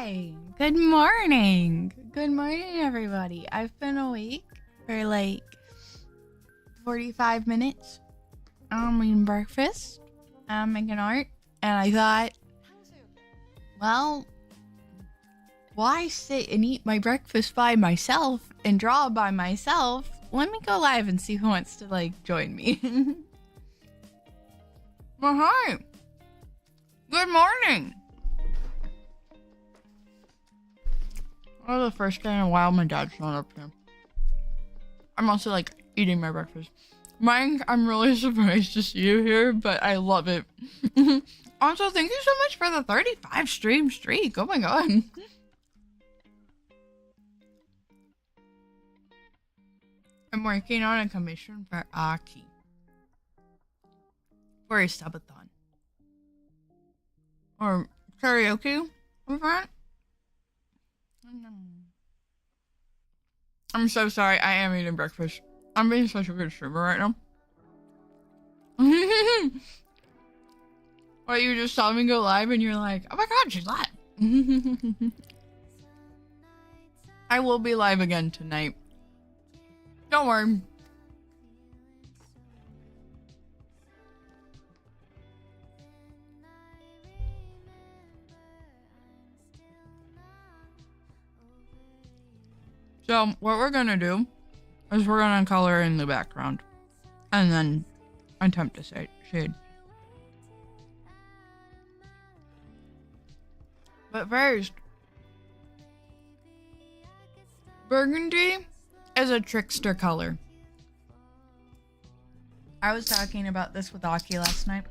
Hi, good morning. Good morning, everybody. I've been awake for like 45 minutes. I'm eating breakfast. I'm making art. And I thought, well, why sit and eat my breakfast by myself and draw by myself? Let me go live and see who wants to like join me. Well, hi. Good morning. Oh, the first day in a while my dad's not up here. I'm also like eating my breakfast. Mike, I'm really surprised to see you here, but I love it. Also, thank you so much for the 35 stream streak. Oh my god. I'm working on a commission for Aki. For a subathon. Or karaoke event. I'm so sorry. I am eating breakfast. I'm being such a good streamer right now. What, you just saw me go live and you're like, oh my god, she's live. I will be live again tonight. Don't worry. So, what we're gonna do is we're gonna color in the background. And then attempt to shade. But first, burgundy is a trickster color. I was talking about this with Aki last night.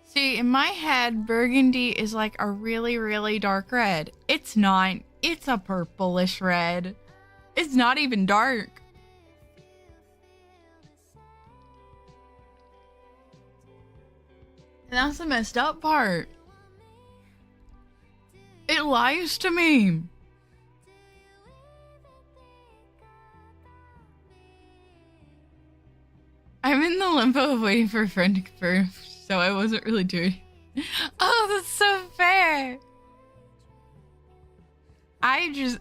See, in my head, burgundy is like a really, really dark red. It's not. It's a purplish red. It's not even dark. And that's the messed up part. It lies to me. I'm in the limbo of waiting for a friend to confirm, so I wasn't really doing. Oh, that's so fair. I just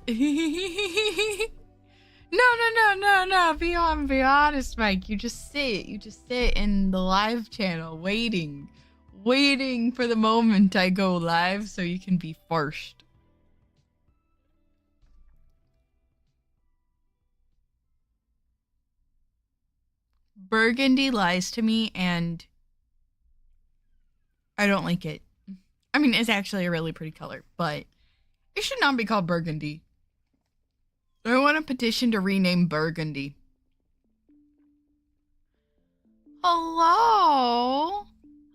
No. Be honest, Mike. You just sit in the live channel waiting for the moment I go live so you can be first. Burgundy lies to me and I don't like it. I mean, it's actually a really pretty color, but it should not be called burgundy. I want a petition to rename burgundy. Hello?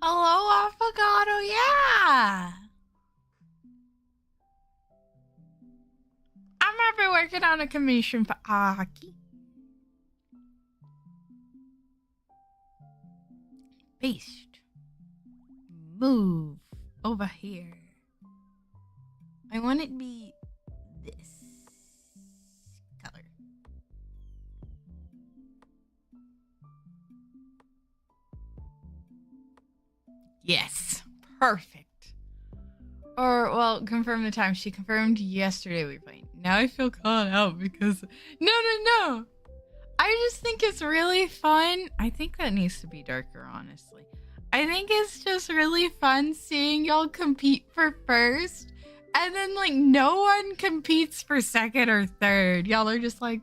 Hello, Avocado? Yeah! I'm gonna be working on a commission for Aki. Paste. Move over here. I want it to be this color. Yes, perfect. Or, well, confirm the time. She confirmed yesterday we played. Now I feel called out because... No. I just think it's really fun. I think that needs to be darker, honestly. I think it's just really fun seeing y'all compete for first. And then, like, no one competes for second or third. Y'all are just like,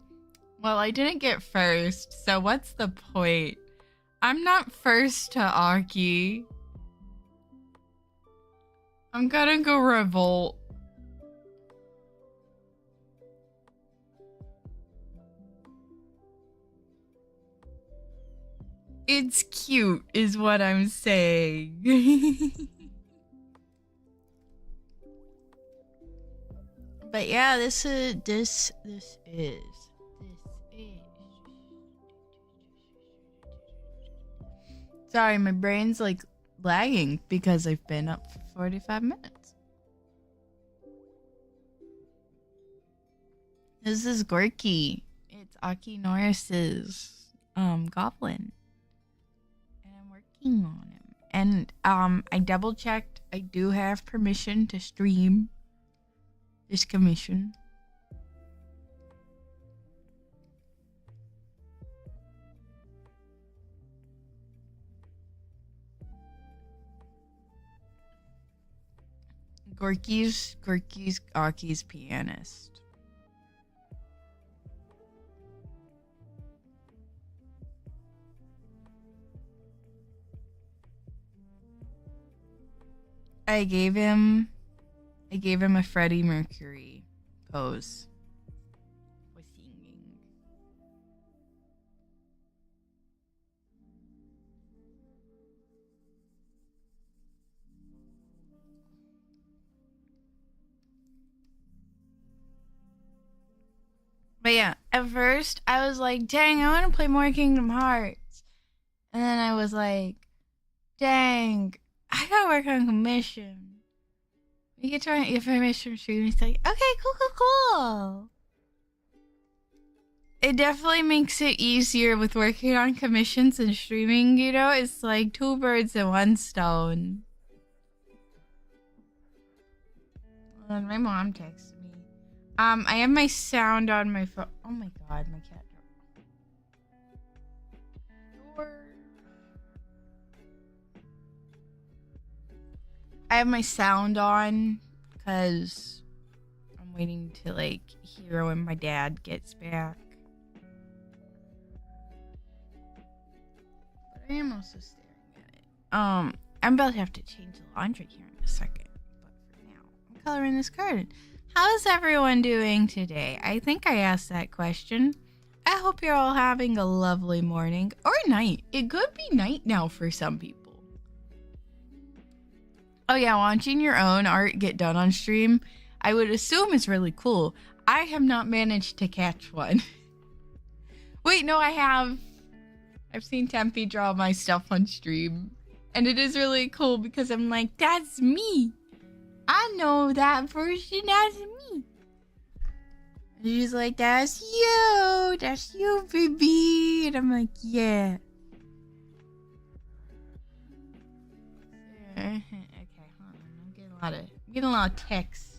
well, I didn't get first, so what's the point? I'm not first to Aki. I'm gonna go revolt. It's cute, is what I'm saying. But yeah, this is. Sorry, my brain's like lagging because I've been up for 45 minutes. This is Gorky. It's Aki Norris's goblin. And I'm working on him. and I double checked. I do have permission to stream this commission. Gorky's Aki's pianist. I gave him a Freddie Mercury pose for singing. But yeah, at first I was like, dang, I want to play more Kingdom Hearts. And then I was like, dang, I gotta work on commission. We get to information stream. It's like, okay, cool. It definitely makes it easier with working on commissions and streaming, you know? It's like 2 birds and 1 stone. And my mom texted me. I have my sound on my phone. Oh my god, my cat. I have my sound on because I'm waiting to like hear when my dad gets back. But I am also staring at it. I'm about to have to change the laundry here in a second. But for now, I'm coloring this garden. How's everyone doing today? I think I asked that question. I hope you're all having a lovely morning or night. It could be night now for some people. Oh yeah, watching your own art get done on stream, I would assume is really cool. I have not managed to catch one. Wait, no, I have. I've seen Tempe draw my stuff on stream. And it is really cool because I'm like, that's me. I know that version as me. And she's like, that's you, baby. And I'm like, yeah. Okay, hold on. I'm getting a lot of text.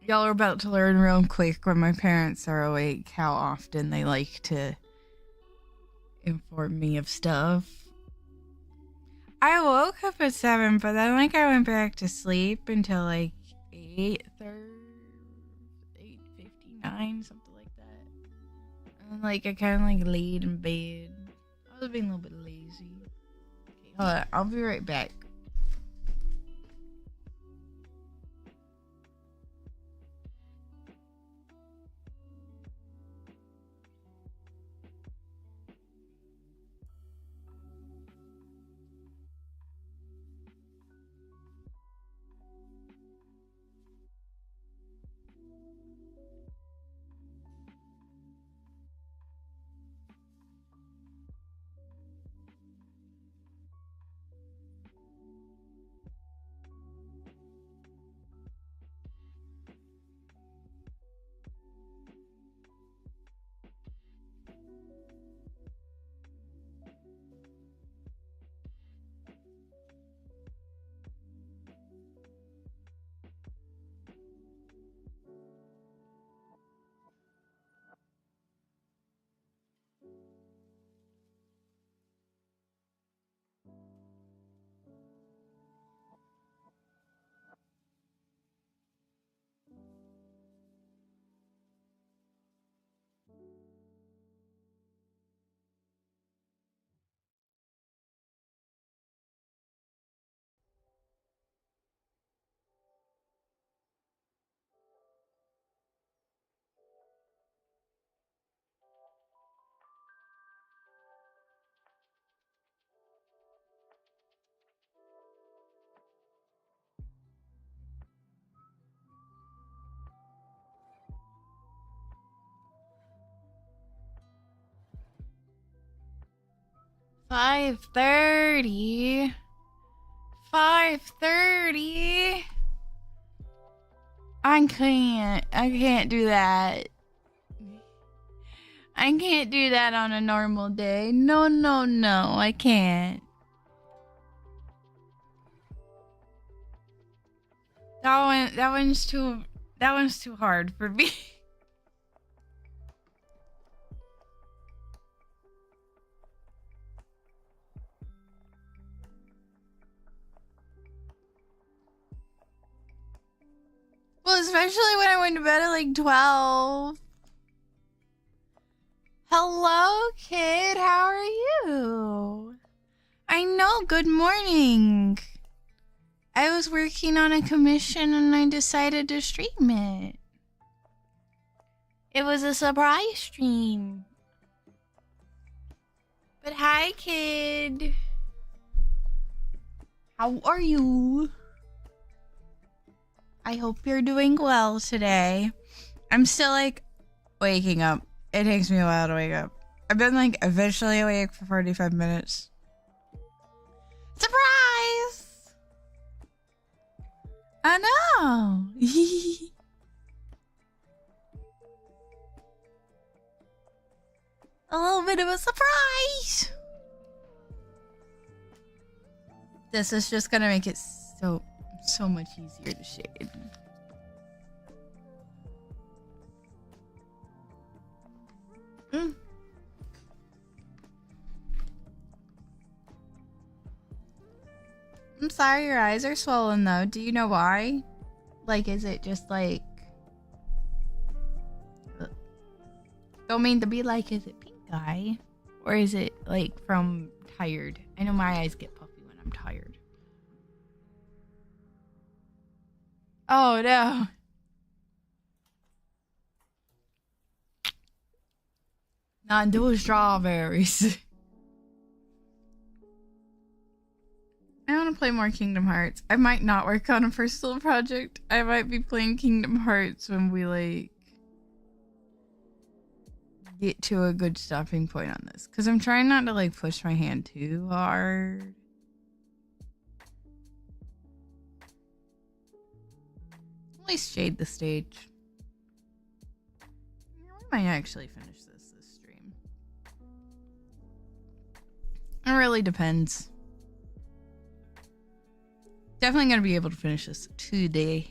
Y'all are about to learn real quick when my parents are awake how often they like to inform me of stuff. I woke up at 7, but then like I went back to sleep until like 8:59, something like that. And like I kind of like laid in bed. I was being a little bit lazy. Okay, hold on. I'll be right back. 5:30. 5:30. I can't do that. I can't do that on a normal day. No, I can't. That one's too hard for me. Well, especially when I went to bed at like 12. Hello, kid. How are you? I know. Good morning. I was working on a commission and I decided to stream it. It was a surprise stream. But hi, kid. How are you? I hope you're doing well today. I'm still like waking up. It takes me a while to wake up. I've been like officially awake for 45 minutes. Surprise! I know. A little bit of a surprise. This is just gonna make it so much easier to shade. I'm sorry your eyes are swollen though. Do you know why? Like, is it just like... Don't mean to be like, is it pink eye? Or is it like from tired? I know my eyes get puffy when I'm tired. Oh no. Not those strawberries. I want to play more Kingdom Hearts. I might not work on a personal project. I might be playing Kingdom Hearts when we like get to a good stopping point on this. Because I'm trying not to like push my hand too hard. At least shade the stage. We might actually finish this stream. It really depends. Definitely gonna be able to finish this today.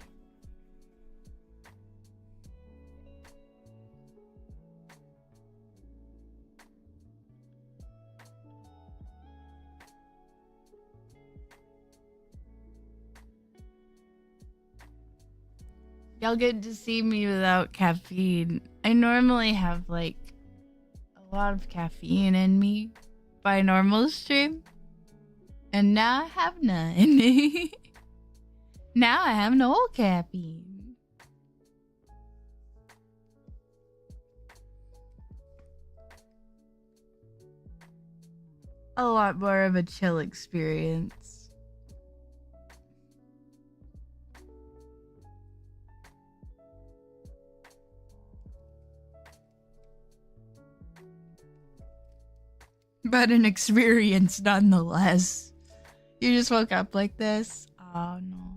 Y'all get to see me without caffeine. I normally have like a lot of caffeine in me by normal stream. And now I have none. Now I have no caffeine. A lot more of a chill experience. But an experience nonetheless. You just woke up like this? Oh no.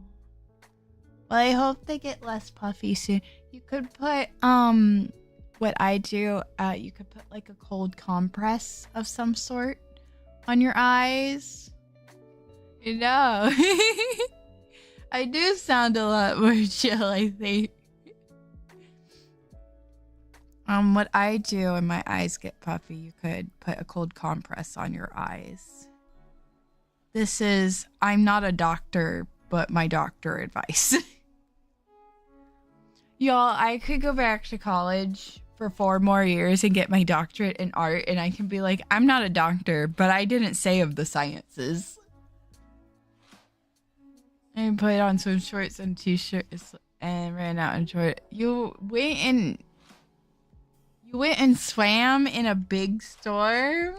Well, I hope they get less puffy soon. You could put, what I do, you could put like a cold compress of some sort on your eyes. You know. I do sound a lot more chill, I think. What I do when my eyes get puffy, you could put a cold compress on your eyes. This is, I'm not a doctor, but my doctor advice. Y'all, I could go back to college for 4 more years and get my doctorate in art, and I can be like, I'm not a doctor, but I didn't say of the sciences. And put on some shorts and t-shirts and ran out and short. You went and swam in a big storm?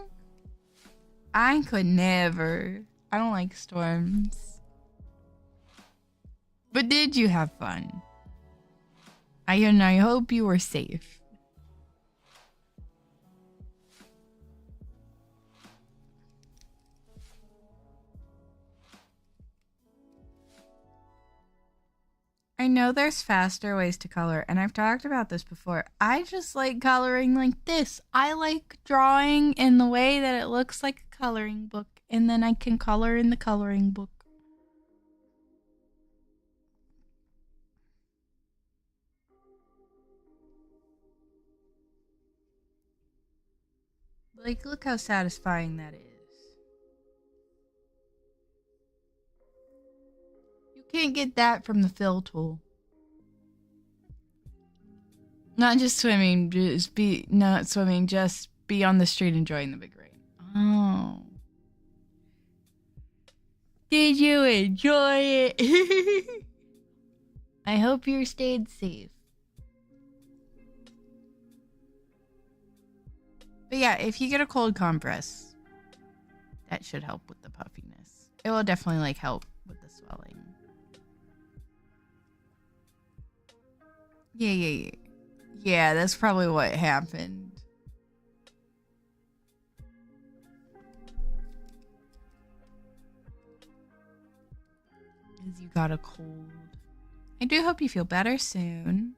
I could never. I don't like storms. But did you have fun? I hope you were safe. I know there's faster ways to color, and I've talked about this before. I just like coloring like this. I like drawing in the way that it looks like a coloring book, and then I can color in the coloring book. Like, look how satisfying that is. You can't get that from the fill tool. Not just swimming, not swimming, just be on the street enjoying the big rain. Oh. Did you enjoy it? I hope you stayed safe. But yeah, if you get a cold compress, that should help with the puffiness. It will definitely like help with the swelling. Yeah. Yeah, that's probably what happened. Because you got a cold. I do hope you feel better soon.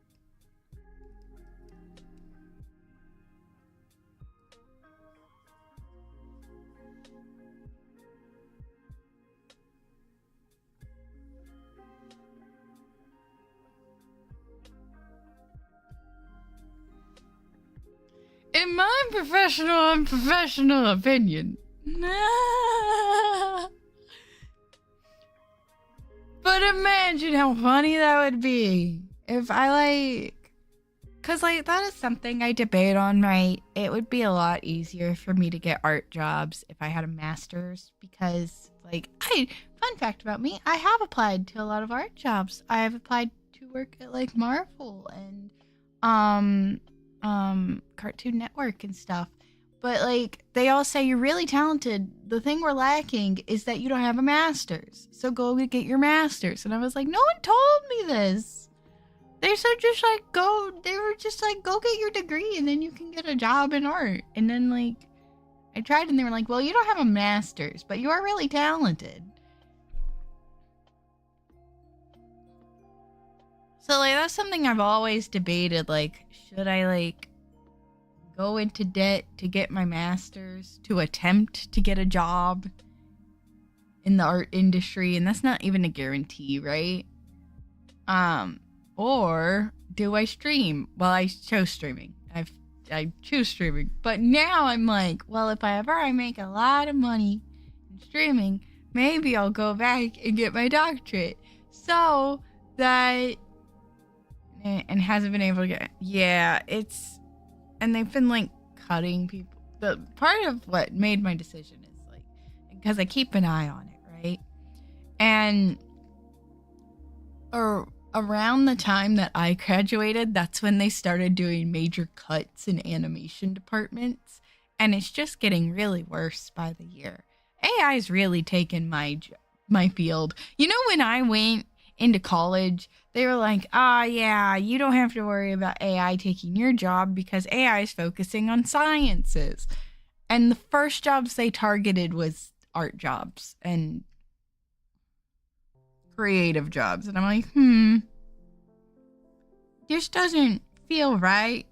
In my unprofessional opinion. But imagine how funny that would be if I like, cause like that is something I debate on, right? It would be a lot easier for me to get art jobs if I had a master's, because like fun fact about me, I have applied to a lot of art jobs. I have applied to work at like Marvel and Cartoon Network and stuff. But like they all say you're really talented. The thing we're lacking is that you don't have a master's. So go get your master's. And I was like, no one told me this. They said just like go. They were just like, go get your degree and then you can get a job in art. And then like I tried and they were like, well, you don't have a master's, but you are really talented. So like that's something I've always debated. Like, should I like go into debt to get my master's to attempt to get a job in the art industry? And that's not even a guarantee, right? Or do I stream? Well, I chose streaming. I choose streaming. But now I'm like, well, if I make a lot of money in streaming, maybe I'll go back and get my doctorate. So that, and hasn't been able to get, yeah, it's, and they've been like cutting people. The part of what made my decision is like, because I keep an eye on it, right? And around the time that I graduated, that's when they started doing major cuts in animation departments. And it's just getting really worse by the year. AI's really taken my field. You know, when I went into college, they were like, yeah, you don't have to worry about AI taking your job because AI is focusing on sciences. And the first jobs they targeted was art jobs and creative jobs. And I'm like, this doesn't feel right.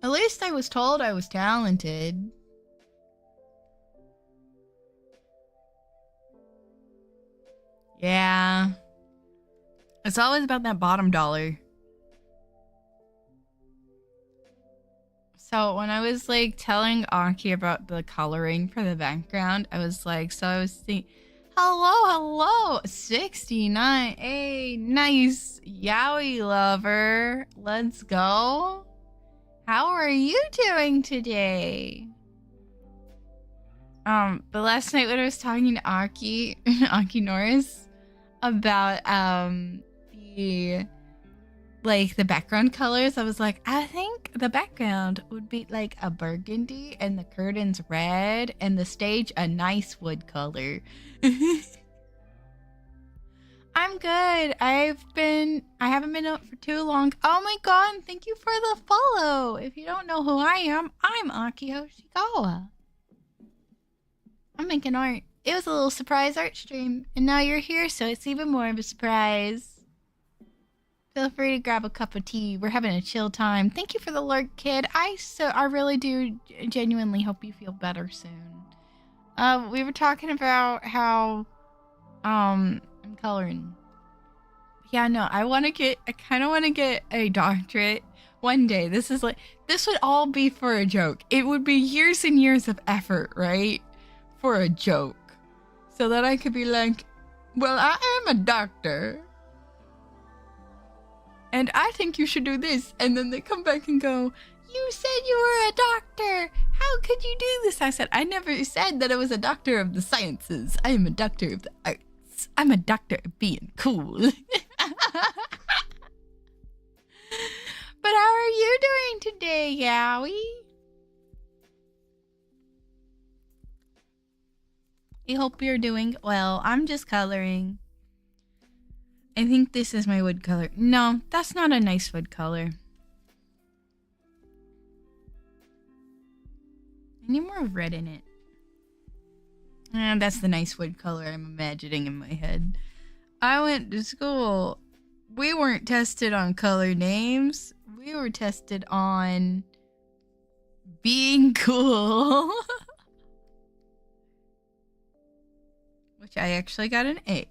At least I was told I was talented. Yeah. It's always about that bottom dollar. So when I was like telling Aki about the coloring for the background, I was like, so I was thinking, hello, 69. Hey, nice. Yowie lover. Let's go. How are you doing today? But last night when I was talking to Aki Norris about the background colors, I was like, I think the background would be like a burgundy and the curtains red and the stage a nice wood color. I'm good. I haven't been up for too long. Oh my god, thank you for the follow. If you don't know who I am, I'm Aki Hoshikawa. I'm making art. It was a little surprise art stream, and now you're here, so it's even more of a surprise. Feel free to grab a cup of tea. We're having a chill time. Thank you for the lurk, kid. I really do genuinely hope you feel better soon. We were talking about how I'm coloring. Yeah, no, I kind of want to get a doctorate one day. This would all be for a joke. It would be years and years of effort, right? For a joke. So that I could be like, well, I am a doctor. And I think you should do this. And then they come back and go, you said you were a doctor. How could you do this? I said, I never said that I was a doctor of the sciences. I am a doctor of the arts. I'm a doctor of being cool. But how are you doing today, Yowie? I hope you're doing well. I'm just coloring. I think this is my wood color. No, that's not a nice wood color. I need more red in it. That's the nice wood color I'm imagining in my head. I went to school. We weren't tested on color names. We were tested on being cool. Which I actually got an A.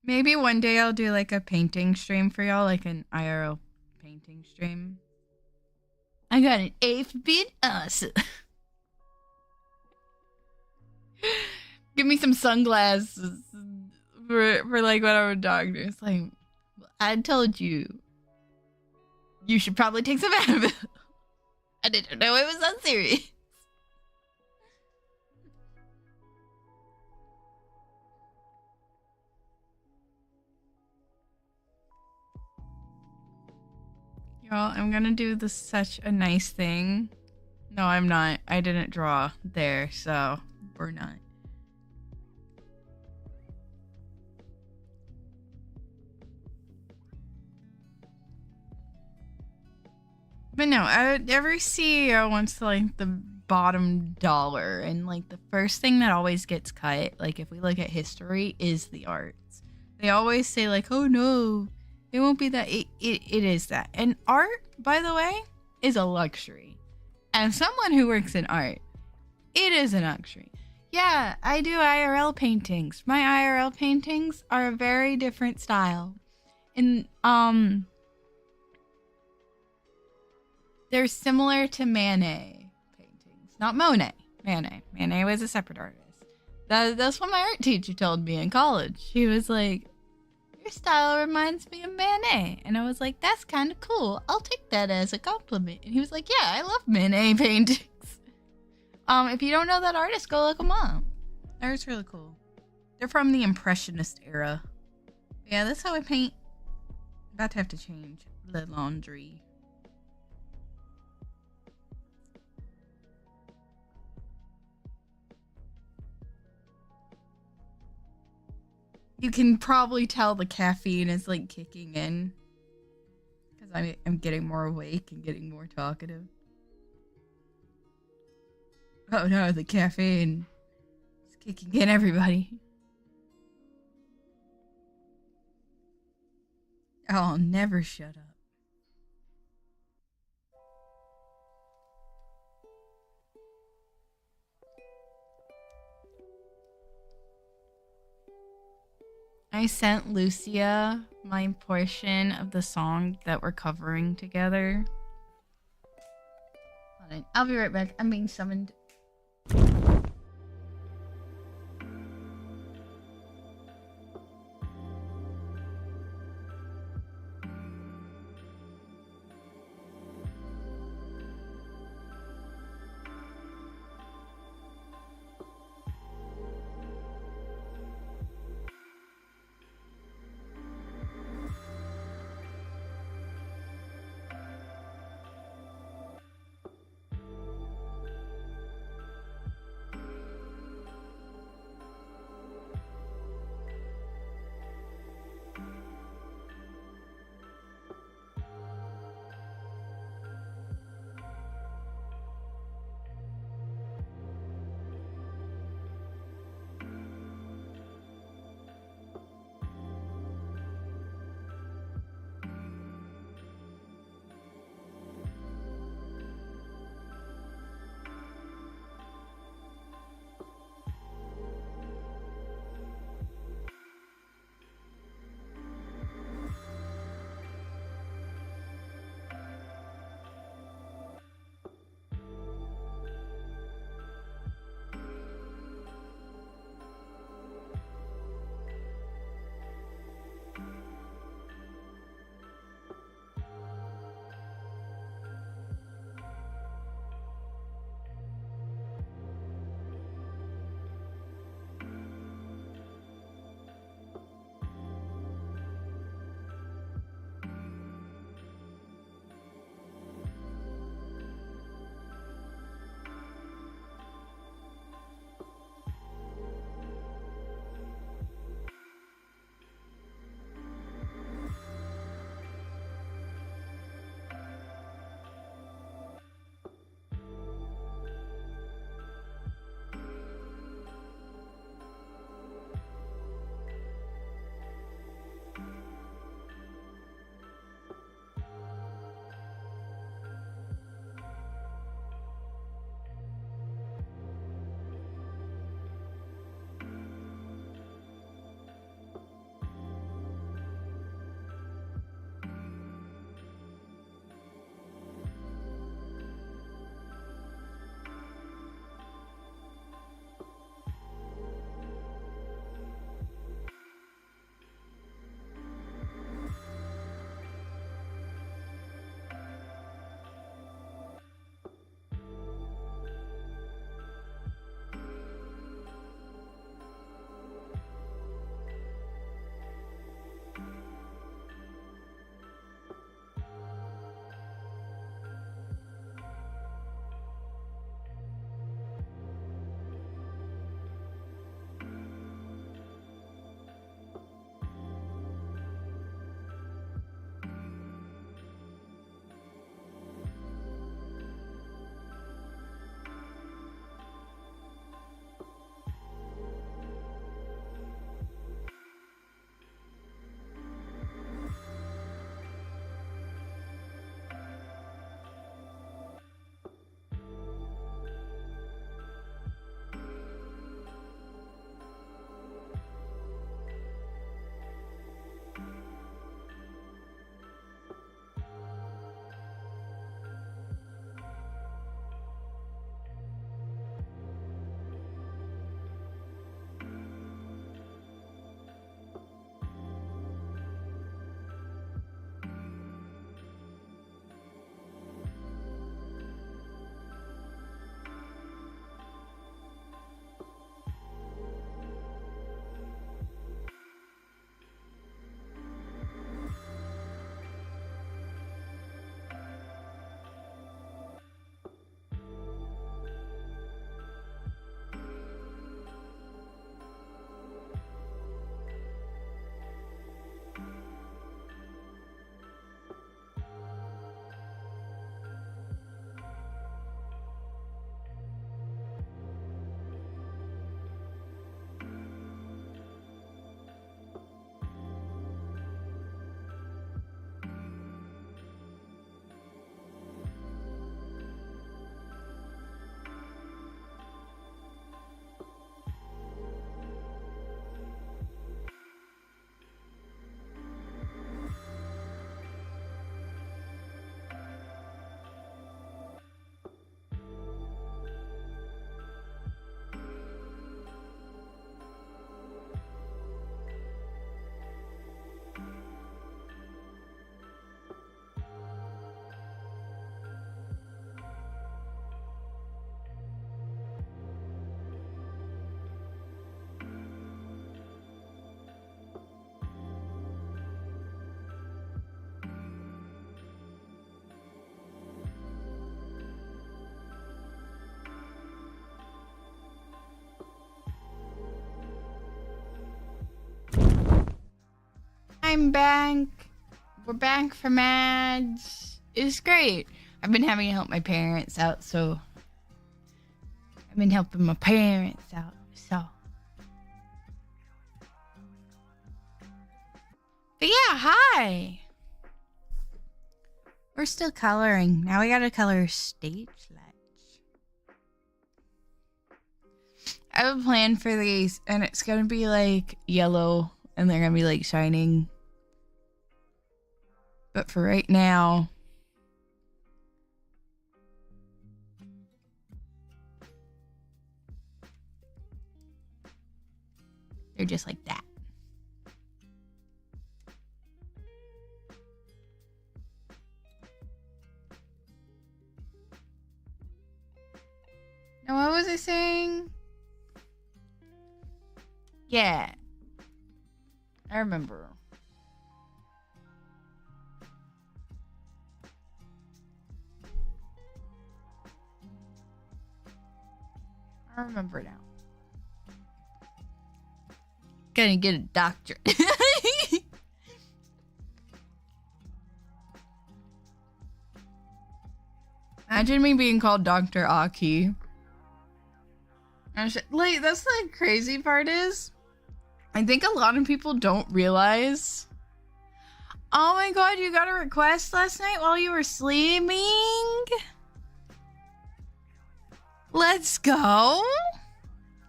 Maybe one day I'll do like a painting stream for y'all, like an IRL painting stream. I got an A for being awesome. Give me some sunglasses for like whatever doctor. It's like, I told you. You should probably take some Advil. I didn't know it was that serious. Y'all, I'm gonna do such a nice thing. No, I'm not. I didn't draw there, so we're not. But no, every CEO wants like the bottom dollar, and like the first thing that always gets cut, like if we look at history, is the arts. They always say like, oh no, it won't be that. It is that. And art, by the way, is a luxury. As someone who works in art, it is a luxury. Yeah, I do IRL paintings. My IRL paintings are a very different style. And they're similar to Manet paintings. Not Monet. Manet. Manet was a separate artist. That's what my art teacher told me in college. She was like, your style reminds me of Manet. And I was like, that's kind of cool. I'll take that as a compliment. And he was like, yeah, I love Manet paintings. If you don't know that artist, go look them up. They're really cool. They're from the Impressionist era. Yeah, that's how I paint. About to have to change the laundry. You can probably tell the caffeine is like kicking in. Because I'm getting more awake and getting more talkative. Oh no, the caffeine is kicking in, everybody. I'll never shut up. I sent Lucia my portion of the song that we're covering together. Hold on. I'll be right back. I'm being summoned. I'm back. We're back from ads. It's great. I've been having to help my parents out, so I've been helping my parents out, so. But yeah, hi. We're still coloring. Now we gotta color stage lights. I have a plan for these, and it's gonna be like yellow, and they're gonna be like shining. But for right now, they're just like that. Now, what was I saying? Yeah. I remember. I remember now. Gonna get a doctorate. Imagine me being called Dr. Aki. Like, that's the crazy part is, I think a lot of people don't realize. Oh my god, you got a request last night while you were sleeping? Let's go.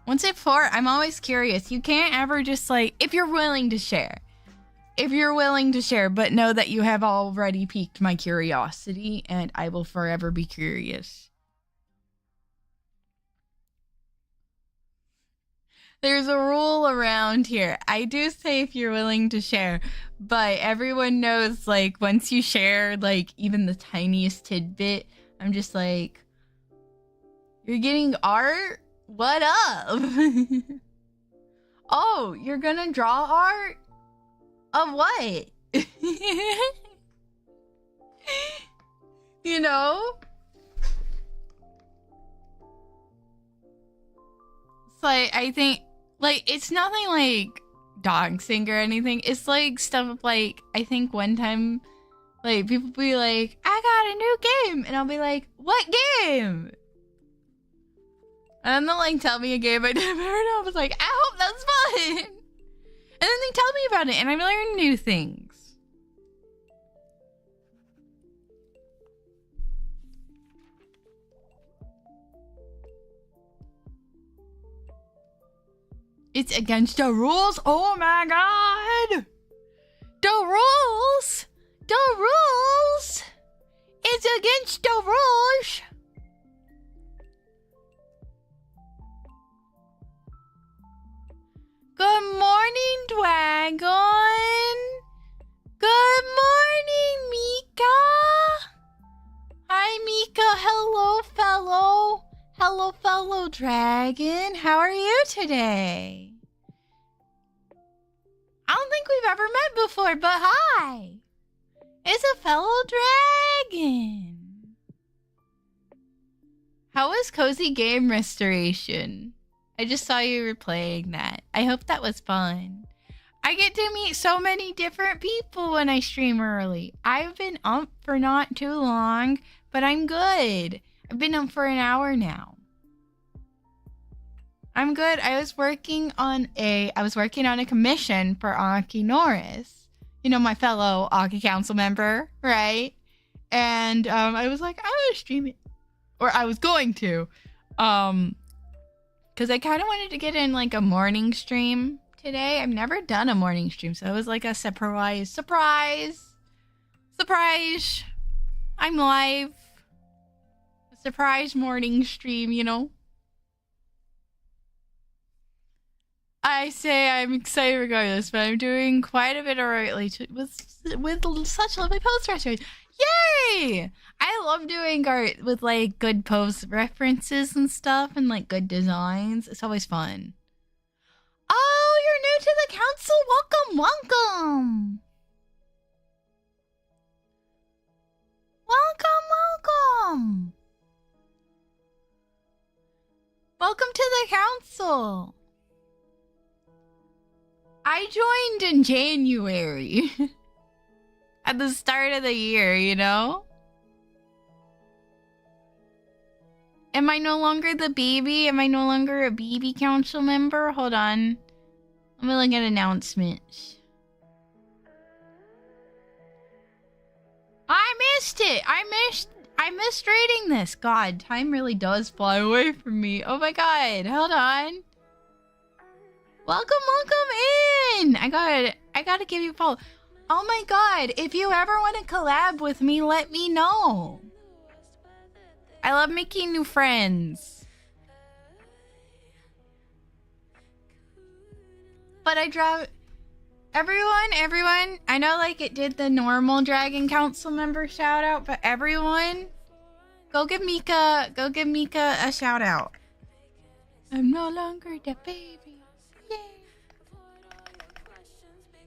Once at 4, I'm always curious. You can't ever just like, if you're willing to share. If you're willing to share, but know that you have already piqued my curiosity, and I will forever be curious. There's a rule around here. I do say if you're willing to share, but everyone knows, like, once you share, like, even the tiniest tidbit, I'm just like, you're getting art? What up? Oh, you're gonna draw art? Of what? You know? It's like, I think, like, it's nothing like doxing or anything. It's like stuff like, I think one time, like, people be like, I got a new game. And I'll be like, what game? And then they'll like tell me a game I never heard of. I was like, I hope that's fun. And then they tell me about it, and I learn new things. It's against the rules. Oh my god. The rules. The rules. It's against the rules. Good morning, Dragon. Good morning, Mika. Hi, Mika. Hello, fellow. Hello, fellow dragon. How are you today? I don't think we've ever met before, but hi. It's a fellow dragon. How was Cozy Game Restoration? I just saw you were playing that. I hope that was fun. I get to meet so many different people when I stream early. I've been up for not too long, but I'm good. I've been up for an hour now. I'm good. I was working on a commission for Aki Norris. You know, my fellow Aki Council member, right? And I was like, I want to stream it. Or I was going to. Because I kind of wanted to get in like a morning stream today. I've never done a morning stream, so it was like a surprise. I'm live. A surprise morning stream, you know. I say I'm excited regardless, but I'm doing quite a bit already with such lovely post restoration. Yay! I love doing art with like good post references and stuff and like good designs. It's always fun. Oh, you're new to the council. Welcome. Welcome to the council. I joined in January. At the start of the year, you know? Am I no longer the baby? Am I no longer a baby council member? Hold on. Let me look at announcements. I missed it. I missed reading this. God, time really does fly away from me. Oh my god. Hold on. Welcome in. I gotta give you a follow. Oh my god. If you ever want to collab with me, let me know. I love making new friends. But I draw... Everyone, I know like it did the normal Dragon Council member shout out, but everyone, go give Mika a shout out. I'm no longer the baby. Yay.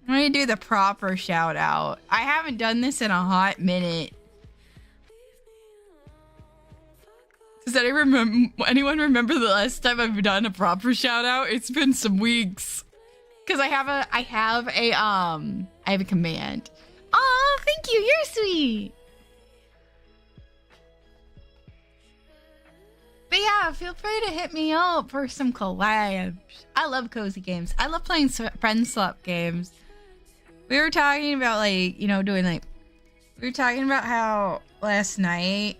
I'm gonna do the proper shout out. I haven't done this in a hot minute. Does anyone remember the last time I've done a proper shout out? It's been some weeks. Cause I have a command. Oh, thank you. You're sweet. But yeah, feel free to hit me up for some collabs. I love cozy games. I love playing friend swap games. We were talking about like, you know, doing like, we were talking about how last night.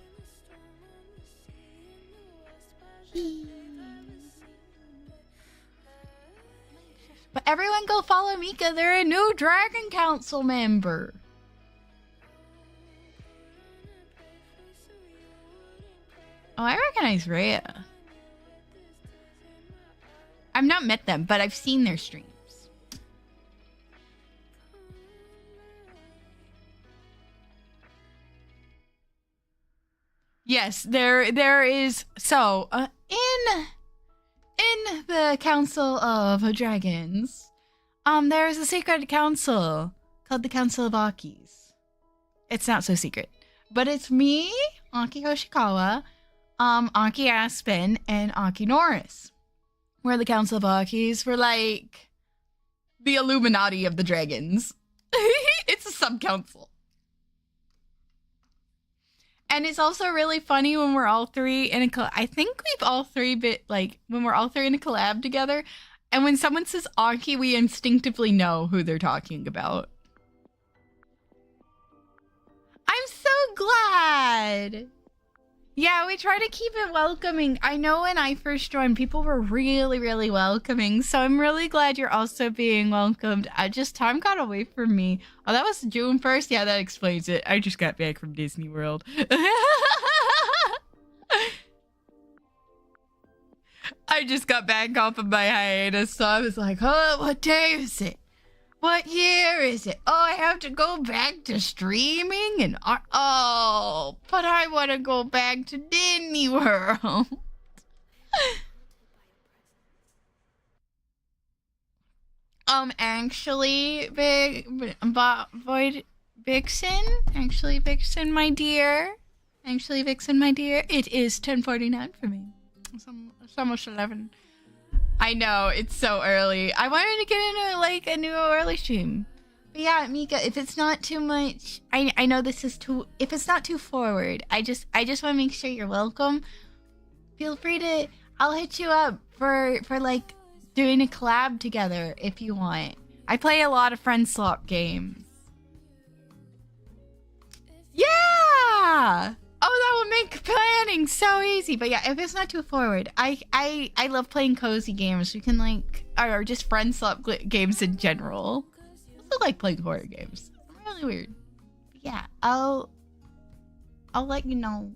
But everyone go follow Mika. They're a new Dragon Council member. Oh, I recognize Rhea. I've not met them, but I've seen their streams. Yes, there is. So, in the Council of Dragons, there's a secret council called the Council of Akis. It's not so secret, but it's me, Aki Hoshikawa, Aki Aspen, and Aki Norris. We're the Council of Akis. We're like the Illuminati of the dragons. It's a sub-council. And it's also really funny when we're all three in a I think we've all three when we're all three in a collab together, and when someone says Aki, we instinctively know who they're talking about. I'm so glad. Yeah, we try to keep it welcoming. I know when I first joined, people were really, really welcoming. So I'm really glad you're also being welcomed. Time got away from me. Oh, that was June 1st? Yeah, that explains it. I just got back from Disney World. I just got back off of my hiatus, so I was like, oh, what day is it? What year is it? Oh, I have to go back to streaming and but I want to go back to Disney World. Actually, Vixen, my dear. It is 10:49 for me. It's almost 11. I know, it's so early. I wanted to get into like a new early stream. But yeah, Mika, if it's not too much, I know this is too, if it's not too forward, I just want to make sure you're welcome. Feel free to, I'll hit you up for like doing a collab together if you want. I play a lot of friend swap games. Yeah! Oh, that would make planning so easy. But yeah, if it's not too forward, I love playing cozy games. We can like, or just friend swap games in general. I also like playing horror games. I'm really weird. But yeah, I'll let you know.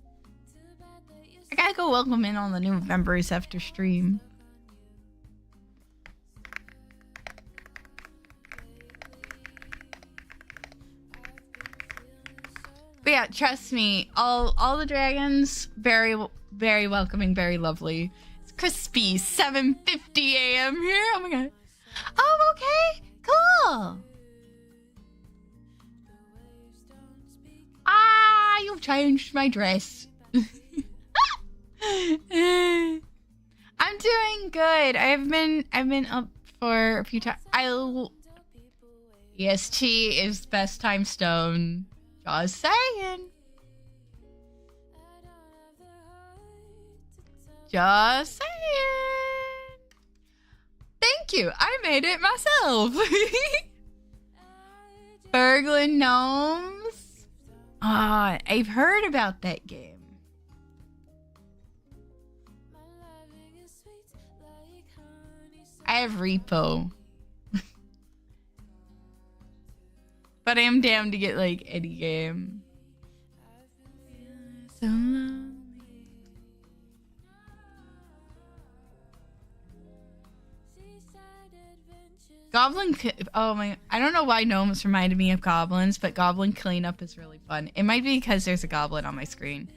I gotta go welcome in all the new members after stream. But yeah, trust me, all the dragons, very, very welcoming, very lovely. It's crispy, 7:50 a.m. here. Oh my god. Oh, okay, cool. Ah, you've changed my dress. I'm doing good. I've been up for a few times. EST is best time stone. Just saying. Just saying. Thank you. I made it myself. Berglund Gnomes. I've heard about that game. I have Repo. But I am down to get like any game. So lonely. Goblin, oh my, I don't know why gnomes reminded me of goblins, but goblin cleanup is really fun. It might be because there's a goblin on my screen.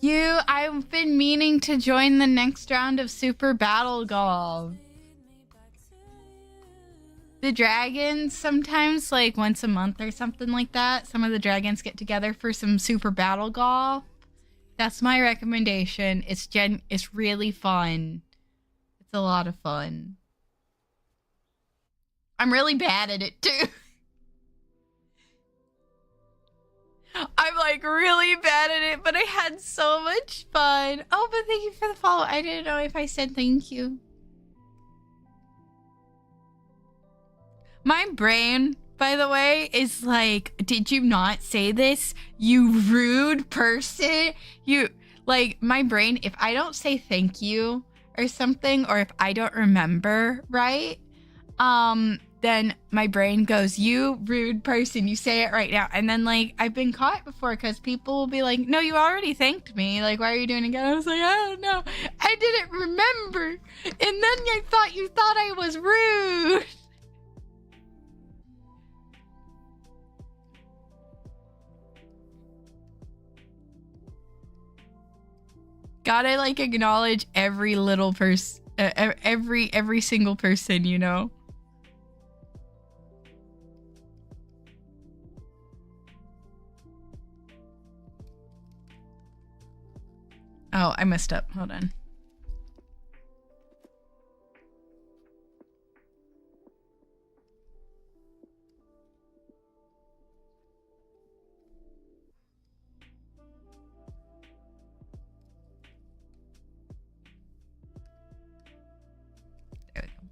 I've been meaning to join the next round of Super Battle Golf. The dragons sometimes, like once a month or something like that, some of the dragons get together for some Super Battle Golf. That's my recommendation. It's really fun. It's a lot of fun. I'm really bad at it too. I'm like really bad at it, but I had so much fun. Oh, but thank you for the follow. I didn't know if I said thank you. My brain, by the way, is like, did you not say this? You rude person. My brain, if I don't say thank you or something, or if I don't remember right, then my brain goes, you rude person, you say it right now. And then like I've been caught before because people will be like, no, you already thanked me, like why are you doing it again? I was like, I don't know, I didn't remember, and then I thought you thought I was rude. Gotta like acknowledge every little person, every single person, you know. Oh, I messed up. Hold on. There we go.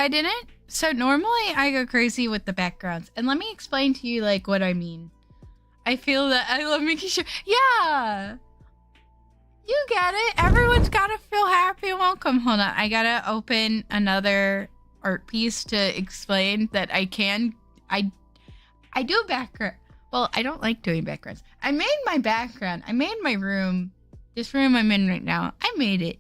I didn't. So normally I go crazy with the backgrounds. And let me explain to you like what I mean. I feel that I love making sure. Yeah. You get it. Everyone's got to feel happy and welcome. Hold on. I got to open another art piece to explain that I do background. Well, I don't like doing backgrounds. I made my background. I made my room. This room I'm in right now. I made it.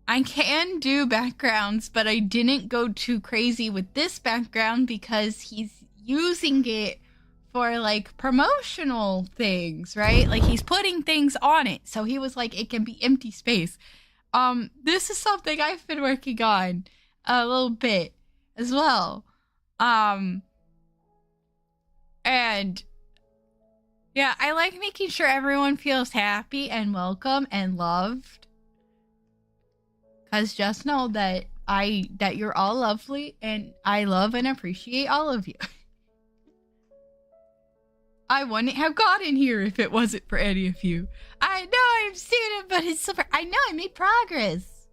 I can do backgrounds, but I didn't go too crazy with this background because he's using it for like promotional things, right? Like he's putting things on it. So he was like, it can be empty space. This is something I've been working on a little bit as well. And yeah, I like making sure everyone feels happy and welcome and loved. Cause just know that you're all lovely and I love and appreciate all of you. I wouldn't have gotten here if it wasn't for any of you. I know I've seen it, but it's super. I know I made progress.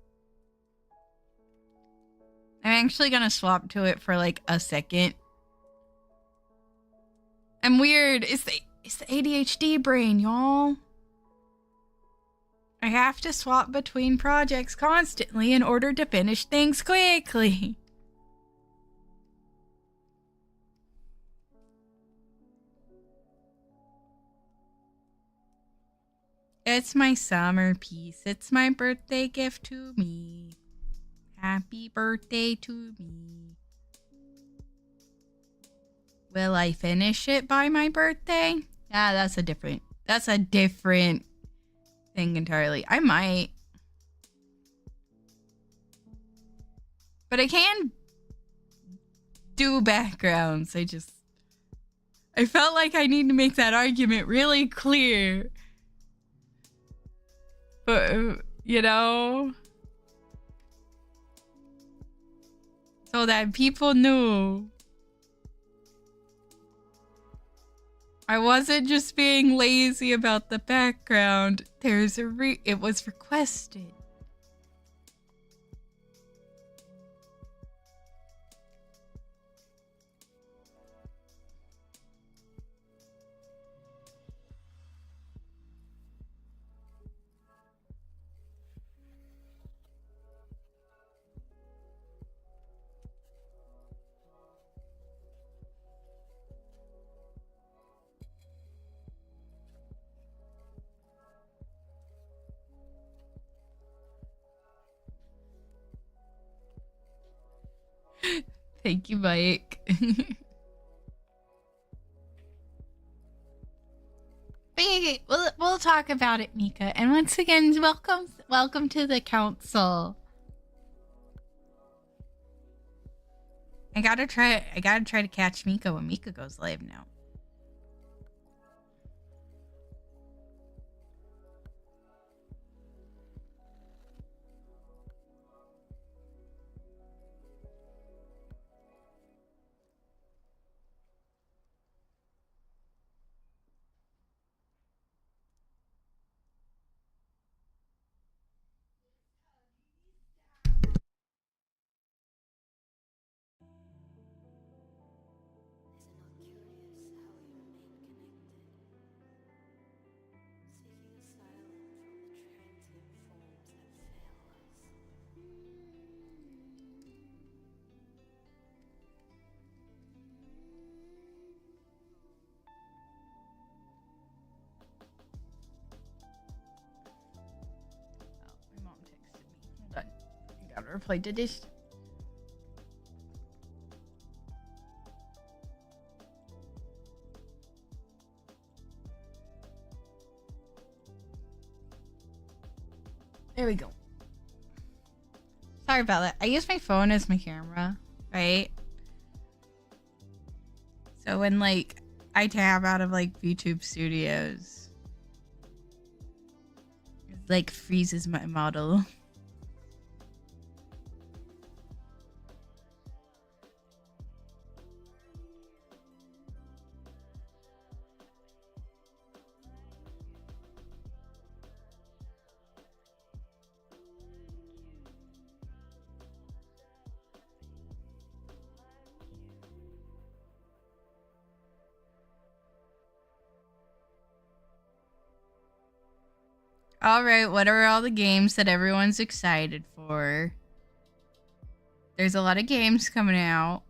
I'm actually gonna swap to it for like a second. I'm weird. It's the ADHD brain, y'all. I have to swap between projects constantly in order to finish things quickly. It's my summer piece. It's my birthday gift to me. Happy birthday to me. Will I finish it by my birthday? Ah, that's a different thing entirely. I might. But I can do backgrounds. I felt like I need to make that argument really clear. But, you know, so that people knew I wasn't just being lazy about the background. It was requested. Thank you, Mike. We'll talk about it, Mika. And once again, welcome to the council. I gotta try to catch Mika when Mika goes live now. Reply to this. There we go. Sorry about that. I use my phone as my camera, right? So when like I tab out of like YouTube Studios, it like freezes my model. All right, what are all the games that everyone's excited for? There's a lot of games coming out.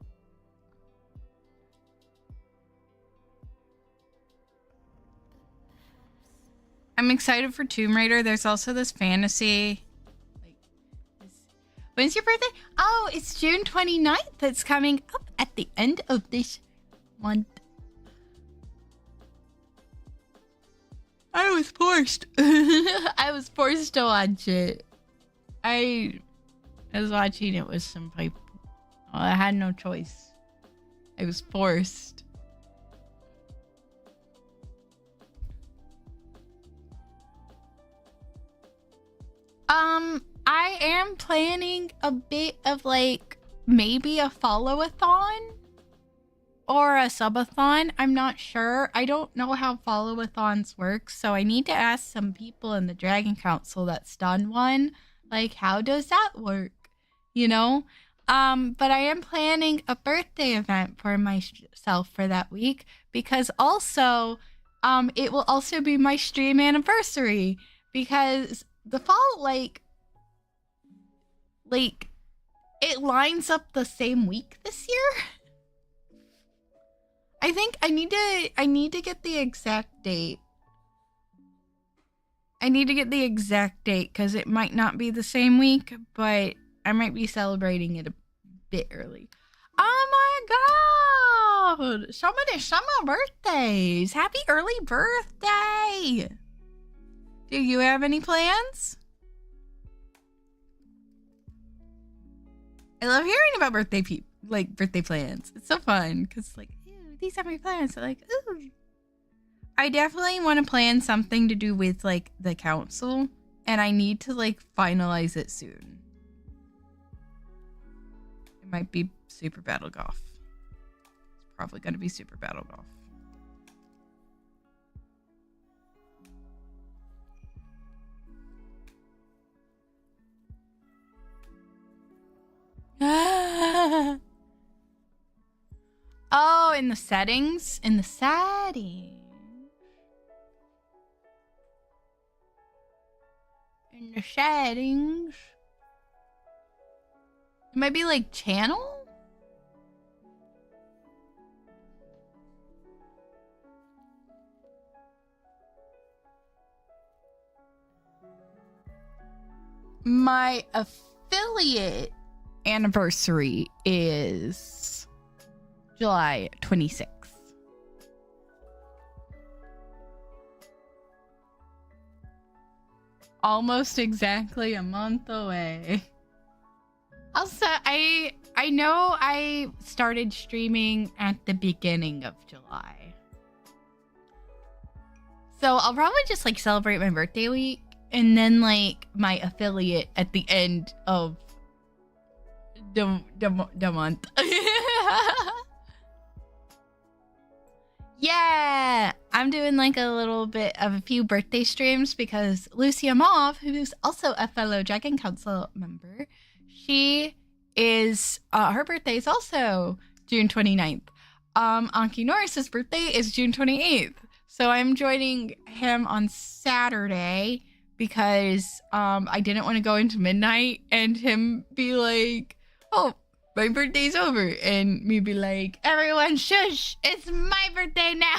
I'm excited for Tomb Raider. There's also this fantasy. When's your birthday? Oh, it's June 29th. It's coming up at the end of this month. I was forced. I was forced to watch it. I was watching it with some people. I had no choice. I was forced. I am planning a bit of like maybe a follow-a-thon or a subathon. I'm not sure. I don't know how follow-a-thons work, so I need to ask some people in the Dragon Council that's done one. Like, how does that work? You know? But I am planning a birthday event for myself for that week because also, it will also be my stream anniversary because the fall, like, it lines up the same week this year. I think I need to get the exact date. I need to get the exact date because it might not be the same week, but I might be celebrating it a bit early. Oh my god! Somebody, summer birthdays! Happy early birthday! Do you have any plans? I love hearing about birthday plans. It's so fun because like, ew, these are my plans. So like, ooh. I definitely want to plan something to do with like the council, and I need to like finalize it soon. It might be Super Battle Golf. It's probably going to be Super Battle Golf. Oh, in the settings? In the settings. In the settings. It might be like channel? My affiliate anniversary is July 26th. Almost exactly a month away. Also, I know I started streaming at the beginning of July. So I'll probably just like celebrate my birthday week and then like my affiliate at the end of the month. Yeah, I'm doing like a little bit of a few birthday streams because Lucia Mauve, who's also a fellow Dragon Council member, she is, her birthday is also June 29th. Anki Norris's birthday is June 28th. So I'm joining him on Saturday because I didn't want to go into midnight and him be like, oh, my birthday's over, and me be like, everyone shush, it's my birthday now.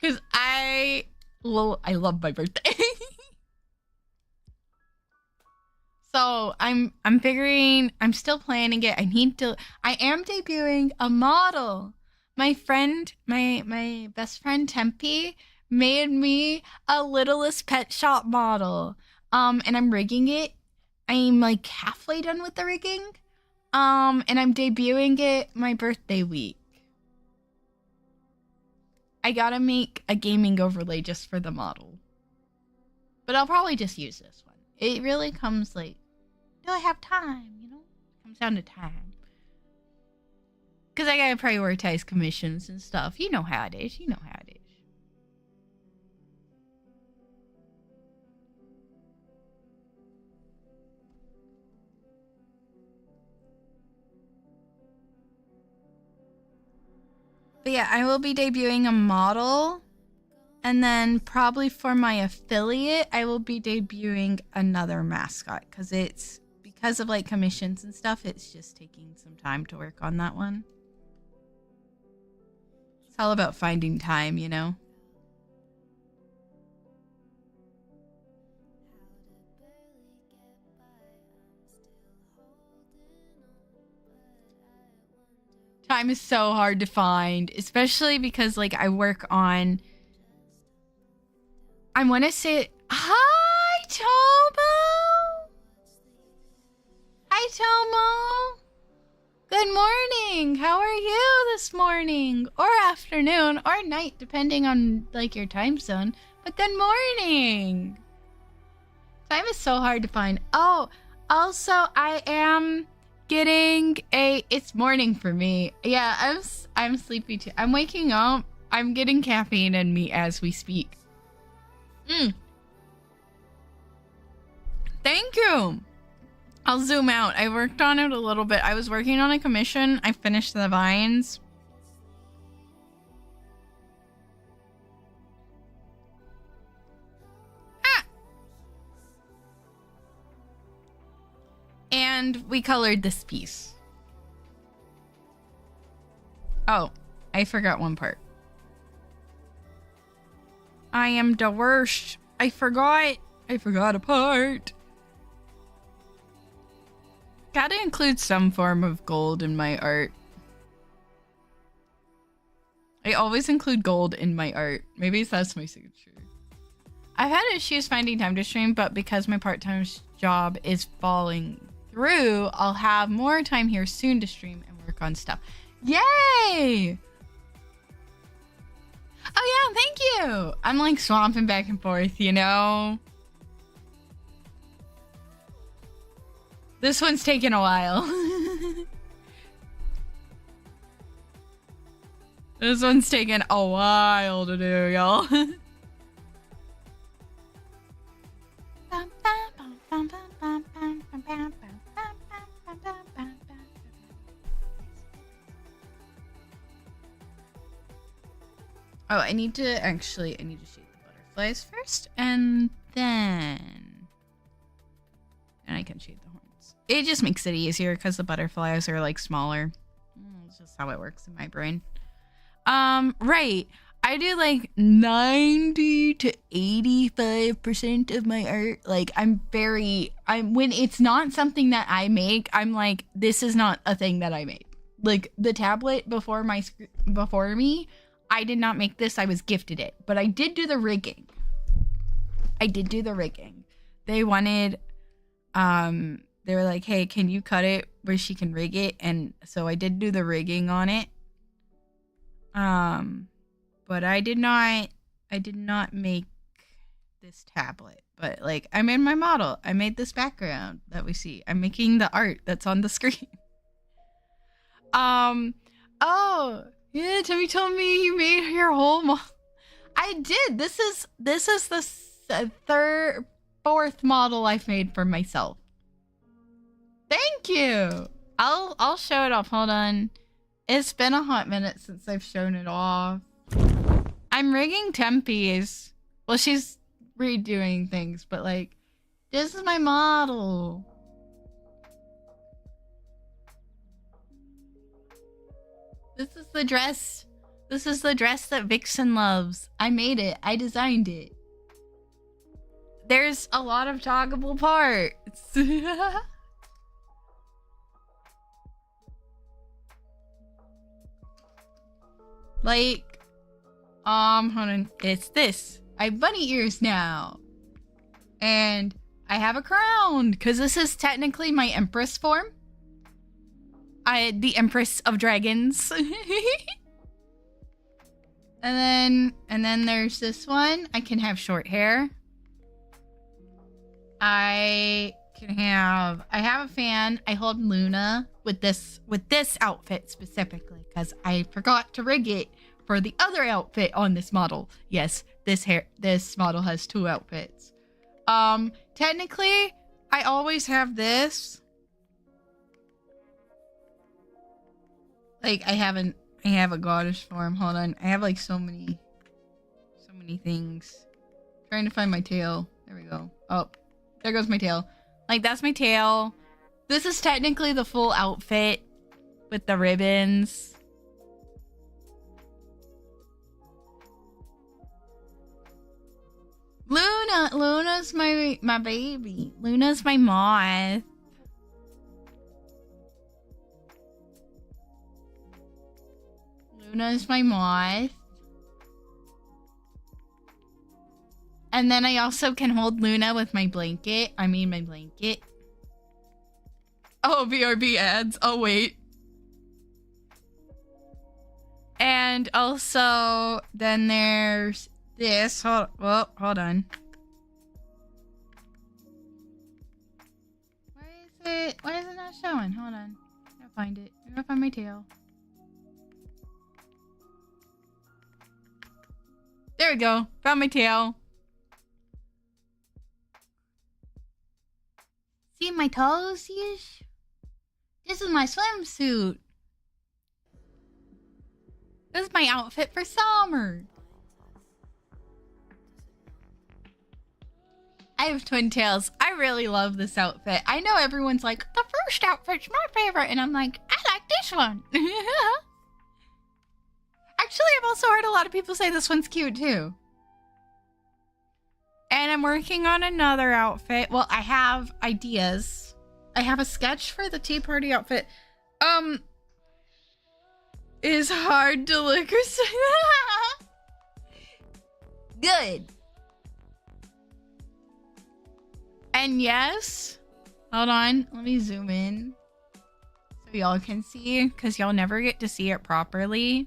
Because I love my birthday. So I'm figuring, I'm still planning it. I am debuting a model. My friend, my best friend Tempe made me a Littlest Pet Shop model. And I'm rigging it. I'm like halfway done with the rigging. And I'm debuting it my birthday week. I gotta make a gaming overlay just for the model. But I'll probably just use this one. It really comes like, do I have time, you know? It comes down to time. Because I gotta prioritize commissions and stuff. You know how it is. You know how it is. But yeah, I will be debuting a model. And then probably for my affiliate, I will be debuting another mascot. Because of like commissions and stuff, it's just taking some time to work on that one. It's all about finding time, you know? Time is so hard to find, especially because like I work on, I want to say, hi Tomo. Hi Tomo. Good morning. How are you this morning or afternoon or night, depending on like your time zone. But good morning. Time is so hard to find. Oh, also I am getting it's morning for me. Yeah, I'm sleepy too. I'm waking up. I'm getting caffeine in me as we speak. Thank you. I'll zoom out. I worked on it a little bit. I was working on a commission. I finished the vines. And we colored this piece. Oh, I forgot one part. I am the worst. I forgot a part. Gotta include some form of gold in my art. I always include gold in my art. Maybe that's my signature. I've had issues finding time to stream, but because my part-time job is falling through, I'll have more time here soon to stream and work on stuff. Yay! Oh yeah, thank you! I'm like swamping back and forth, you know? This one's taking a while. This one's taking a while to do, y'all. Oh, I need to shade the butterflies first, and then I can shade the horns. It just makes it easier because the butterflies are like smaller. It's just how it works in my brain. Right. I do like 90 to 85% of my art. Like when it's not something that I make, I'm like, this is not a thing that I made. Like the tablet before me, I did not make this. I was gifted it, but I did do the rigging. They wanted, they were like, hey, can you cut it where she can rig it? And so I did do the rigging on it. But I did not make this tablet, but like I made my model. I made this background that we see. I'm making the art that's on the screen. Oh, yeah, Timmy told me you made your whole model. I did. This is the fourth model I've made for myself. Thank you. I'll show it off. Hold on. It's been a hot minute since I've shown it off. I'm rigging Tempe's. Well, she's redoing things, but like, this is my model. This is the dress. This is the dress that Vixen loves. I made it. I designed it. There's a lot of toggable parts. Like, hold on. It's this. I have bunny ears now. And I have a crown, because this is technically my Empress form. The Empress of Dragons. And then there's this one. I can have short hair. I have a fan. I hold Luna with this outfit specifically because I forgot to rig it for the other outfit on this model. Yes, this model has two outfits. Technically, I always have this. Like I have a goddess form. Hold on. I have like so many things. Trying to find my tail. There we go. Oh, there goes my tail. Like that's my tail. This is technically the full outfit with the ribbons. Luna's my baby. Luna's my moth. Luna's my moth. And then I also can hold Luna with my blanket. I mean my blanket. Oh, BRB ads. Oh, wait. And also, then there's this. Hold on. Why is it not showing? Hold on. I gotta find it. I gotta find my tail. There we go. Found my tail. See my toes? This is my swimsuit. This is my outfit for summer. I have twin tails. I really love this outfit. I know everyone's like, the first outfit's my favorite. And I'm like, I like this one. Actually, I've also heard a lot of people say this one's cute too. And I'm working on another outfit. Well, I have ideas. I have a sketch for the tea party outfit. Is hard to look or something. Good. And yes, Hold on. Let me zoom in so y'all can see, because y'all never get to see it properly.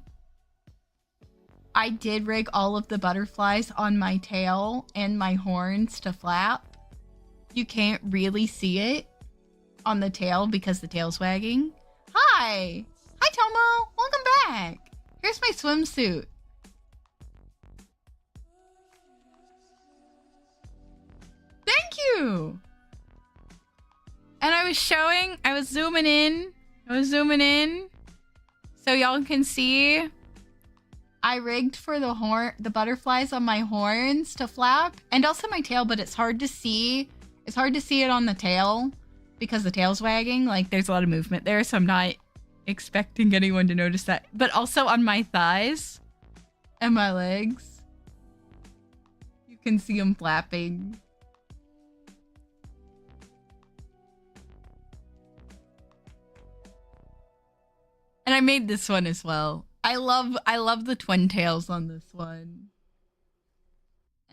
I did rig all of the butterflies on my tail and my horns to flap. You can't really see it on the tail because the tail's wagging. Hi! Hi, Tomo! Welcome back! Here's my swimsuit. Thank you! And I was zooming in so y'all can see. I rigged for the butterflies on my horns to flap and also my tail, but it's hard to see. It's hard to see it on the tail because the tail's wagging. Like, there's a lot of movement there, so I'm not expecting anyone to notice that. But also on my thighs and my legs, you can see them flapping. And I made this one as well. I love the twin tails on this one.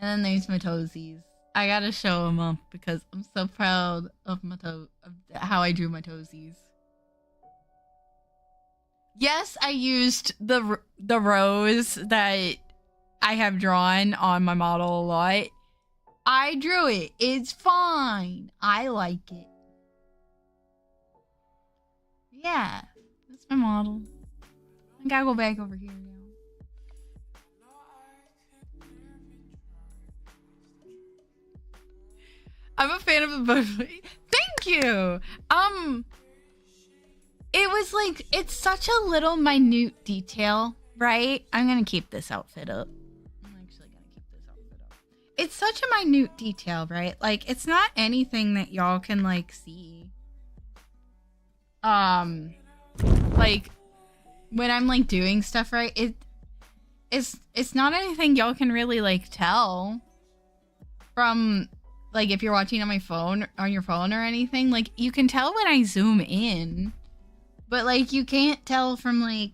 And then there's my toesies. I gotta show them up because I'm so proud of my of how I drew my toesies. Yes, I used the rose that I have drawn on my model a lot. I drew it. It's fine. I like it. Yeah, that's my model. I gotta go back over here now. I'm a fan of the butterfly. Thank you. It was like, it's such a little minute detail, right? I'm gonna keep this outfit up. I'm actually gonna keep this outfit up. It's such a minute detail, right? Like, it's not anything that y'all can like see. Like when I'm like doing stuff, right? It's not anything y'all can really like tell from like if you're watching on my phone, on your phone or anything. Like, you can tell when I zoom in, but like you can't tell from like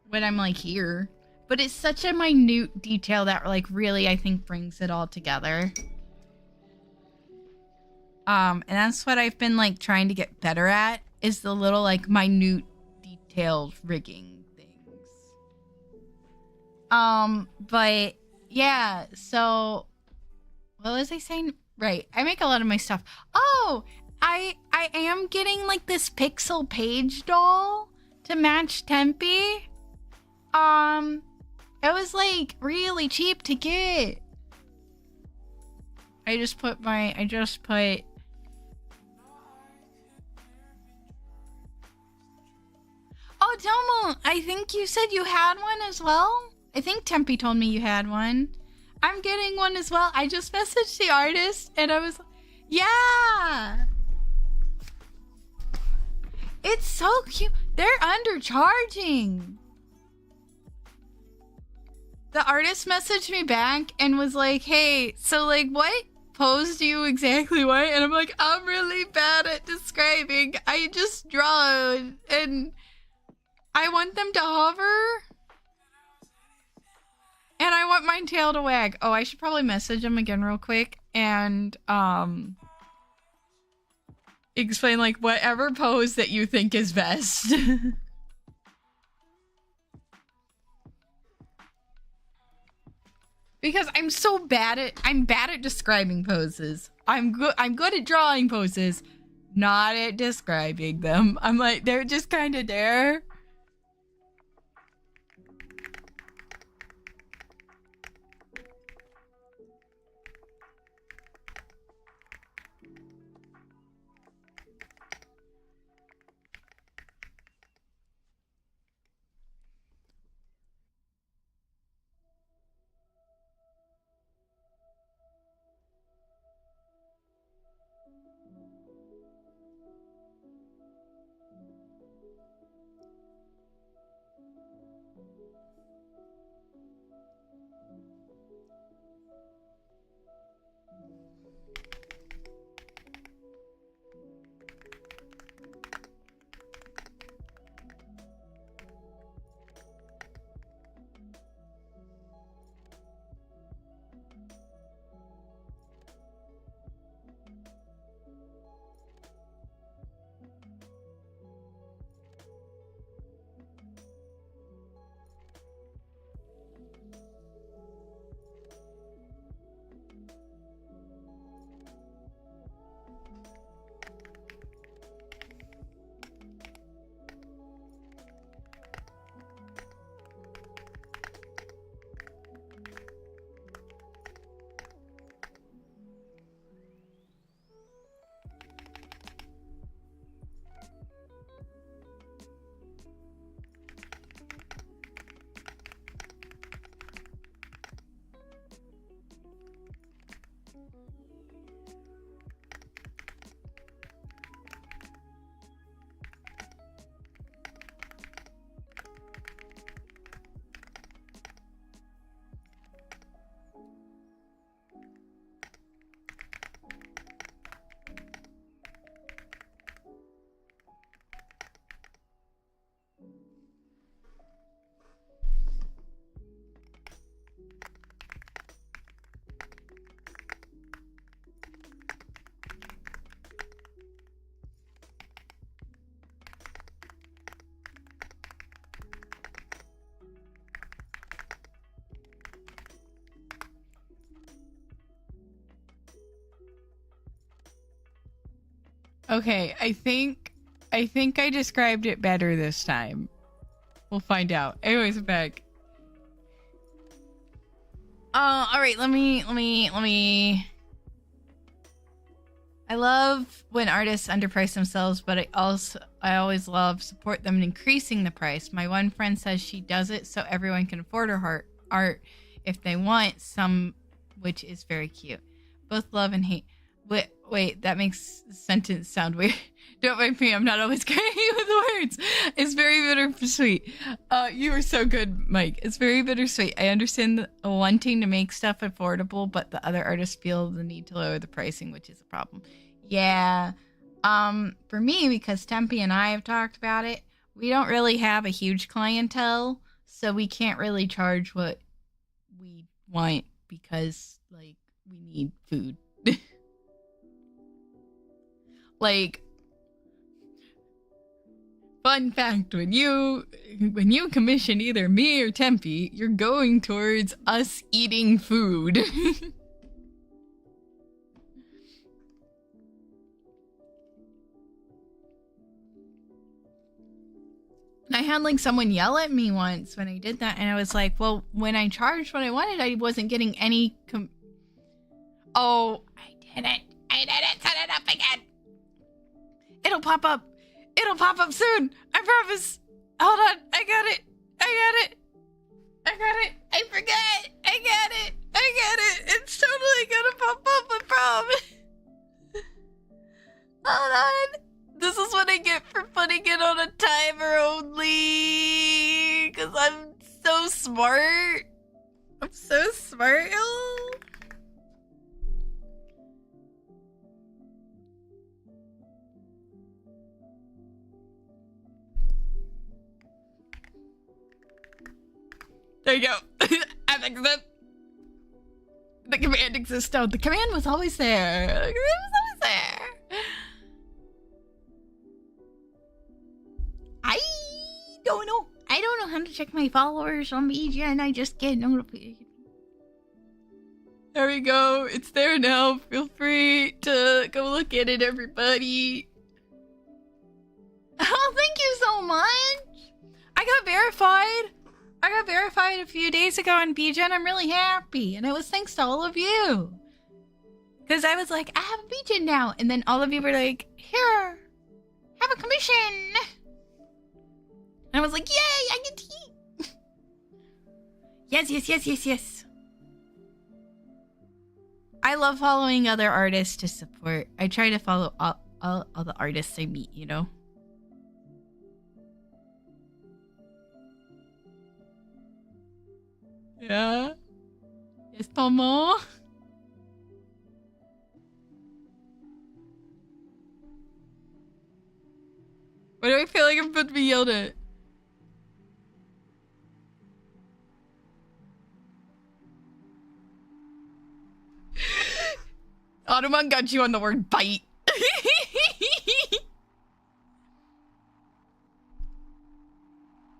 when I'm like here. But it's such a minute detail that like really I think brings it all together. And that's what I've been like trying to get better at, is the little like minute detailed rigging things. But yeah, so what was I saying? Right, I make a lot of my stuff. Oh, I am getting like this pixel page doll to match Tempe. It was like really cheap to get. I just put Oh, Tomo, I think you said you had one as well? I think Tempe told me you had one. I'm getting one as well. I just messaged the artist and I was, yeah! It's so cute. They're undercharging. The artist messaged me back and was like, hey, so like what pose do you exactly want? And I'm like, I'm really bad at describing. I just draw and I want them to hover. And I want my tail to wag. Oh, I should probably message him again real quick and explain like whatever pose that you think is best. Because I'm bad at describing poses. I'm good at drawing poses, not at describing them. I'm like, they're just kind of there. Okay, I think I described it better this time. We'll find out. Anyways, I'm back. All right, let me. I love when artists underprice themselves, but I always love support them in increasing the price. My one friend says she does it so everyone can afford her art if they want some, which is very cute. Both love and hate. Wait, that makes the sentence sound weird. Don't mind me, I'm not always great with words. It's very bittersweet. You were so good, Mike. It's very bittersweet. I understand the wanting to make stuff affordable, but the other artists feel the need to lower the pricing, which is a problem. Yeah. For me, because Tempe and I have talked about it, we don't really have a huge clientele, so we can't really charge what we want because, like, we need food. Like, fun fact, when you commission either me or Tempe, you're going towards us eating food. I had like someone yell at me once when I did that, and I was like, well, when I charged what I wanted, I wasn't getting any Oh, I didn't set it up again. It'll pop up. It'll pop up soon. I promise. Hold on. I got it. I forgot. I got it. It's totally gonna pop up, I promise. Hold on. This is what I get for putting it on a timer only. Because I'm so smart. I'm so smart, y'all. There you go. I fixed it. The command exists now. The command was always there. I don't know. I don't know how to check my followers on BGN. I just get notifications. There we go. It's there now. Feel free to go look at it, everybody. Oh, thank you so much. I got verified a few days ago on BGen. I'm really happy. And it was thanks to all of you. Because I was like, I have a BGen now. And then all of you were like, here, have a commission. And I was like, yay, I get to eat. Yes. I love following other artists to support. I try to follow all the artists I meet, you know? Yeah. Yes, Tomo. Why do I feel like I'm about to be yelled at? Automon got you on the word bite.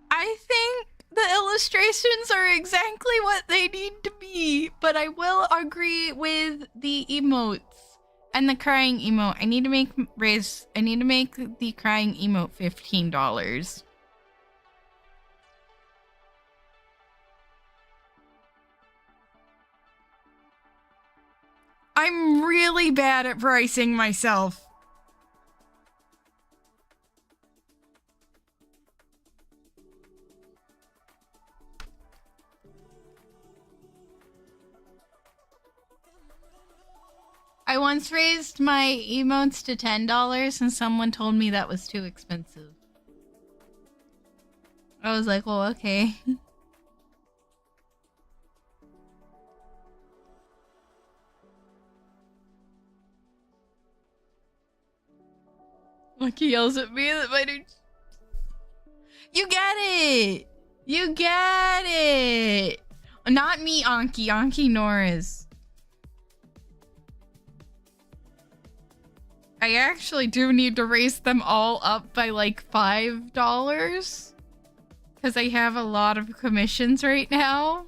I think the illustrations are exactly what they need to be, but I will agree with the emotes and the crying emote. I need to make the crying emote $15. I'm really bad at pricing myself. I once raised my emotes to $10 and someone told me that was too expensive. I was like, well, okay. Lucky yells at me that my dude. You get it! You get it! Not me, Anki. Anki Norris. I actually do need to raise them all up by like $5. Because I have a lot of commissions right now.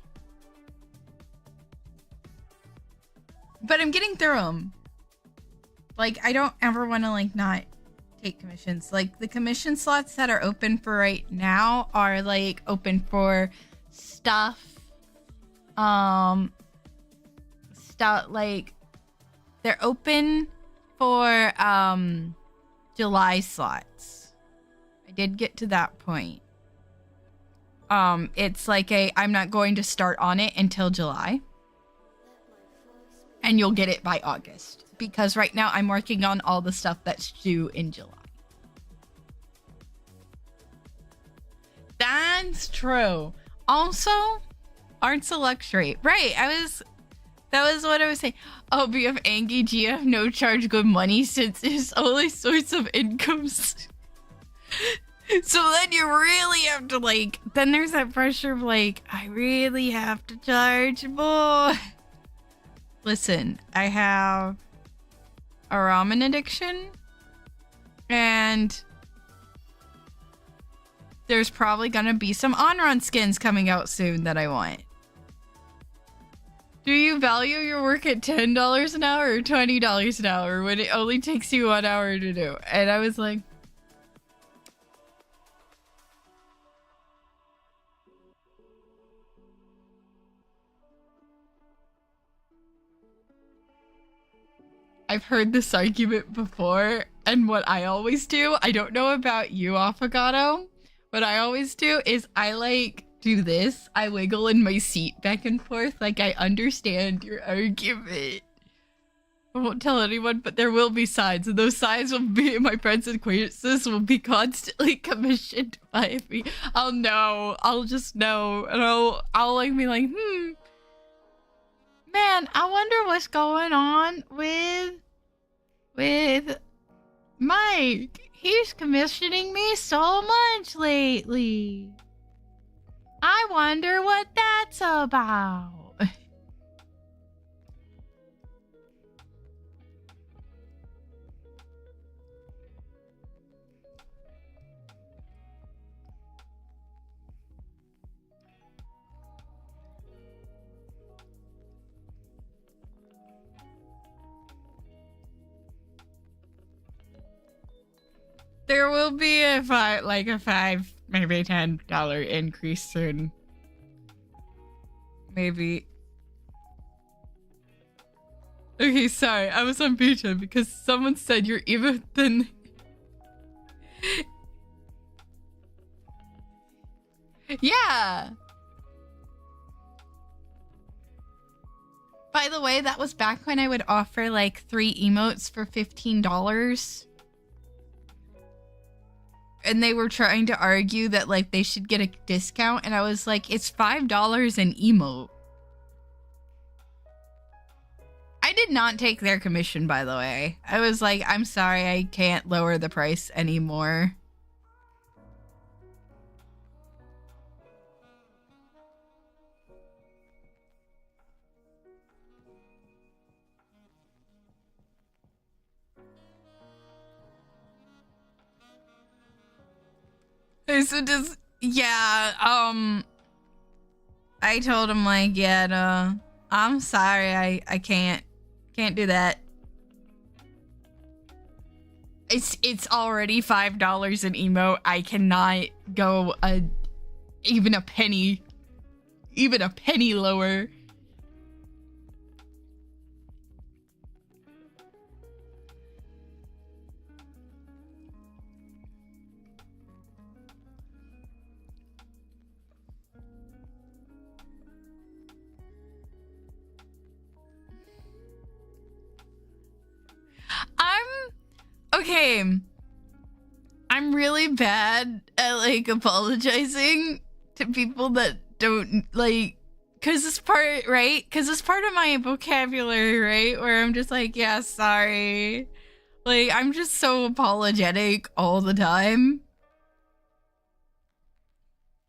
But I'm getting through them. Like, I don't ever want to like not take commissions. Like the commission slots that are open for right now are like open for stuff. Stuff like they're open for July slots. I did get to that point. It's like I'm not going to start on it until July. And you'll get it by August. Because right now I'm working on all the stuff that's due in July. That's true. Also, art's a luxury. Right, that was what I was saying. Oh, BF Angie GF no charge good money since his only source of incomes. So then you really have to like, then there's that pressure of like, I really have to charge more. Listen, I have a ramen addiction and there's probably gonna be some on-run skins coming out soon that I want. Do you value your work at $10 an hour or $20 an hour when it only takes you 1 hour to do? And I was like, I've heard this argument before, and what I always do, I don't know about you, Affogato. What I always do is I like do this. I wiggle in my seat back and forth like I understand your argument. I won't tell anyone, but there will be signs, and those signs will be my friends and acquaintances will be constantly commissioned by me. I'll know. I'll just know, and I'll like be like, man, I wonder what's going on with Mike. He's commissioning me so much lately. I wonder what that's about. There will be a $5, maybe $10 increase soon. Maybe. Okay, sorry, I was on beta because someone said you're even than. Yeah. By the way, that was back when I would offer like 3 emotes for $15. And they were trying to argue that like they should get a discount, and I was like, it's $5 an emote. I did not take their commission, by the way. I was like, I'm sorry, I can't lower the price anymore. So just, yeah, I told him like, yeah, no, I'm sorry, I can't do that. It's already $5 an emote. I cannot go even a penny lower. Okay, I'm really bad at like apologizing to people that don't like, cause it's part, right? Cause it's part of my vocabulary, right? Where I'm just like, yeah, sorry. Like, I'm just so apologetic all the time.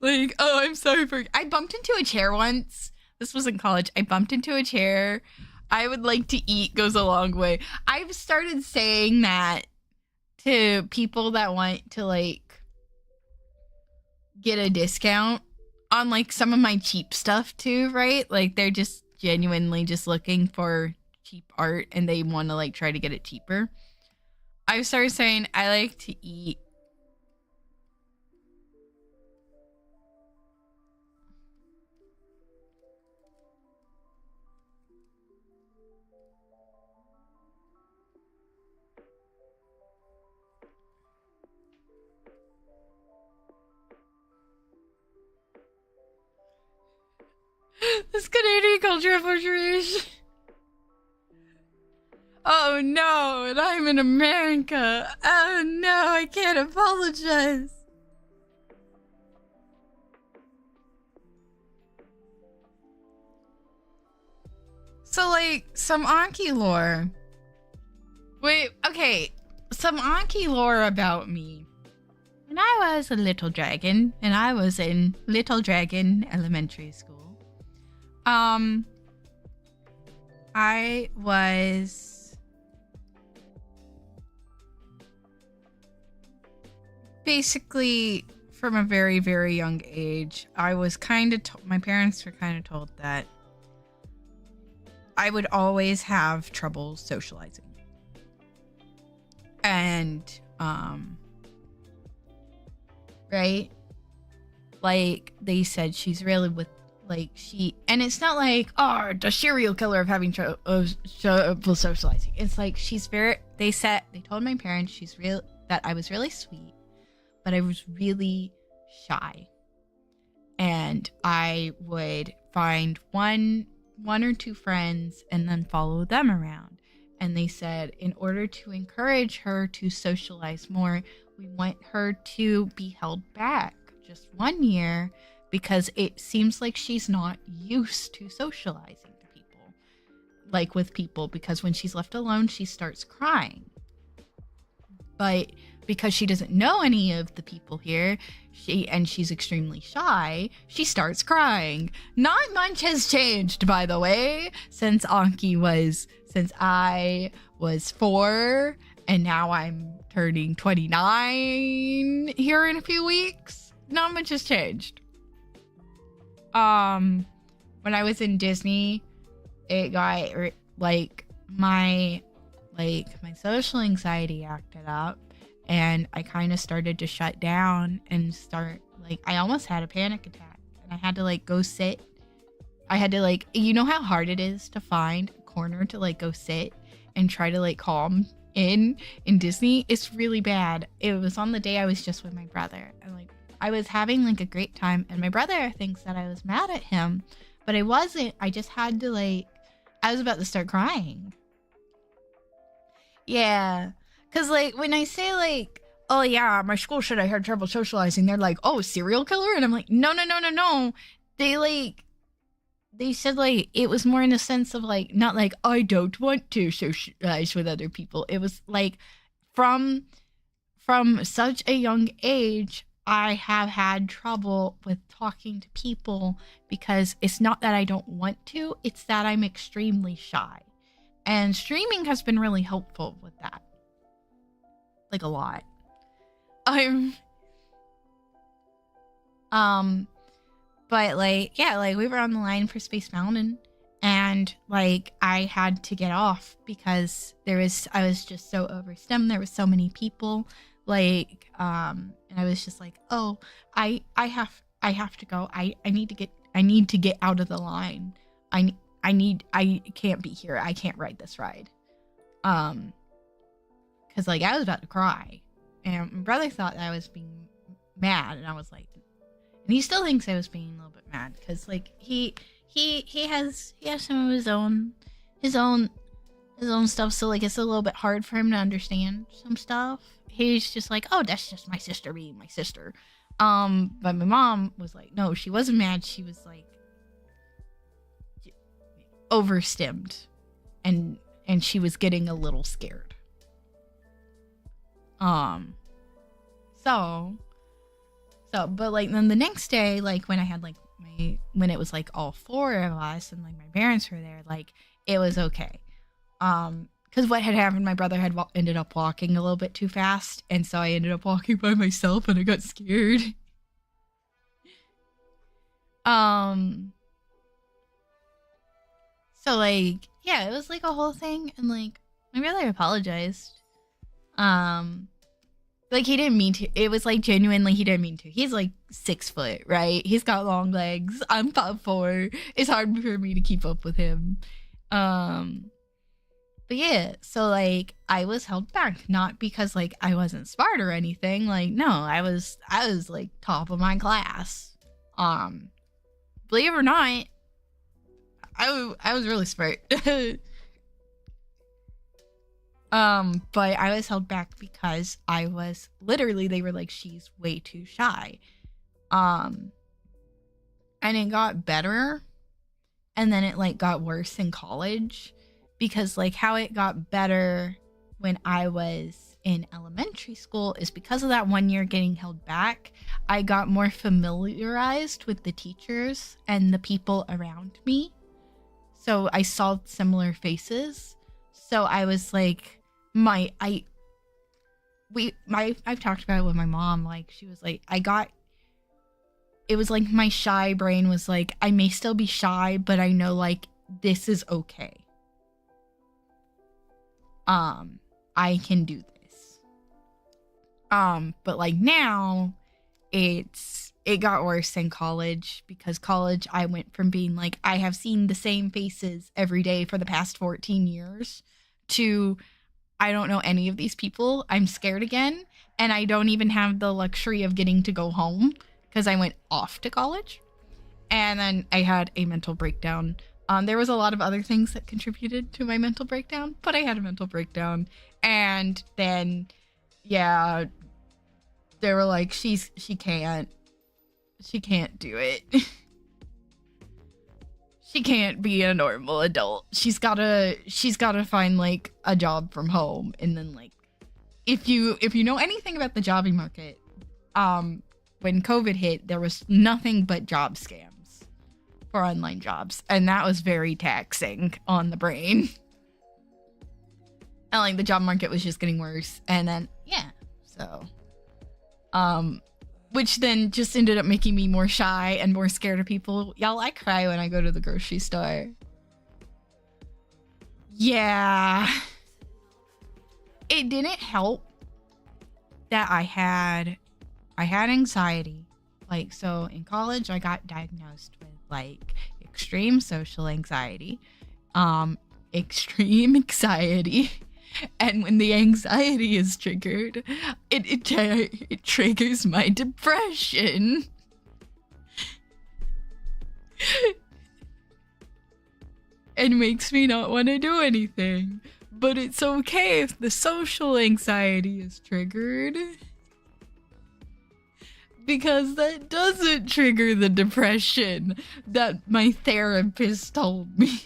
Like, oh, I'm sorry for, I bumped into a chair once. This was in college. I bumped into a chair. I would like to eat goes a long way. I've started saying that to people that want to like get a discount on like some of my cheap stuff too, right? Like they're just genuinely just looking for cheap art and they want to like try to get it cheaper. I started saying I like to eat. This Canadian culture appropriation. Oh no, and I'm in America. Oh no, I can't apologize. So, like, some Anki lore. Wait, okay. Some Anki lore about me. When I was a little dragon, and I was in Little Dragon Elementary School, I was basically from a very, very young age, I was kind of my parents were kind of told that I would always have trouble socializing. And right? Like they said she's really with like and it's not like, oh, the serial killer of having trouble socializing. It's like she's very they told my parents that I was really sweet, but I was really shy. And I would find one or two friends and then follow them around. And they said in order to encourage her to socialize more, we want her to be held back just 1 year because it seems like she's not used to socializing to people, like with people, because when she's left alone, she starts crying. But because she doesn't know any of the people here, she's extremely shy, she starts crying. Not much has changed, by the way, since I was 4 and now I'm turning 29 here in a few weeks. Not much has changed. When I was in Disney, it got my social anxiety acted up, and I kind of started to shut down and I almost had a panic attack, and I had to go sit. I had to you know how hard it is to find a corner to go sit and try to calm in Disney? It's really bad. It was on the day I was just with my brother, and I was having a great time, and my brother thinks that I was mad at him, but I wasn't. I just had to I was about to start crying. Yeah, because when I say oh yeah, my school said I had trouble socializing, they're like, oh, serial killer? And I'm like, no. They said it was more in the sense of not I don't want to socialize with other people. It was from such a young age, I have had trouble with talking to people because it's not that I don't want to, it's that I'm extremely shy. And streaming has been really helpful with that. A lot. But we were on the line for Space Mountain, and I had to get off because I was just so overstimmed. There were so many people, and I was just oh, I have to go. I need to get out of the line. I can't be here. I can't ride this ride. Because I was about to cry, and my brother thought that I was being mad, and I was and he still thinks I was being a little bit mad because he has some of his own stuff, so it's a little bit hard for him to understand some stuff. He's just oh, that's just my sister being my sister. But my mom was no, she wasn't mad. She was overstimmed, and she was getting a little scared. But then the next day, when I had when it was all 4 of us and my parents were there, it was okay. Because what had happened, my brother had ended up walking a little bit too fast, and so I ended up walking by myself, and I got scared. So yeah, it was a whole thing, and my brother apologized. Um, like he didn't mean to. It was like genuinely he didn't mean to. He's like 6 foot, right? He's got long legs. I'm 5'4". It's hard for me to keep up with him. But yeah, so like I was held back, not because like I wasn't smart or anything. Like no, I was like top of my class. Believe it or not, I was really smart. But I was held back because I was literally, they were like, she's way too shy. And it got better, and then it like got worse in college, because like how it got better when I was in elementary school is because of that 1 year getting held back. I got more familiarized with the teachers and the people around me. So I saw similar faces. So I was like, I've talked about it with my mom. Like, she was like, it was like my shy brain was like, I may still be shy, but I know like this is okay. I can do this. But like now it got worse in college, because college I went from being like, I have seen the same faces every day for the past 14 years to I don't know any of these people. I'm scared again, and I don't even have the luxury of getting to go home because I went off to college. And then I had a mental breakdown. There was a lot of other things that contributed to my mental breakdown, but I had a mental breakdown. And then, yeah, they were like, she can't do it. She can't be a normal adult. She's gotta find like a job from home. And then like, if you know anything about the jobbing market, when COVID hit, there was nothing but job scams for online jobs, and that was very taxing on the brain. And like the job market was just getting worse, and then which then just ended up making me more shy and more scared of people. Y'all, I cry when I go to the grocery store. Yeah, it didn't help that I had anxiety. Like, so in college I got diagnosed with like extreme social anxiety, extreme anxiety. And when the anxiety is triggered, it triggers my depression. And makes me not want to do anything. But it's okay if the social anxiety is triggered, because that doesn't trigger the depression that my therapist told me.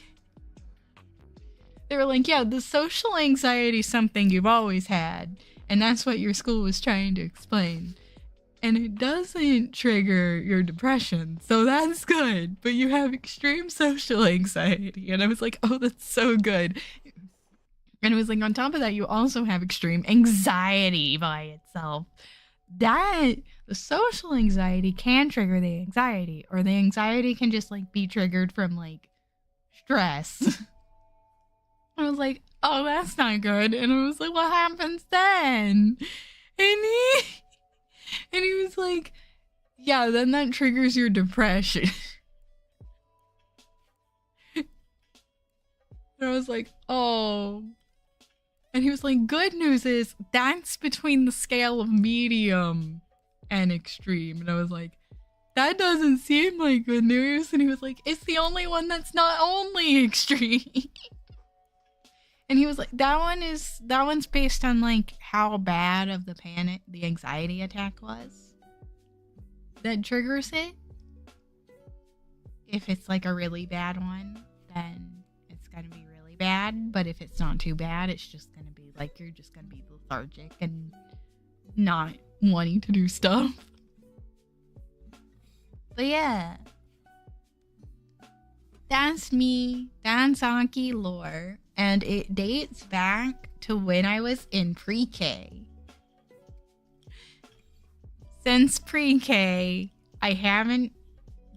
They were like, yeah, the social anxiety is something you've always had, and that's what your school was trying to explain. And it doesn't trigger your depression, so that's good. But you have extreme social anxiety. And I was like, oh, that's so good. And it was like, on top of that, you also have extreme anxiety by itself. That the social anxiety can trigger the anxiety, or the anxiety can just like be triggered from like stress. I was like, oh, that's not good. And I was like, what happens then? And he was like, yeah, then that triggers your depression. And I was like, oh. And he was like, good news is that's between the scale of medium and extreme. And I was like, that doesn't seem like good news. And he was like, it's the only one that's not only extreme. And he was like, that one's based on like how bad of the anxiety attack was that triggers it. If it's like a really bad one, then it's gonna be really bad. But if it's not too bad, it's just gonna be like, you're just gonna be lethargic and not wanting to do stuff. But yeah, that's me. That's Anki lore. And it dates back to when I was in pre-K. Since pre-K, I haven't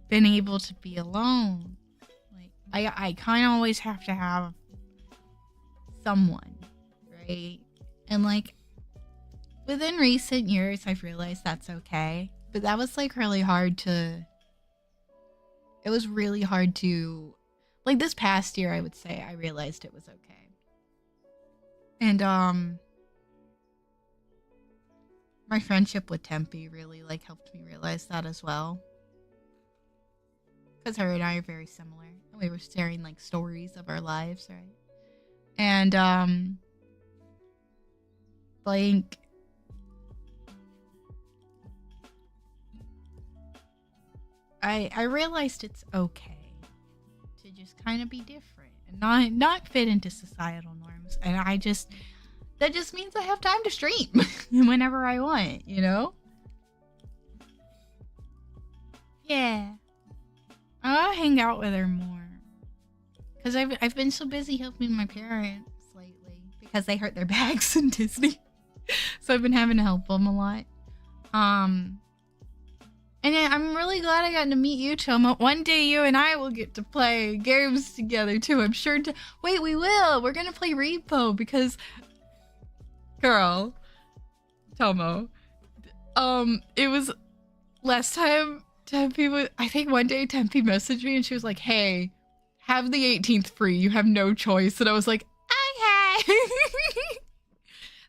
been able to be alone. Like, I kind of always have to have someone, right? And like, within recent years, I've realized that's okay. But that was like really hard to. It was really hard to. Like this past year, I would say I realized it was okay. And my friendship with Tempe really like helped me realize that as well. Because her and I are very similar. And we were sharing like stories of our lives, right? And like I realized it's okay to just kind of be different and not fit into societal norms. And that just means I have time to stream whenever I want, you know? Yeah. I want to hang out with her more. Because I've been so busy helping my parents lately because they hurt their backs in Disney. So I've been having to help them a lot. And I'm really glad I got to meet you, Tomo. One day you and I will get to play games together too. I'm sure wait, we will. We're going to play Repo because girl, Tomo. It was last time Tempe was, I think one day Tempe messaged me and she was like, "Hey, have the 18th free. You have no choice." And I was like, "Okay."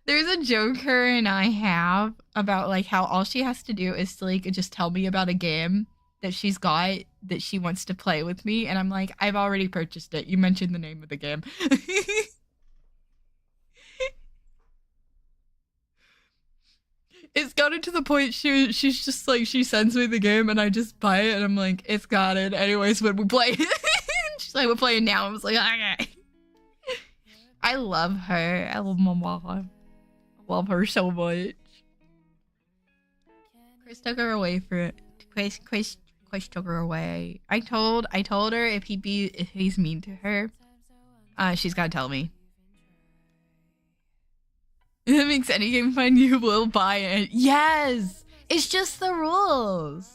There's a joke her and I have about like how all she has to do is to like just tell me about a game that she's got that she wants to play with me, and I'm like, "I've already purchased it. You mentioned the name of the game." It's gotten to the point she's just like, she sends me the game and I just buy it and I'm like, "It's got it." Anyways, when we play it, she's like, "We're playing now." I was like, "Okay." I love her. I love my mom. I love her so much. Chris took her away for it. Chris took her away. I told her if he's mean to her, she's gotta tell me. If it makes any game fun, you will buy it. Yes! It's just the rules.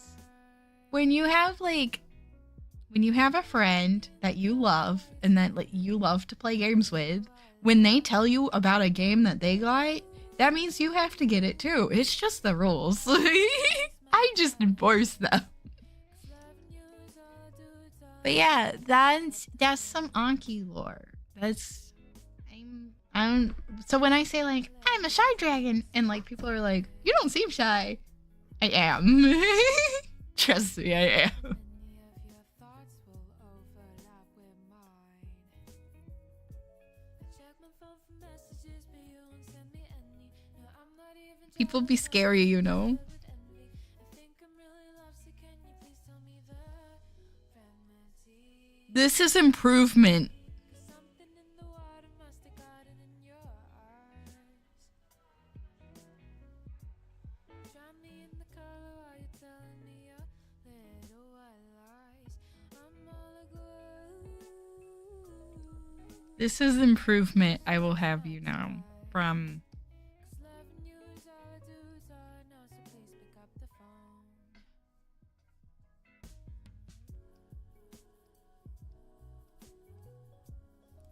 When you have a friend that you love and that like you love to play games with, when they tell you about a game that they got, that means you have to get it too. It's just the rules. I just enforce them. But yeah, that's some Anki lore. I'm so when I say like I'm a shy dragon and like people are like, "You don't seem shy." I am. Trust me, I am. People be scary, you know. This is improvement. This is improvement, I will have you know, from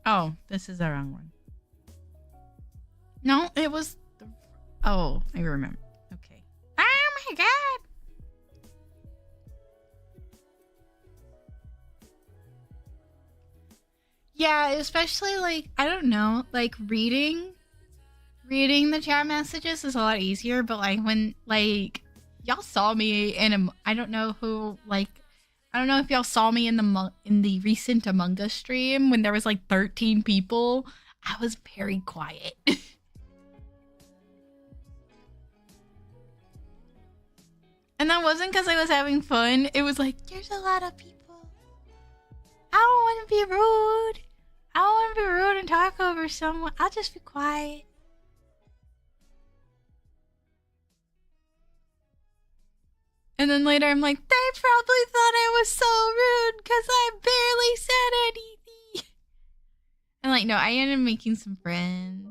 oh, this is the wrong one. No, it was oh, I remember. Okay. Oh my god. Yeah, especially like I don't know, like reading the chat messages is a lot easier, but like when like y'all saw me in a I don't know who like I don't know if y'all saw me in the recent Among Us stream when there was like 13 people. I was very quiet. And that wasn't because I was having fun. It was like, there's a lot of people. I don't want to be rude. I don't want to be rude and talk over someone. I'll just be quiet. And then later I'm like, they probably thought I was so rude because I barely said anything. And like, no, I ended up making some friends.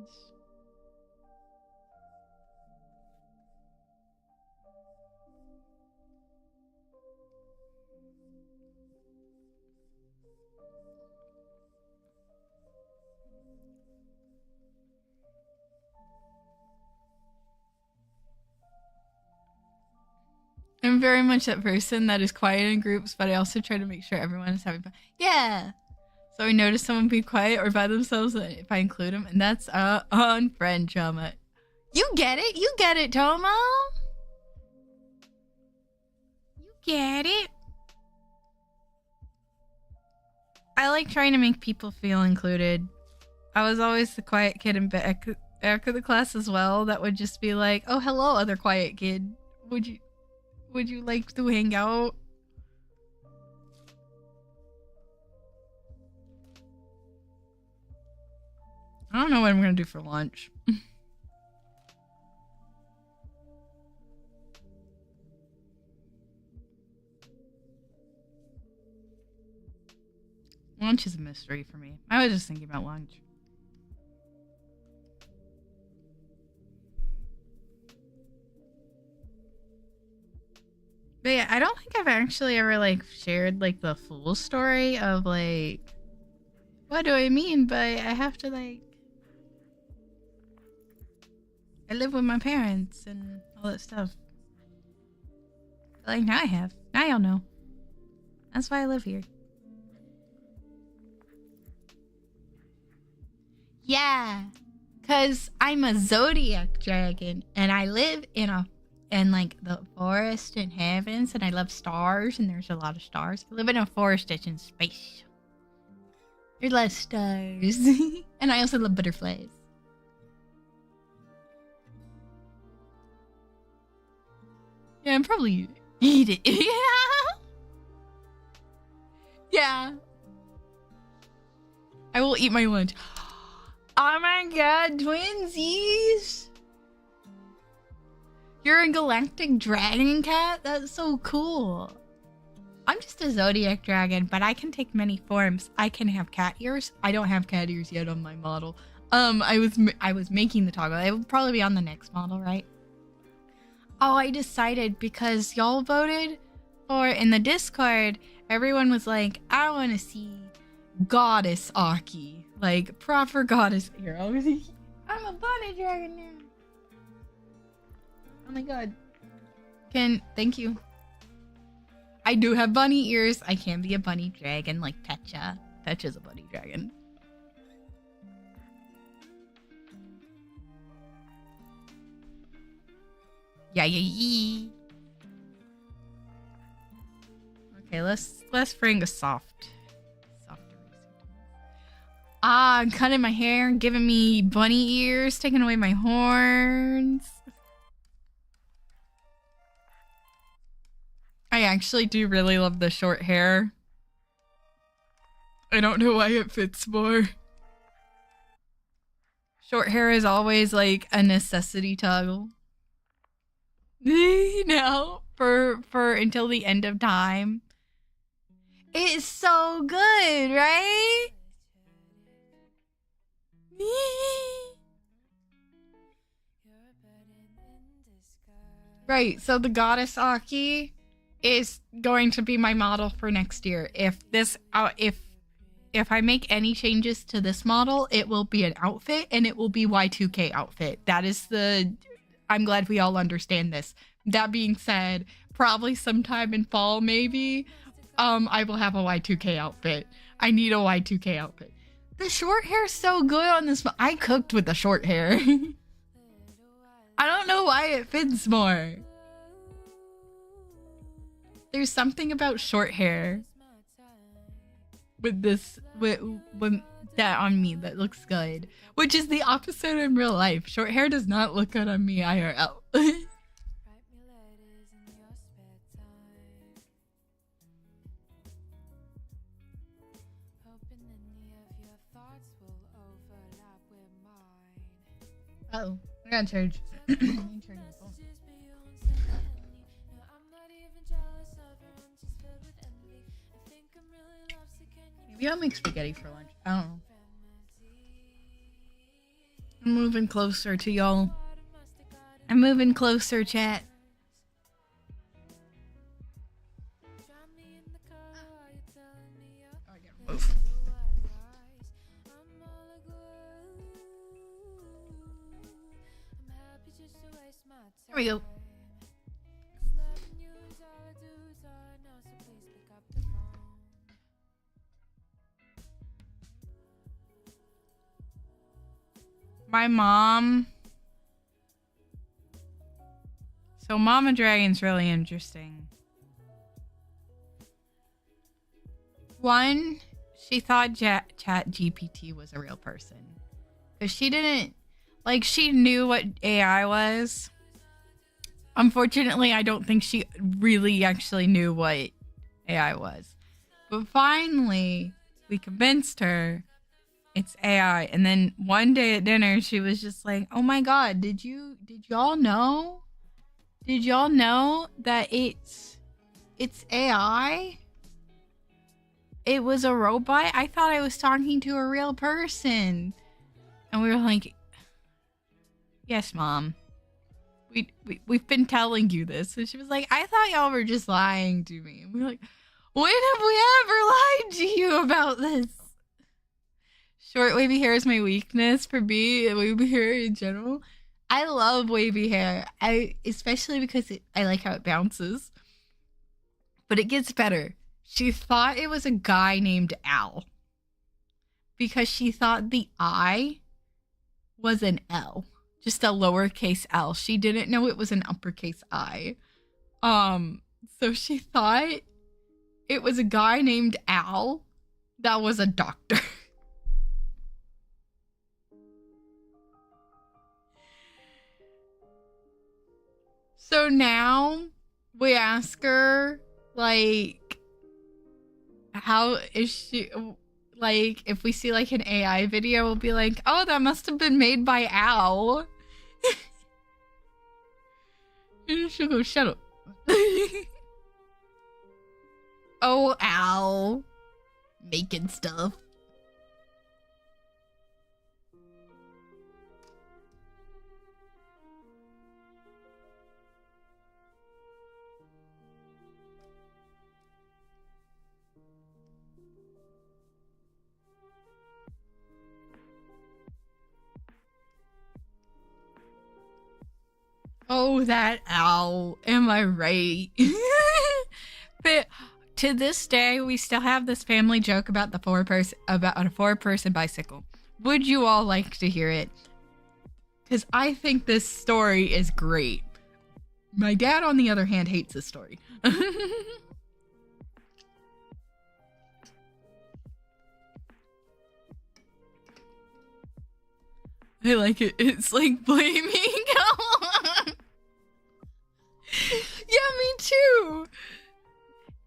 I'm very much that person that is quiet in groups, but I also try to make sure everyone is having fun. Yeah. So I notice someone be quiet or by themselves if I include them, and that's unfriend Toma. You get it. You get it, Tomo. You get it. I like trying to make people feel included. I was always the quiet kid in back of the class as well that would just be like, "Oh, hello, other quiet kid. Would you like to hang out?" I don't know what I'm gonna do for lunch. Lunch is a mystery for me. I was just thinking about lunch. But yeah, I don't think I've actually ever like shared like the full story of like what do I mean by I have to like I live with my parents and all that stuff. Like now I have. Now y'all know. That's why I live here. Yeah. Cause I'm a zodiac dragon and I live in like the forest and heavens and I love stars and there's a lot of stars. I live in a forest that's in space. There's a lot of stars. And I also love butterflies. Yeah, I'm probably eat it. Yeah. Yeah. I will eat my lunch. Oh my god, twinsies! You're a galactic dragon cat? That's so cool. I'm just a zodiac dragon, but I can take many forms. I can have cat ears. I don't have cat ears yet on my model. I was making the toggle. It will probably be on the next model, right? Oh, I decided because y'all voted for in the Discord, everyone was like, I want to see Goddess Aki. Like, proper goddess. Here, I'm a bunny dragon now. Oh my god. Thank you. I do have bunny ears. I can be a bunny dragon like Techa. Techa's a bunny dragon. Yeah. Okay, let's bring a softer. I'm cutting my hair, giving me bunny ears, taking away my horns. I actually do really love the short hair. I don't know why it fits more. Short hair is always like a necessity toggle. No, for until the end of time. It's so good, right? Right, so the Goddess Aki is going to be my model for next year. If I make any changes to this model, it will be an outfit and it will be Y2K outfit. That is I'm glad we all understand this. That being said, probably sometime in fall maybe, I will have a Y2K outfit. I need a Y2K outfit. The short hair's so good on this. I cooked with the short hair. I don't know why it fits more. There's something about short hair with that on me that looks good, which is the opposite in real life. Short hair does not look good on me IRL. Oh, I gotta charge. Maybe I'll make spaghetti for lunch. I don't know. I'm moving closer to y'all. I'm moving closer, chat. Oh, I gotta move. There we go. My mom. So Mama Dragon's really interesting. One, she thought Chat GPT was a real person. Because she didn't, like, she knew what AI was. Unfortunately, I don't think she really actually knew what AI was. But finally, we convinced her it's AI. And then one day at dinner, she was just like, "Oh my God, did y'all know? Did y'all know that it's AI? It was a robot? I thought I was talking to a real person." And we were like, "Yes, Mom. We've been telling you this." And she was like, "I thought y'all were just lying to me." And we were like, "When have we ever lied to you about this?" Short wavy hair is my weakness for me, and wavy hair in general. I love wavy hair. Especially because I like how it bounces. But it gets better. She thought it was a guy named Al. Because she thought the I was an L. Just a lowercase L. She didn't know it was an uppercase I. So she thought it was a guy named Al that was a doctor. So now we ask her, like, how is she, like, if we see, like, an AI video, we'll be like, "Oh, that must have been made by Al." And she'll go, "Shut up." Oh, Al. Making stuff. Oh, that Al. Am I right? But to this day, we still have this family joke about a 4-person bicycle. Would you all like to hear it? Because I think this story is great. My dad, on the other hand, hates this story. I like it. It's like blaming. Yeah, me too.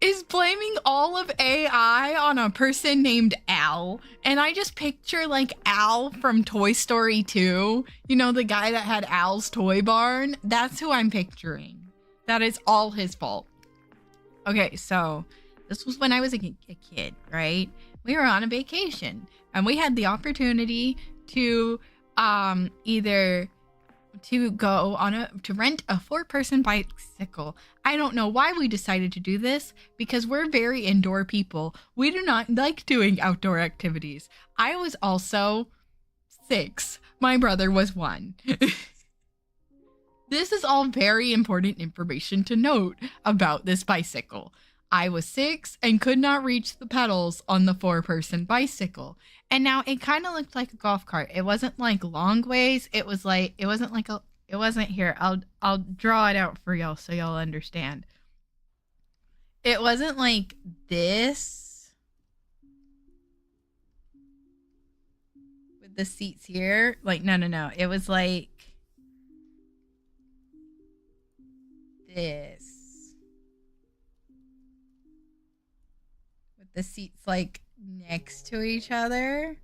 Is blaming all of AI on a person named Al. And I just picture, like, Al from Toy Story 2. You know, the guy that had Al's Toy Barn? That's who I'm picturing. That is all his fault. Okay, so this was when I was a kid, right? We were on a vacation. And we had the opportunity to either to go on to rent a 4-person bicycle. I don't know why we decided to do this, because we're very indoor people. We do not like doing outdoor activities. I was also 6. My brother was 1. This is all very important information to note about this bicycle. I was 6 and could not reach the pedals on the 4-person bicycle. And now it kind of looked like a golf cart. It wasn't like long ways. It wasn't here. I'll draw it out for y'all so y'all understand. It wasn't like this with the seats here. Like, no. It was like this. With the seats like next to each other.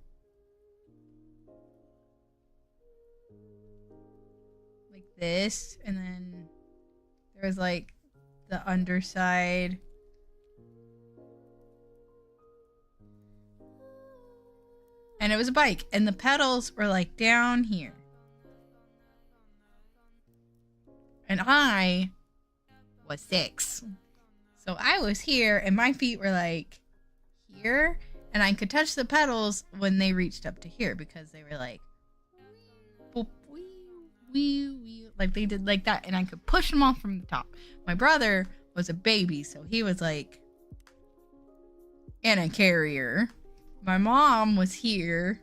Like this. And then there was like the underside. And it was a bike. And the pedals were like down here. And I was 6. So I was here and my feet were like here. And I could touch the pedals when they reached up to here because they were like, boop, wee, wee, wee, like they did like that. And I could push them off from the top. My brother was a baby, so he was like in a carrier. My mom was here.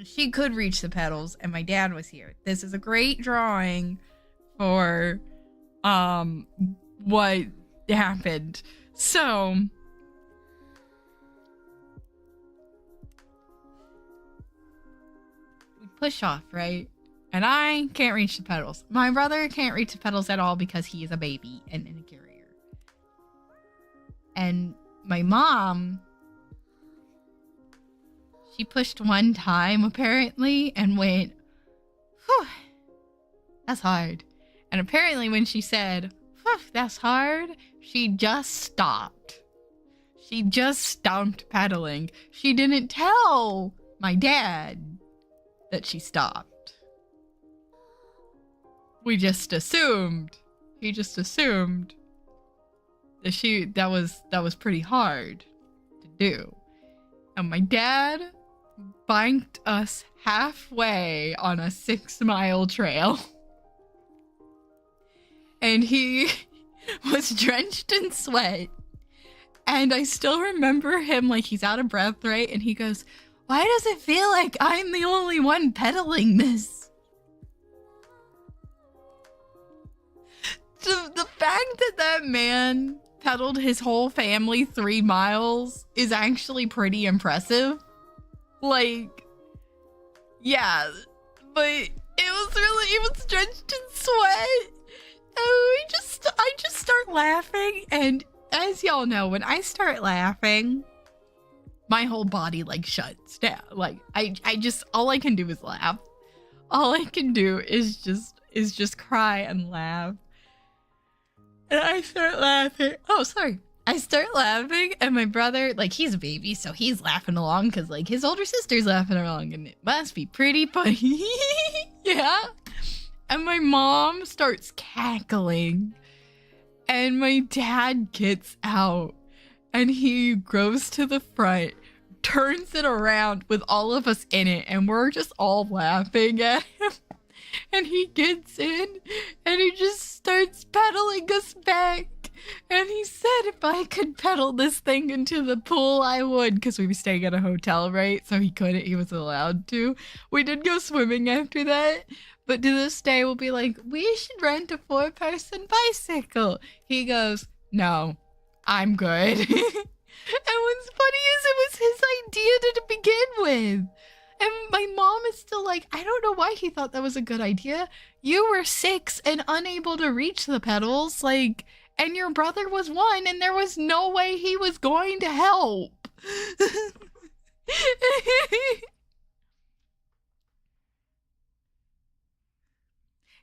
She could reach the pedals, and my dad was here. This is a great drawing for what happened. So we push off, right? And I can't reach the pedals. My brother can't reach the pedals at all because he is a baby and in a carrier. And my mom, she pushed one time apparently and went, whew, that's hard. And apparently when she said, whew, that's hard, she just stopped. She just stopped pedaling. She didn't tell my dad that she stopped. We just assumed. He just assumed that that was pretty hard to do. And my dad banked us halfway on a 6-mile trail. And he was drenched in sweat. And I still remember him, like, he's out of breath, right? And he goes, why does it feel like I'm the only one pedaling this? The fact that man pedaled his whole family 3 miles is actually pretty impressive. Like, yeah, but it was drenched in sweat. And I just start laughing, and as y'all know, when I start laughing, my whole body like shuts down. Like I just, all I can do is laugh. All I can do is just cry and laugh. And I start laughing. Oh, sorry. I start laughing, and my brother, like, he's a baby, so he's laughing along because, like, his older sister's laughing along, and it must be pretty funny. Yeah. And my mom starts cackling, and my dad gets out, and he goes to the front, turns it around with all of us in it, and we're just all laughing at him. And he gets in, and he just starts pedaling us back. And he said if I could pedal this thing into the pool, I would, because we were staying at a hotel, right? So he couldn't, he was allowed to. We did go swimming after that, but to this day, we'll be like, we should rent a 4-person bicycle. He goes, no, I'm good. And what's funny is it was his idea to begin with. And my mom is still like, I don't know why he thought that was a good idea. You were 6 and unable to reach the pedals, like, and your brother was 1, and there was no way he was going to help.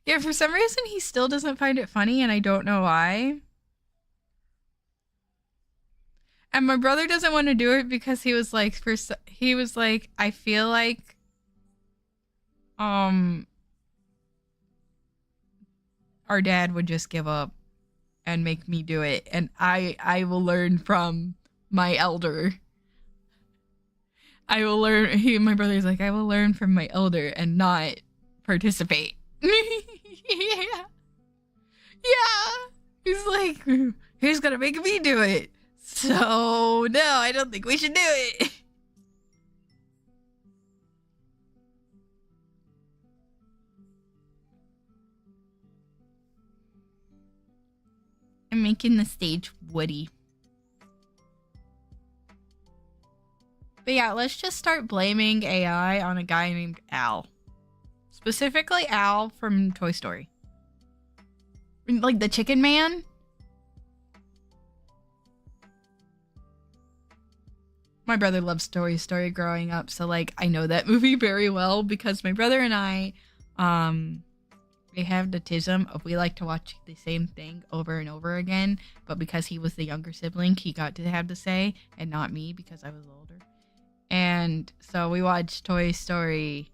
Yeah, for some reason he still doesn't find it funny, and I don't know why. And my brother doesn't want to do it because he was like, I feel like, our dad would just give up and make me do it, and I will learn from my elder. I will learn. My brother's like, I will learn from my elder and not participate. Yeah. He's like, he's gonna make me do it. So, no, I don't think we should do it. I'm making the stage woody. But yeah, let's just start blaming AI on a guy named Al. Specifically Al from Toy Story. Like the Chicken Man. My brother loves Toy Story growing up, so like I know that movie very well because my brother and I we have the tism of we like to watch the same thing over and over again, but because he was the younger sibling, he got to have the say and not me because I was older. And so we watched Toy Story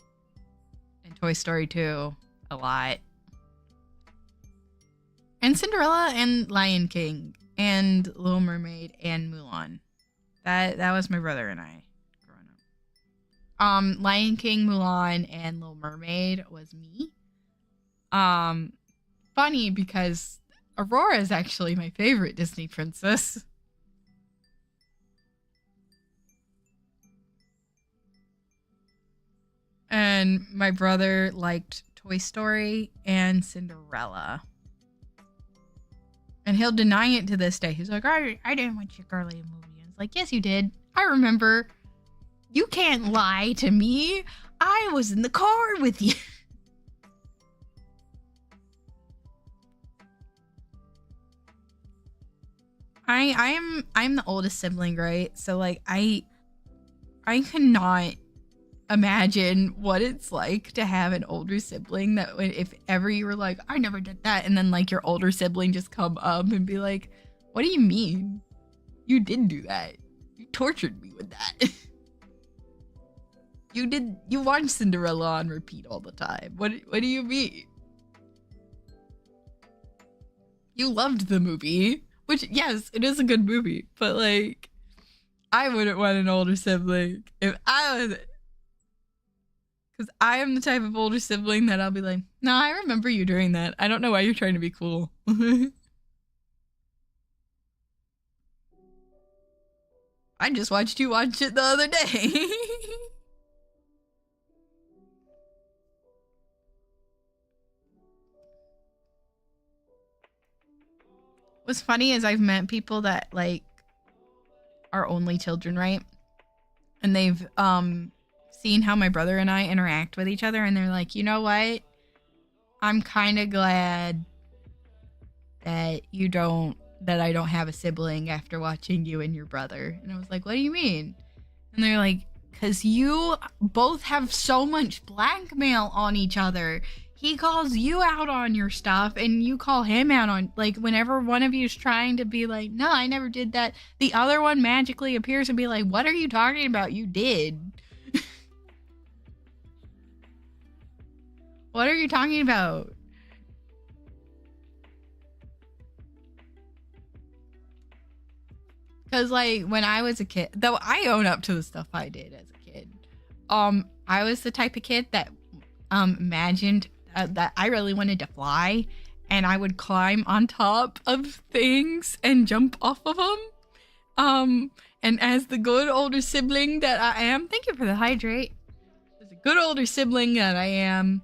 and Toy Story 2 a lot. And Cinderella and Lion King and Little Mermaid and Mulan. That was my brother and I growing up. Lion King, Mulan, and Little Mermaid was me. Funny because Aurora is actually my favorite Disney princess. And my brother liked Toy Story and Cinderella. And he'll deny it to this day. He's like, I didn't watch your girly movie. And it's like, yes, you did. I remember. You can't lie to me. I was in the car with you. I'm the oldest sibling, right? So like I cannot imagine what it's like to have an older sibling that if ever you were like, I never did that, and then like your older sibling just come up and be like, what do you mean? You did do that. You tortured me with that. You watched Cinderella on repeat all the time. What do you mean? You loved the movie, which yes, it is a good movie, but like I wouldn't want an older sibling if I was, because I am the type of older sibling that I'll be like, no, I remember you doing that. I don't know why you're trying to be cool. I just watched you watch it the other day. What's funny is I've met people that like are only children, right? And they've seen how my brother and I interact with each other, and they're like, you know what? I'm kind of glad that I don't have a sibling after watching you and your brother. And I was like, what do you mean? And they're like, because you both have so much blackmail on each other. He calls you out on your stuff and you call him out on, like, whenever one of you is trying to be like, no, I never did that, the other one magically appears and be like, what are you talking about? You did. What are you talking about? Because, like, when I was a kid, though I own up to the stuff I did as a kid, I was the type of kid that imagined that I really wanted to fly, and I would climb on top of things and jump off of them. And as the good older sibling that I am, thank you for the hydrate. As a good older sibling that I am,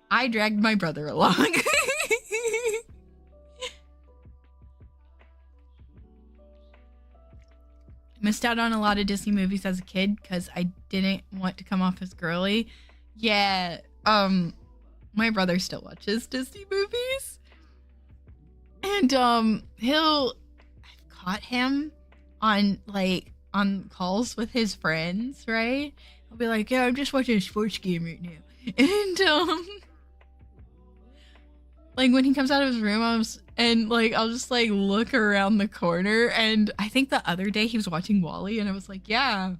I dragged my brother along. Missed out on a lot of Disney movies as a kid because I didn't want to come off as girly. Yeah, my brother still watches Disney movies. And I've caught him on calls with his friends, right? I'll be like, yeah, I'm just watching a sports game right now. And like when he comes out of his room, I'll just like look around the corner, and I think the other day he was watching WALL-E, and I was like, yeah,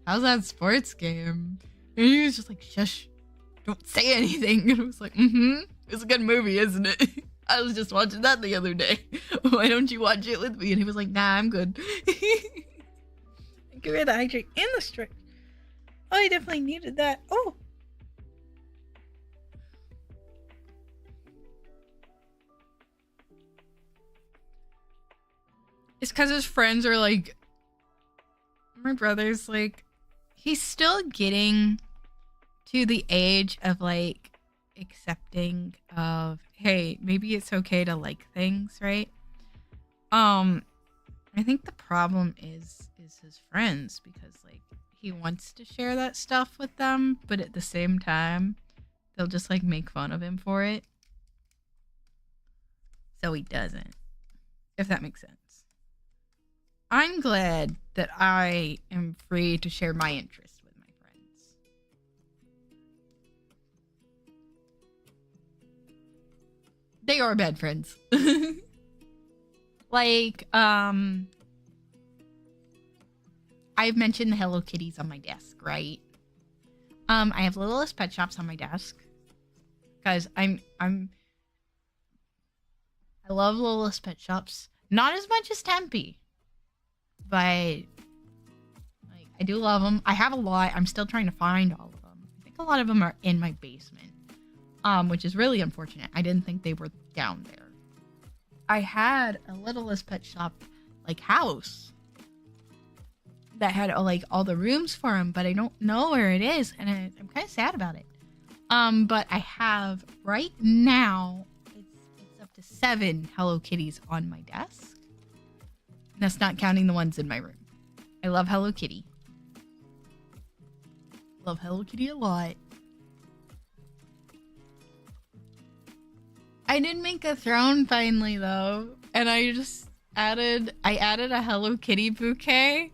how's that sports game? And he was just like, shush, don't say anything. And I was like, it's a good movie, isn't it? I was just watching that the other day. Why don't you watch it with me? And he was like, nah, I'm good. Give me the hydrate and the stretch. Oh, I definitely needed that. Oh. It's because his friends are like, my brother's like, he's still getting to the age of like accepting of, hey, maybe it's okay to like things, right? I think the problem is his friends, because like he wants to share that stuff with them, but at the same time, they'll just like make fun of him for it. So he doesn't, if that makes sense. I'm glad that I am free to share my interests with my friends. They are bad friends. Like, I've mentioned the Hello Kitties on my desk, right? I have Littlest Pet Shops on my desk because I love Littlest Pet Shops. Not as much as Tempe, but like I do love them. I have a lot. I'm still trying to find all of them. I think a lot of them are in my basement, which is really unfortunate. I didn't think they were down there. I had a Littlest Pet Shop like house that had like all the rooms for him, but I don't know where it is, and I'm kind of sad about it. But I have right now it's up to 7 Hello Kitties on my desk. And that's not counting the ones in my room. I love Hello Kitty. Love Hello Kitty a lot. I did make a throne finally though, and I added a Hello Kitty bouquet.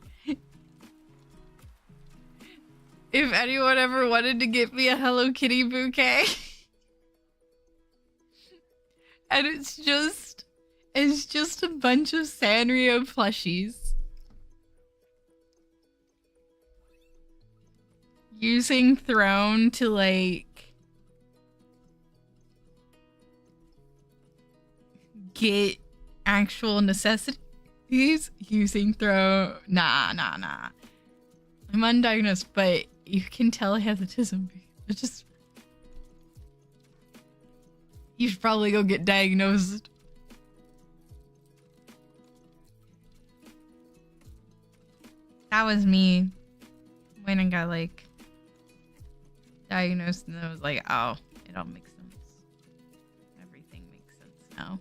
If anyone ever wanted to get me a Hello Kitty bouquet. And it's just a bunch of Sanrio plushies. Using Throne to like get actual necessities. Using Throne. Nah. I'm undiagnosed, but you can tell I have autism. It's just... You should probably go get diagnosed. That was me when I got like diagnosed, and I was like, oh, it all makes sense. Everything makes sense now.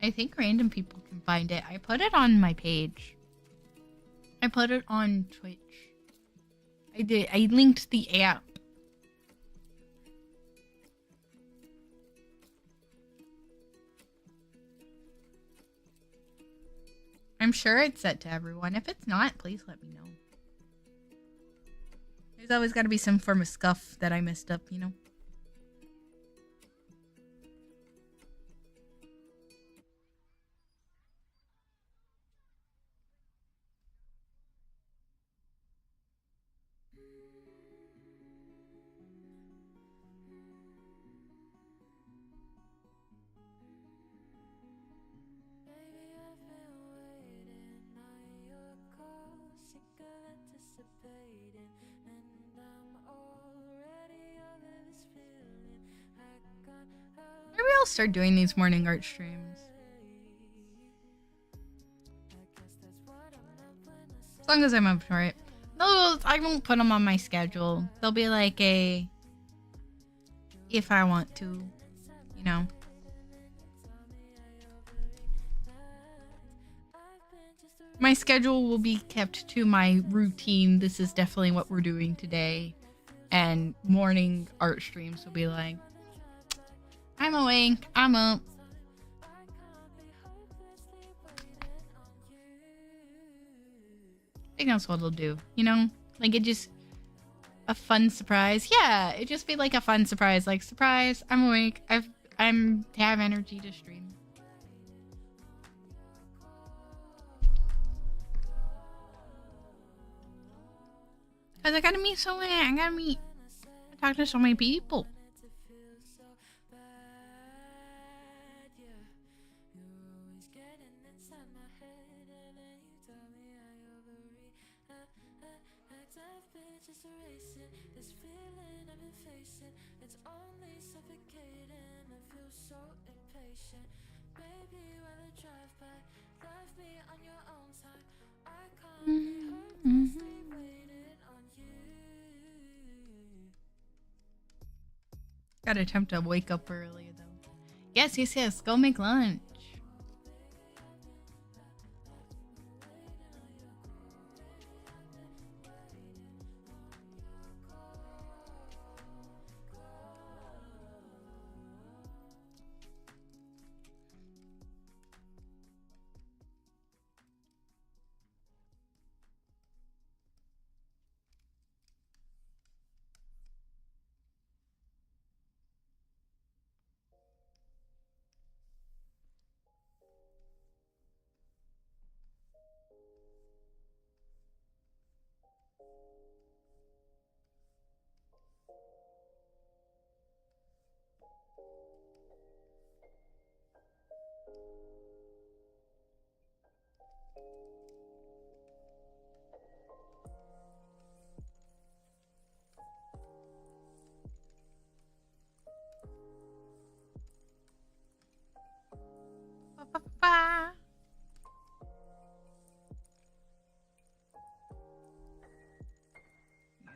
I think random people can find it. I put it on my page. I put it on Twitch. I did. I linked the app. I'm sure it's set to everyone. If it's not, please let me know. There's always got to be some form of scuff that I messed up, you know? Maybe I'll start doing these morning art streams. As long as I'm up for it. No, I won't put them on my schedule. They'll be like a... if I want to, you know. My schedule will be kept to my routine. This is definitely what we're doing today. And morning art streams will be like, I'm awake, I'm up. I think that's what it'll do, you know? Like, it just... a fun surprise. Yeah, it'd just be like a fun surprise. Like, surprise, I'm awake. I'm have energy to stream. Cause I gotta meet talk to so many people. Gotta attempt to wake up early though. Yes. Go make lunch. Ba, ba, ba.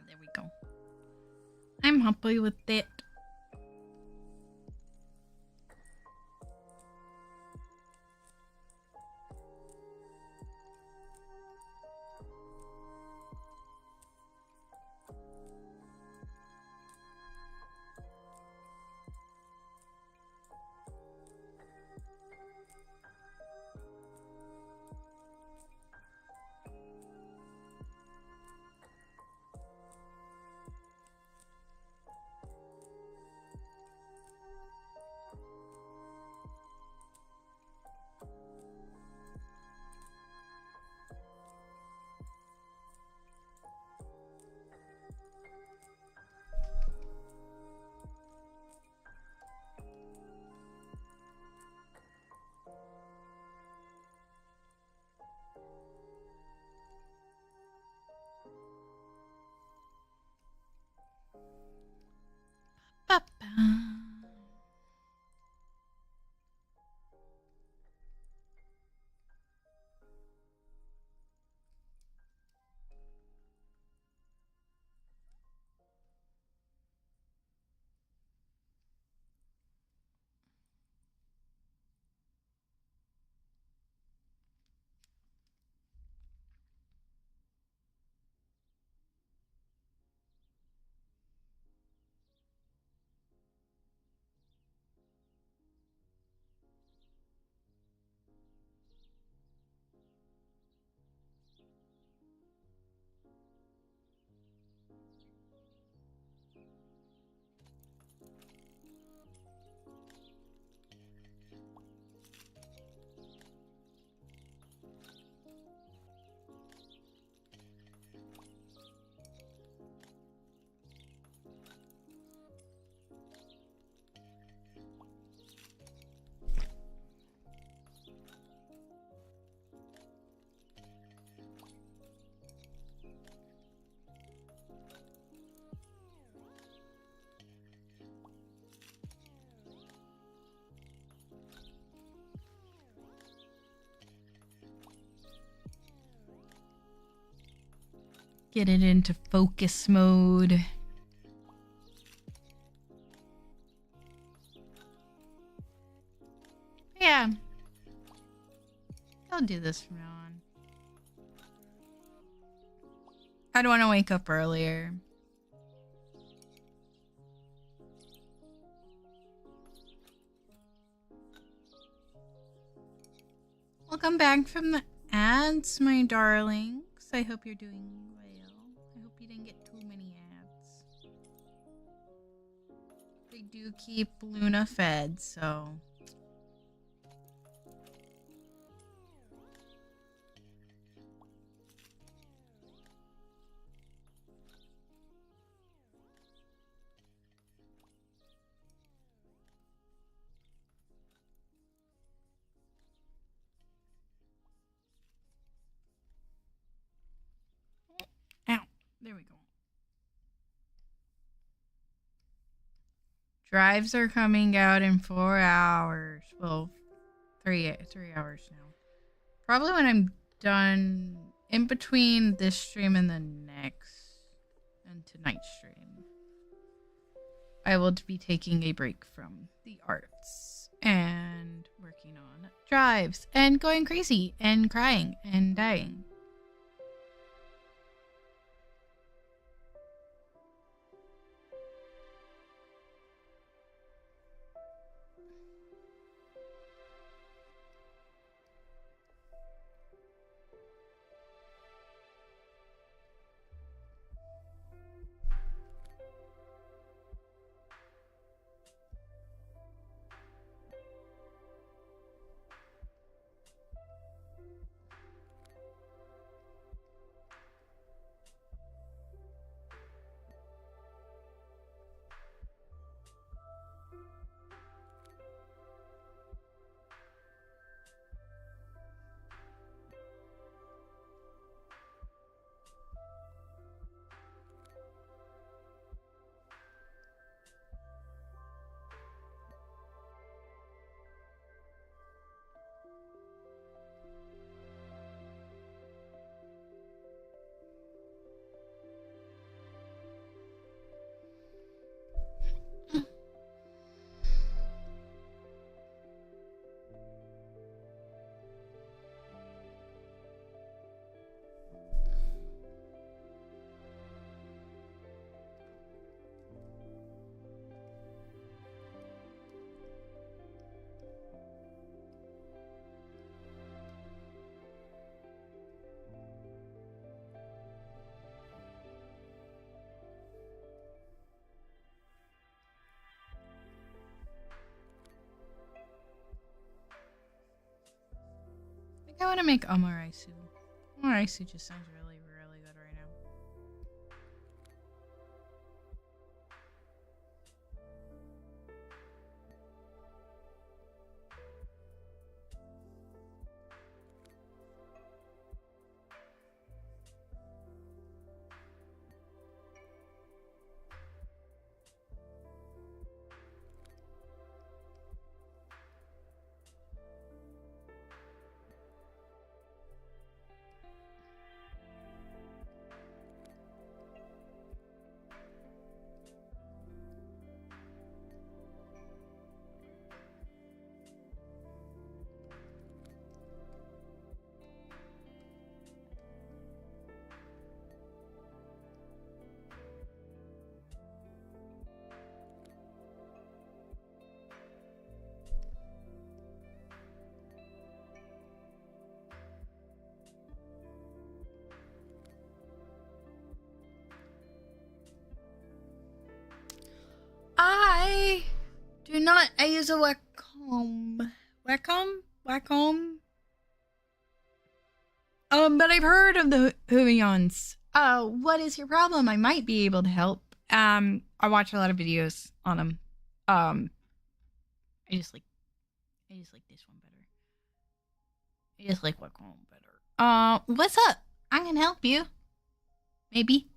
There we go. I'm happy with it. Ba-ba. Get it into focus mode. Yeah. I'll do this from now on. I'd want to wake up earlier. Welcome back from the ads, my darlings. I hope you're doing well. I hope you didn't get too many ads. They do keep Luna fed, so... Ow. There we go. Drives are coming out in 4 hours. Well, 3 hours now. Probably when I'm done in between this stream and the next and tonight's stream. I will be taking a break from the arts and working on drives and going crazy and crying and dying. I want to make omarisu. Omarisu just sounds really, really good right now. I do not. I use a Wacom. Wacom. But I've heard of the Huions. What is your problem? I might be able to help. I watch a lot of videos on them. I just like this one better. I just like Wacom better. What's up? I can help you. Maybe.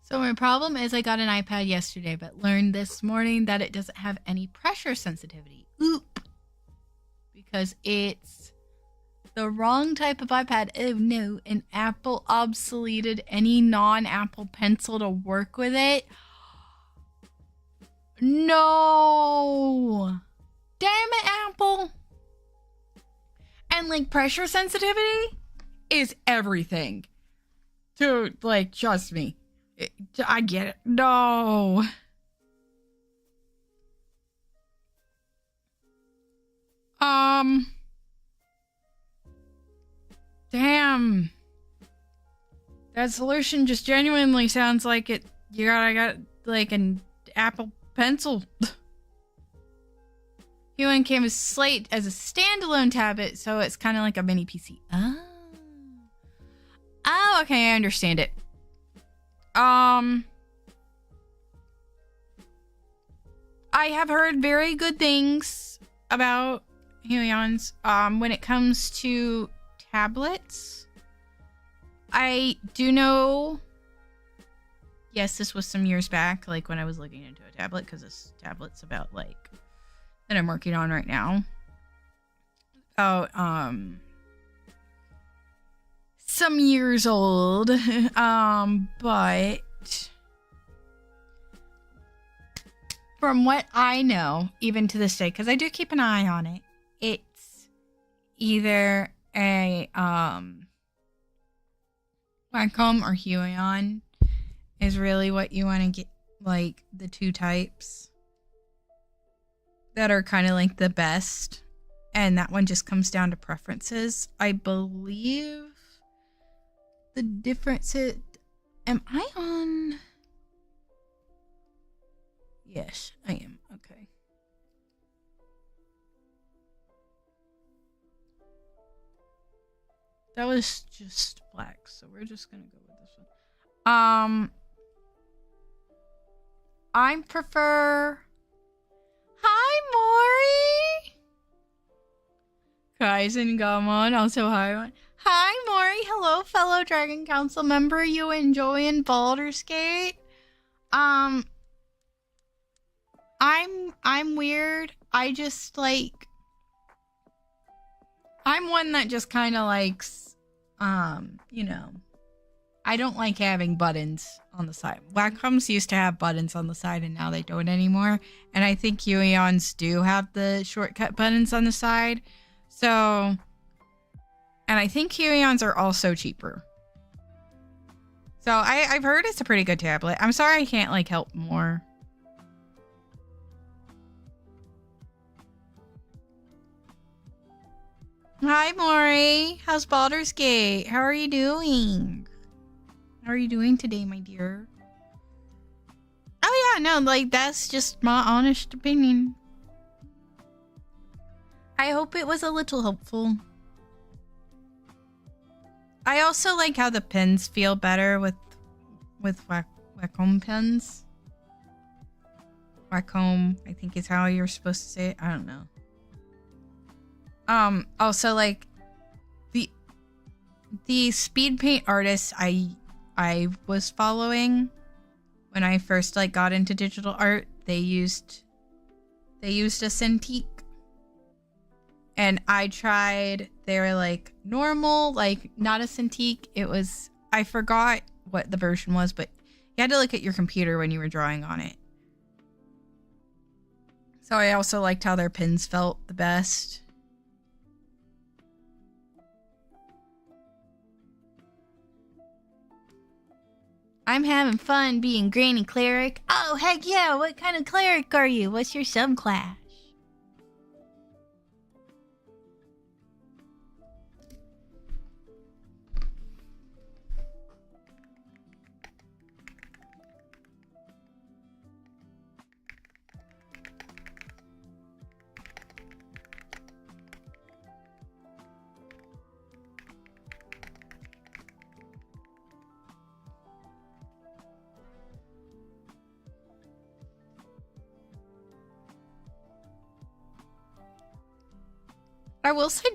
So my problem is I got an iPad yesterday, but learned this morning that it doesn't have any pressure sensitivity. Oop. Because it's the wrong type of iPad. Oh no, and Apple obsoleted any non-Apple Pencil to work with it. No. Damn it, Apple. And like pressure sensitivity is everything. Dude, like, trust me. I get it. No. Damn. That solution just genuinely sounds like it. I got like an Apple Pencil. Huion came as Slate as a standalone tablet, so it's kind of like a mini PC. Oh, okay, I understand it. I have heard very good things about Huions. When it comes to tablets, I do know. Yes, this was some years back, like when I was looking into a tablet, because this tablet's about like that I'm working on right now. Some years old, but from what I know, even to this day, because I do keep an eye on it, it's either a Wacom or Huion is really what you want to get, like the two types that are kind of like the best, and that one just comes down to preferences. I believe the difference is, am I on? Yes, I am. Okay. That was just black, so we're just gonna go with this one. I prefer. Hi, Mori. Kaizen Gamon, also hi. Hi, Mori. Hello, fellow Dragon Council member. You enjoying Baldur's Gate? I'm weird. I just like I'm one that just kind of likes you know, I don't like having buttons on the side. Wacom's used to have buttons on the side and now they don't anymore. And I think Huions do have the shortcut buttons on the side. So, and I think Huions are also cheaper. So I've heard it's a pretty good tablet. I'm sorry I can't like help more. Hi, Maury. How's Baldur's Gate? How are you doing? How are you doing today, my dear? Oh, yeah, no, like, that's just my honest opinion. I hope it was a little helpful. I also like how the pins feel better with Wacom pins. Wacom, I think is how you're supposed to say it. I don't know. Also, like, the speed paint artists I was following when I first like got into digital art, they used a Cintiq, and I tried. They were like normal, like not a Cintiq. It was, I forgot what the version was, but you had to look at your computer when you were drawing on it. So I also liked how their pins felt the best. I'm having fun being Granny Cleric. Oh, heck yeah. What kind of cleric are you? What's your subclass? I will say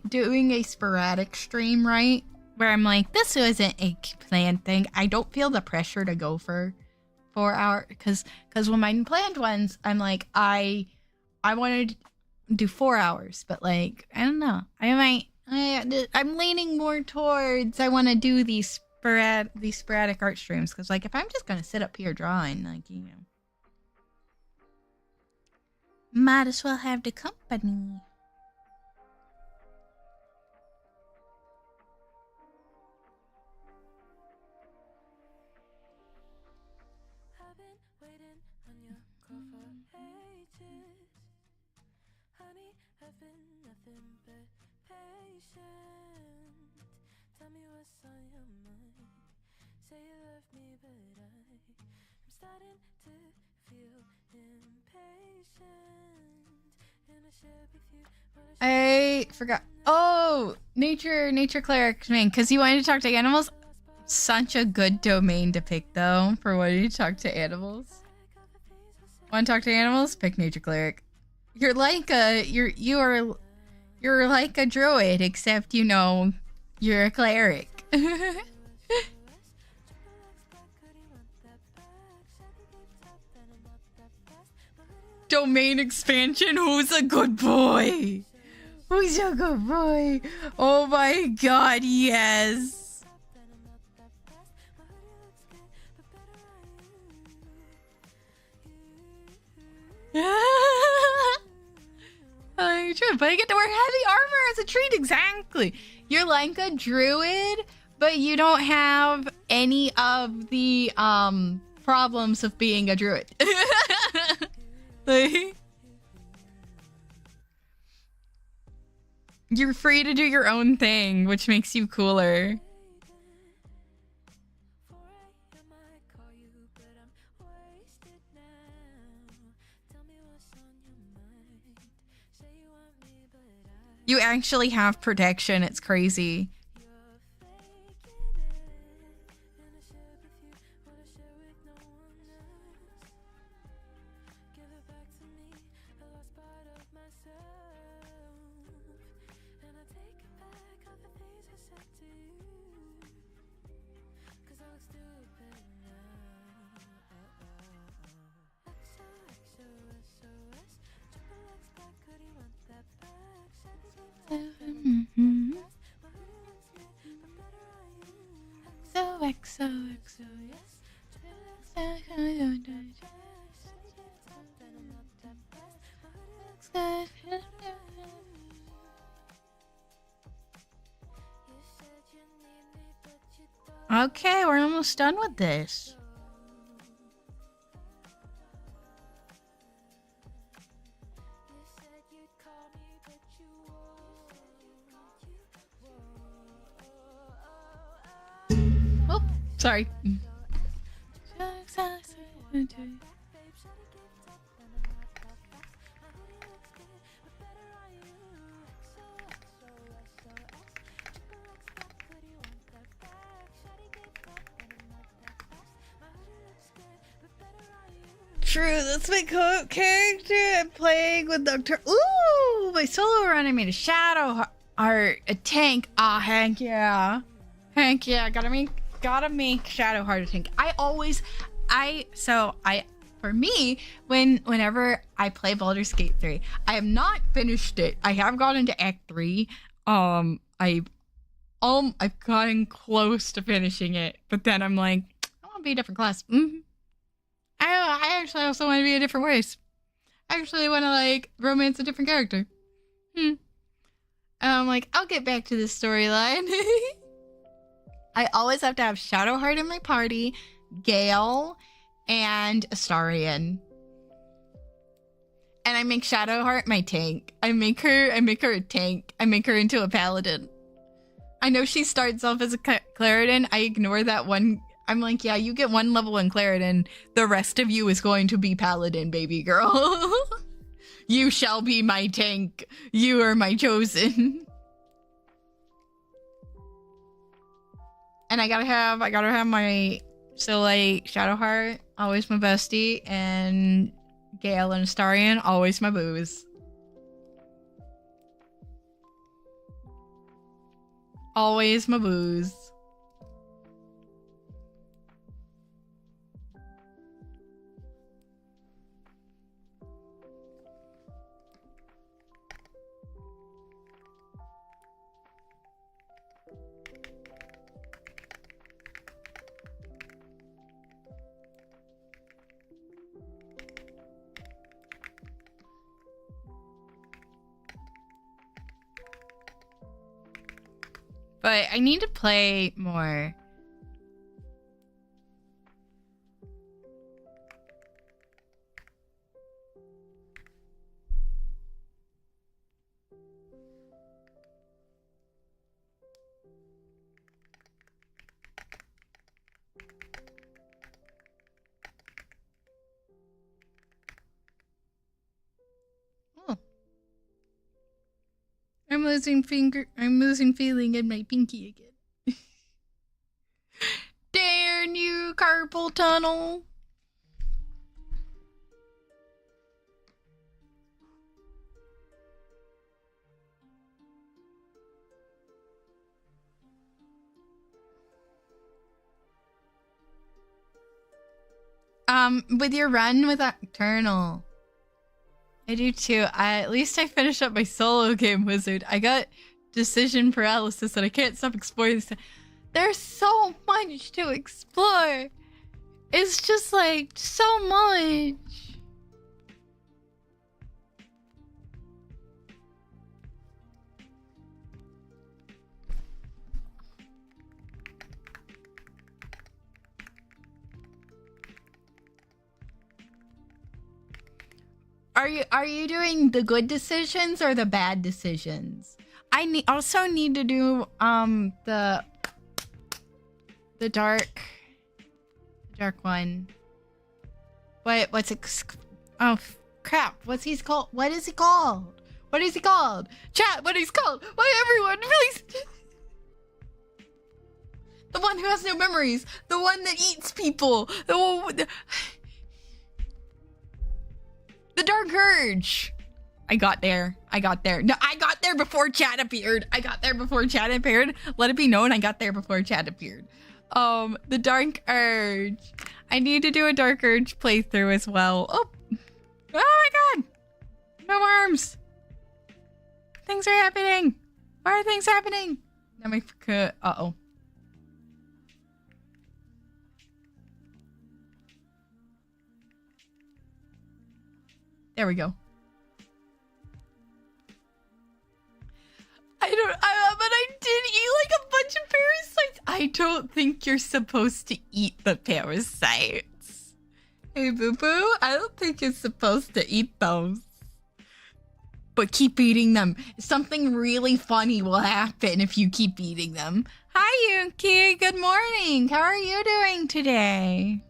doing a sporadic stream, right? Where I'm like, this wasn't a planned thing. I don't feel the pressure to go for 4 hours. Because when my planned ones, I'm like, I wanted to do 4 hours. But like, I don't know. I'm leaning more towards I want to do these sporadic art streams. Because like, if I'm just going to sit up here drawing, like, you know. Might as well have the company. I forgot. Oh, nature cleric, man, because you wanted to talk to animals. Such a good domain to pick though for wanting to talk to animals. Want to talk to animals? Pick nature cleric. You're like you're like a druid, except you know you're a cleric. Domain expansion. Who's a good boy? Who's a good boy? Oh my god, yes. True, but I get to wear heavy armor as a treat. Exactly. You're like a druid, but you don't have any of the problems of being a druid. Like, you're free to do your own thing, which makes you cooler. You actually have protection. It's crazy. Okay, we're almost done with this. Oh, sorry. True, that's my character. I'm playing with Dr. Ooh, my solo run. I made a shadow heart, a tank. Ah, heck yeah. Heck yeah. Gotta make shadow heart a tank. For me, whenever I play Baldur's Gate 3, I have not finished it. I have gotten to Act 3. I've gotten close to finishing it, but then I'm like, I want to be a different class. I actually also want to be a different race. I actually want to like romance a different character. And I'm like, I'll get back to this storyline. I always have to have Shadowheart in my party, Gale, and Astarion. And I make Shadowheart my tank. I make her a tank. I make her into a paladin. I know she starts off as a Clarendon. I ignore that one. I'm like, yeah, you get one level in Clarendon. The rest of you is going to be paladin, baby girl. You shall be my tank. You are my chosen. And I gotta have my Soleil Shadowheart, always my bestie, and Gale and Astarion, always my booze. Always my booze. But I need to play more. Oh. I'm losing feeling in my pinky again. Darn you, carpal tunnel. With your run with Nocturnal. I do too. At least I finished up my solo game, Wizard. I got decision paralysis and I can't stop exploring this. There's so much to explore. It's just like so much. Are you doing the good decisions or the bad decisions? I also need to do the dark one. What's it? Oh crap! What's he called? What is he called? What is he called? Chat. What is he called? Why everyone, please? The one who has no memories. The one that eats people. The one. The Dark Urge. I got there. No, I got there before chat appeared. Let it be known I got there before chat appeared. The Dark Urge. I need to do a Dark Urge playthrough as well. Oh my god. No arms. Things are happening. Why are things happening? Now my uh-oh. There we go. But I did eat like a bunch of parasites. I don't think you're supposed to eat the parasites. Hey, boo-boo, I don't think you're supposed to eat those. But keep eating them. Something really funny will happen if you keep eating them. Hi, Yuki. Good morning. How are you doing today?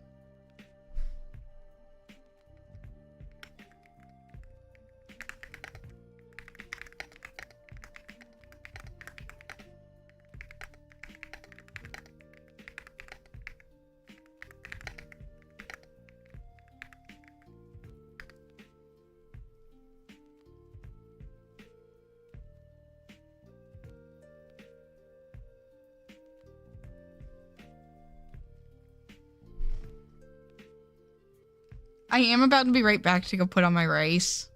I am about to be right back to go put on my rice.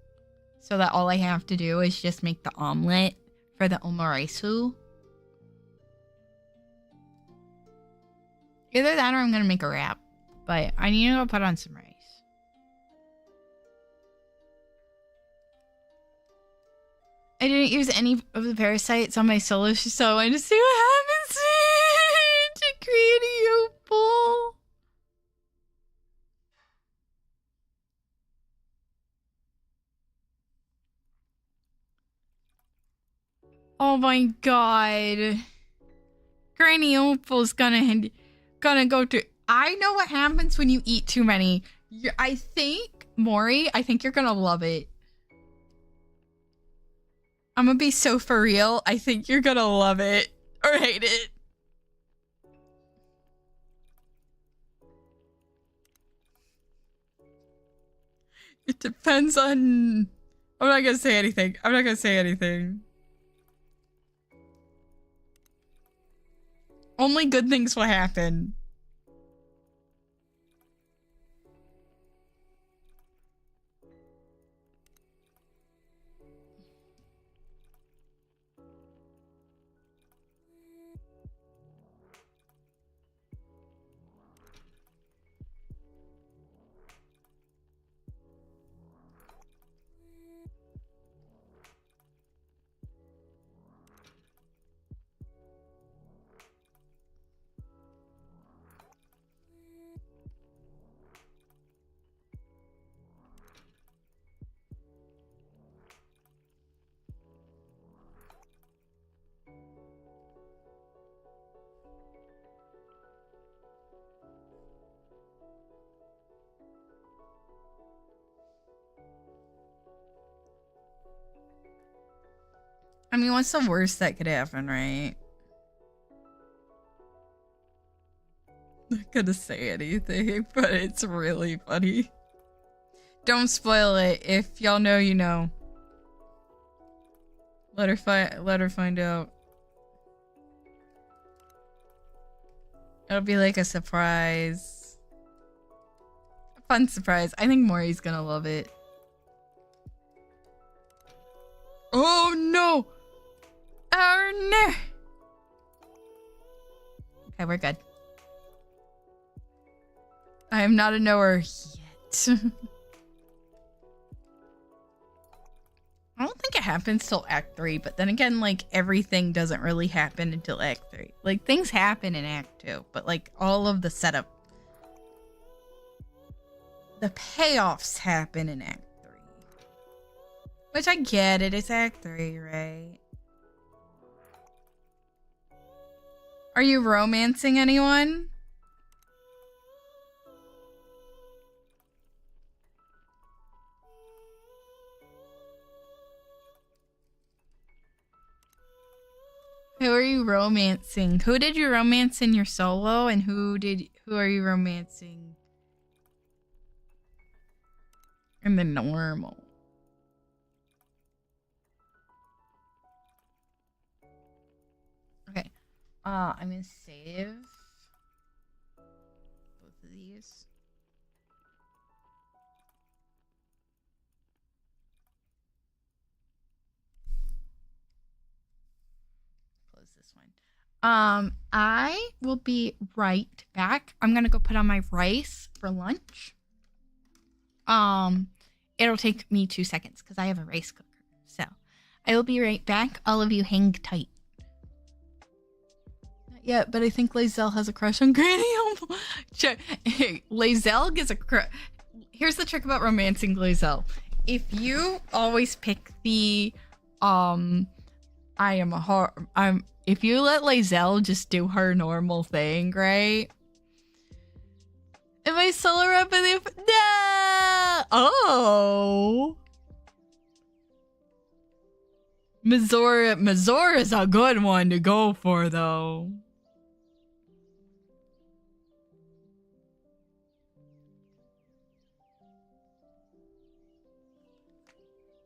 So that all I have to do is just make the omelet for the omaraisu. Either that or I'm going to make a wrap. But I need to go put on some rice. I didn't use any of the parasites on my solo, so I wanted to see what happens to create a Yopal. Oh my god. Granny Opal's gonna go through. I know what happens when you eat too many. I think, Mori, I think you're gonna love it. I'm gonna be so for real. I think you're gonna love it or hate it. It depends on... I'm not gonna say anything. I'm not gonna say anything. Only good things will happen. I mean, what's the worst that could happen, right? Not gonna say anything, but it's really funny. Don't spoil it. If y'all know, you know. Let her find out. It'll be like a surprise. A fun surprise. I think Mori's gonna love it. Oh no! Oh no! Okay, we're good. I am not a knower yet. I don't think it happens till Act 3, but then again, like, everything doesn't really happen until Act 3. Like, things happen in Act 2, but, like, all of the setup... The payoffs happen in Act 3. Which I get it, it's Act 3, right? Are you romancing anyone? Who are you romancing? Who did you romance in your solo, and who are you romancing in the normal? Okay. I'm gonna save both of these. Close this one. I will be right back. I'm gonna go put on my rice for lunch. It'll take me 2 seconds because I have a rice cooker. So I will be right back. All of you hang tight. Not Yeah, but I think Lazelle has a crush on Cranium. Lazelle gets a crush. Here's the trick about romancing Lazelle. If you always pick the, I am a heart. If you let Lazelle just do her normal thing, right? Am I solo rep with the? No. Oh. Mazora is a good one to go for, though.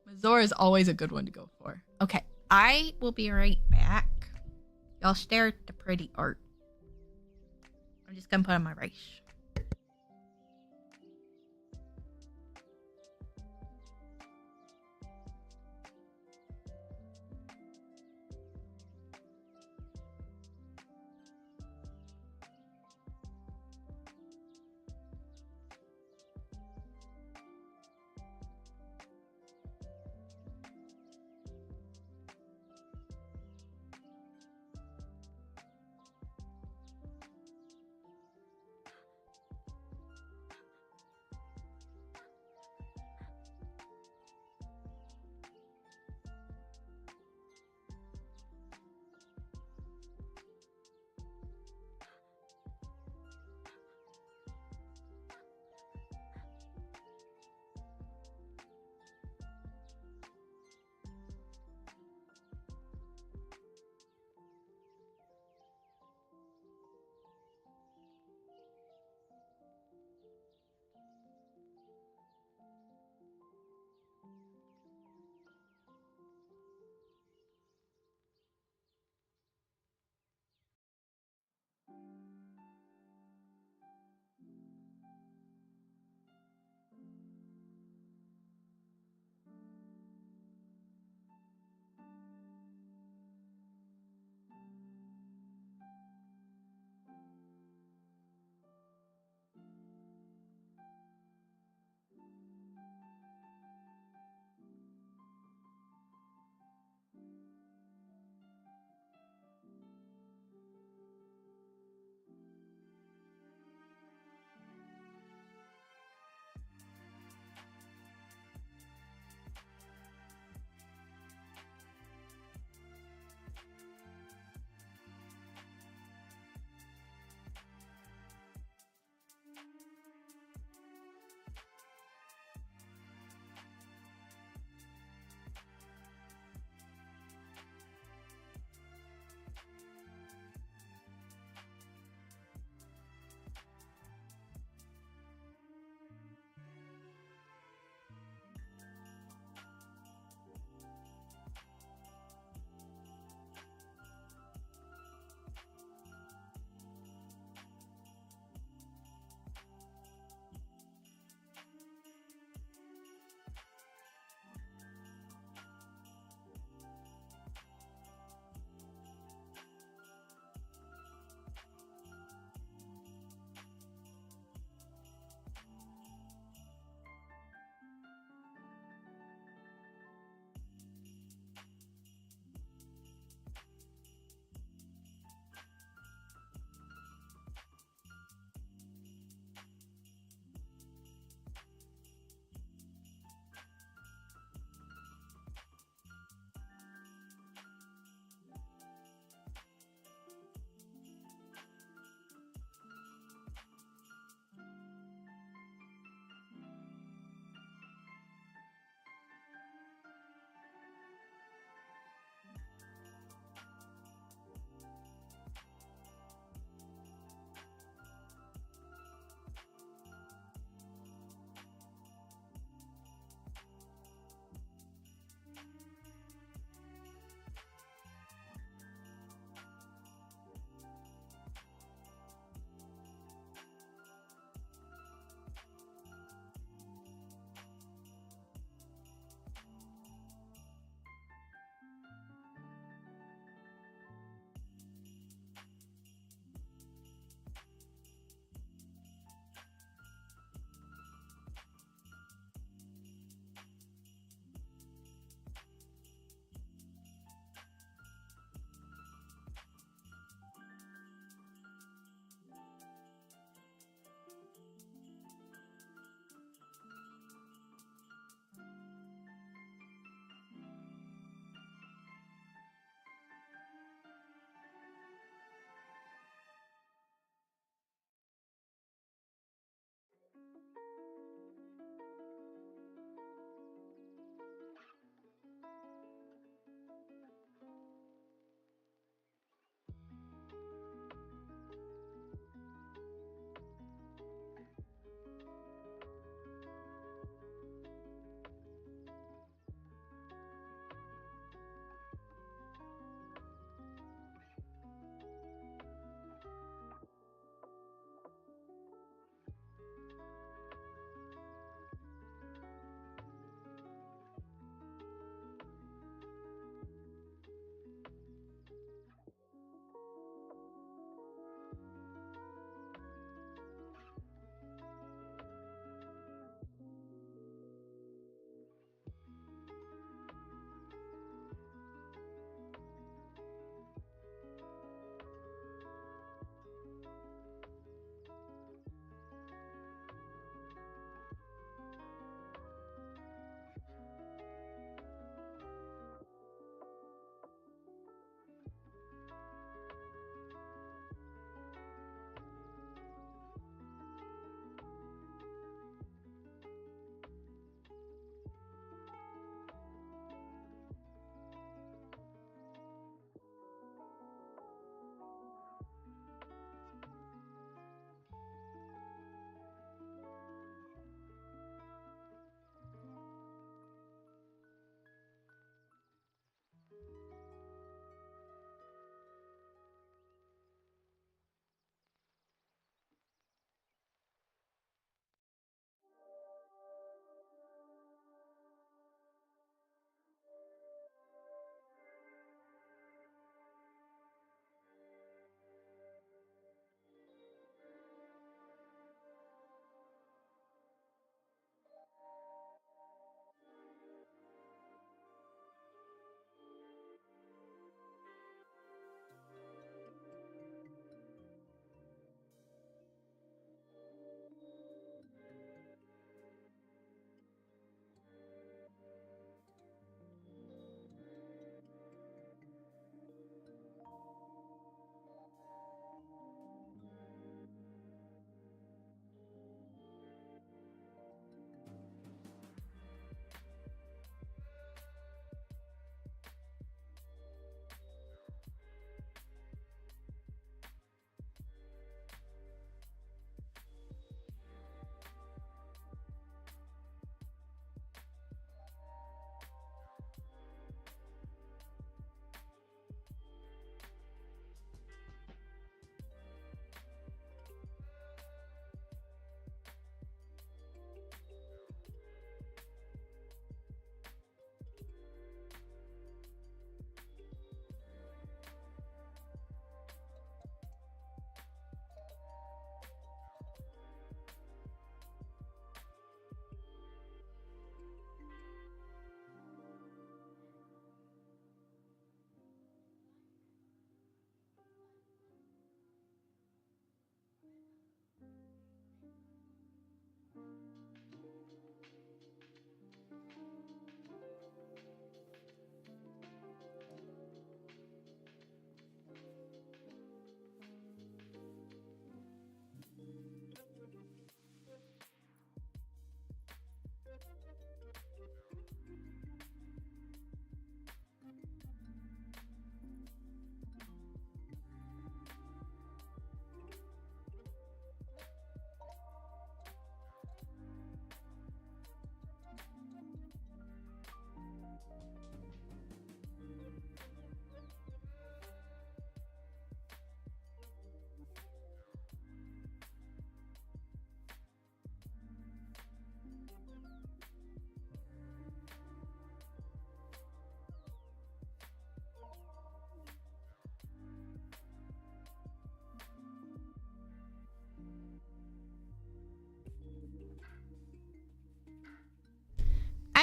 Mazora is always a good one to go for. Okay, I will be right back. Y'all stare at the pretty art. I'm just gonna put on my rice.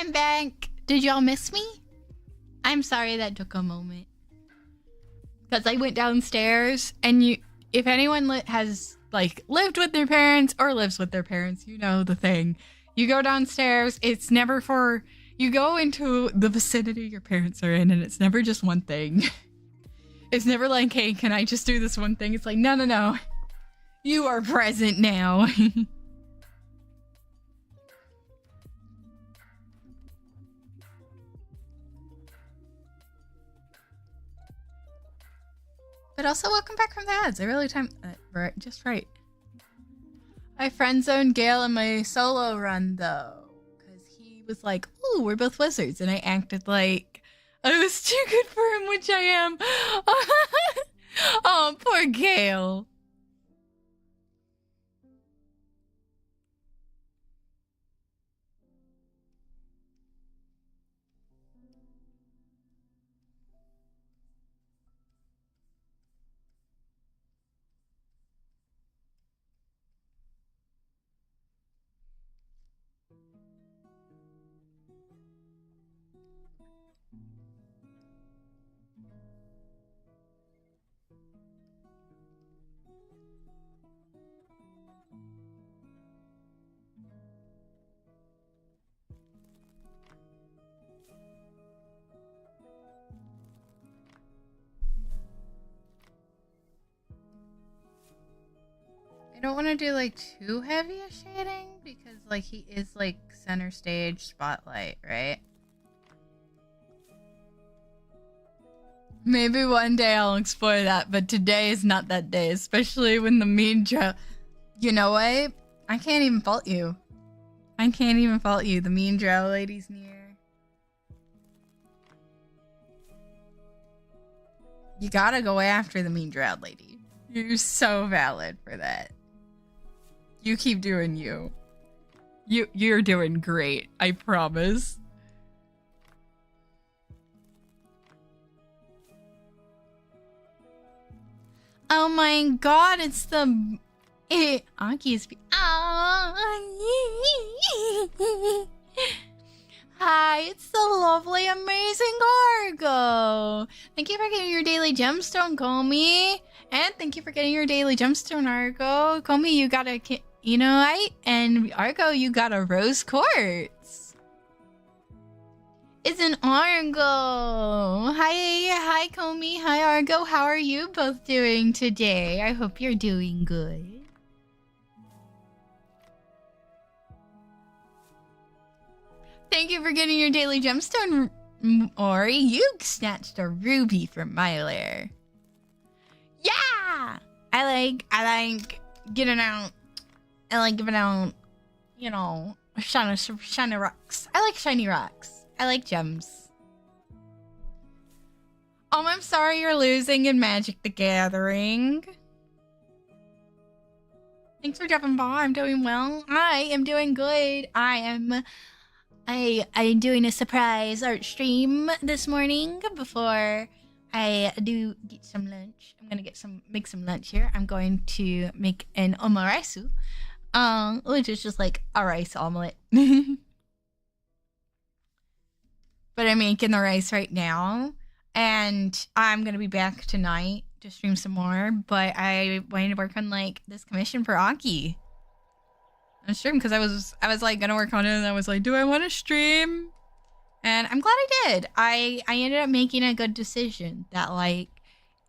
I'm back. Did y'all miss me? I'm sorry that took a moment. Because I went downstairs, and if anyone has like lived with their parents or lives with their parents, you know the thing. You go downstairs, it's never for, you go into the vicinity your parents are in, and it's never just one thing. It's never like, hey, can I just do this one thing? It's like, no, no, no. You are present now. But also, welcome back from the ads. I really timed right, just right. I friend zoned Gale in my solo run though, because he was like, "Ooh, we're both wizards," and I acted like I was too good for him, which I am. Oh, poor Gale. I don't want to do like too heavy a shading because like he is like center stage spotlight, right? Maybe one day I'll explore that, but today is not that day, especially when the mean drow. You know what? I can't even fault you. I can't even fault you. The mean drow lady's near. You gotta go after the mean drow lady. You're so valid for that. You keep doing you. You're doing great, I promise. Oh my god, it's the Aki's Hi, it's the lovely, amazing Argo. Thank you for getting your daily gemstone, Komi. And thank you for getting your daily gemstone, Argo. Komi, you got a Enoite, and Argo, you got a rose quartz. It's an Argo. Hi, Komi. Hi, Argo. How are you both doing today? I hope you're doing good. Thank you for getting your daily gemstone, Ori. You snatched a ruby from my lair. Yeah! I like getting out. I like giving out, you know, shiny rocks. I like shiny rocks. I like gems. Oh, I'm sorry you're losing in Magic the Gathering. Thanks for dropping by. I'm doing well. I am doing good. I'm doing a surprise art stream this morning before I do get some lunch. I'm gonna make some lunch here. I'm going to make an omakase, which is just like a rice omelet. But I'm making the rice right now, and I'm gonna be back tonight to stream some more. But I wanted to work on like this commission for Aki. On stream because I was like gonna work on it, and I was like, do I want to stream? And I'm glad I did. I ended up making a good decision that like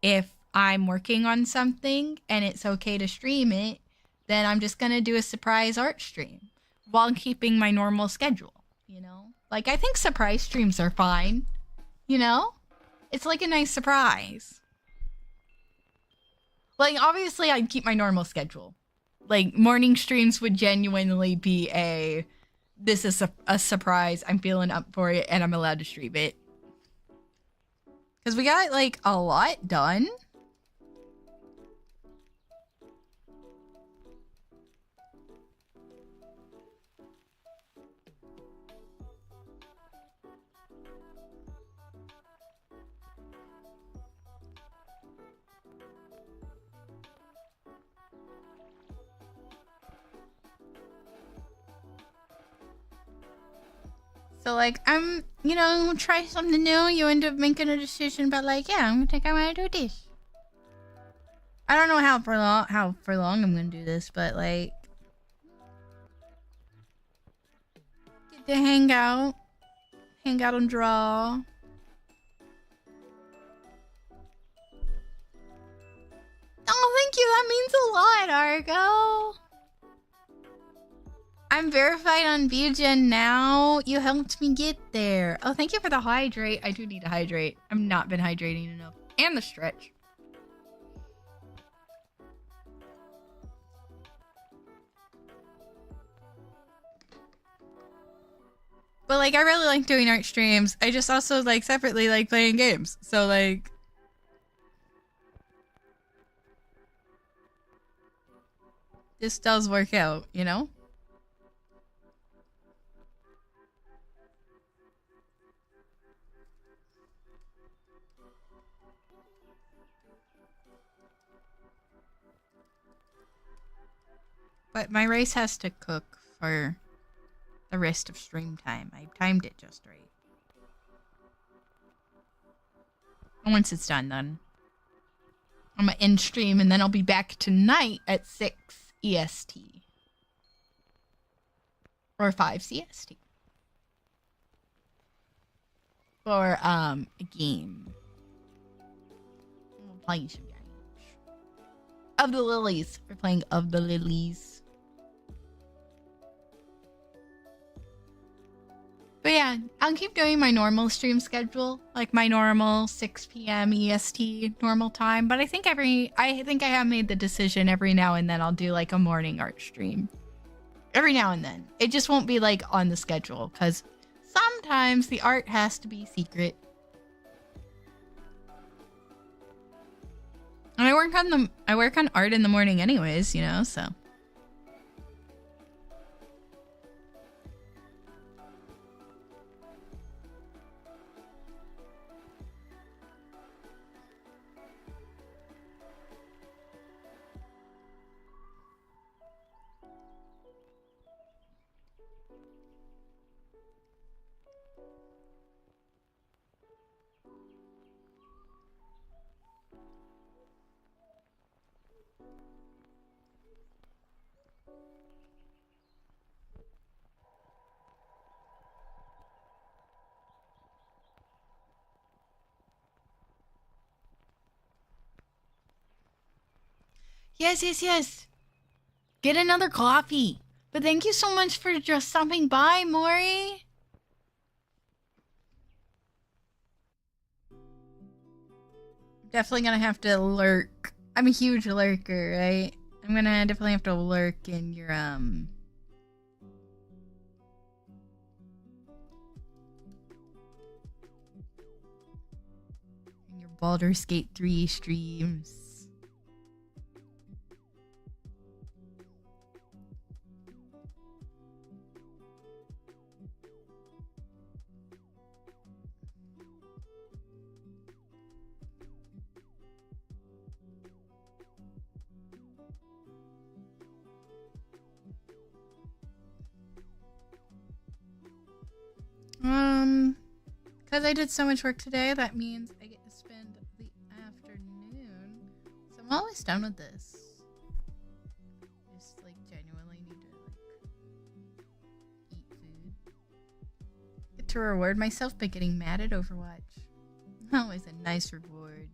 if I'm working on something and it's okay to stream it, then I'm just gonna do a surprise art stream while keeping my normal schedule, you know? Like I think surprise streams are fine, you know? It's like a nice surprise. Like obviously I'd keep my normal schedule. Like morning streams would genuinely be this is a surprise. I'm feeling up for it and I'm allowed to stream it. Because we got like a lot done. So like I'm, try something new. You end up making a decision, but like, yeah, I'm gonna take. I want to do this. I don't know how for long I'm gonna do this, but like, get to hang out and draw. Oh, thank you. That means a lot, Argo. I'm verified on VGen now. You helped me get there. Oh, thank you for the hydrate. I do need to hydrate. I've not been hydrating enough. And the stretch. But like, I really like doing art streams. I just also like separately like playing games. So like, this does work out, you know? But my rice has to cook for the rest of stream time. I timed it just right. And once it's done, then I'm gonna end stream and then I'll be back tonight at 6 EST. Or 5 CST. For a game. We're playing some games. Of the Lilies. We're playing Of the Lilies. But yeah, I'll keep doing my normal stream schedule, like my normal 6 p.m. EST normal time. But I think I have made the decision every now and then I'll do like a morning art stream. Every now and then. It just won't be like on the schedule because sometimes the art has to be secret. And I work on art in the morning anyways, so. Yes. Get another coffee. But thank you so much for just stopping by, Maury. Definitely gonna have to lurk. I'm a huge lurker, right? I'm gonna definitely have to lurk in your, in your Baldur's Gate 3 streams. Because I did so much work today, that means I get to spend the afternoon. So I'm almost done with this. Just like genuinely need to eat food. Get to reward myself by getting mad at Overwatch. Always a nice reward.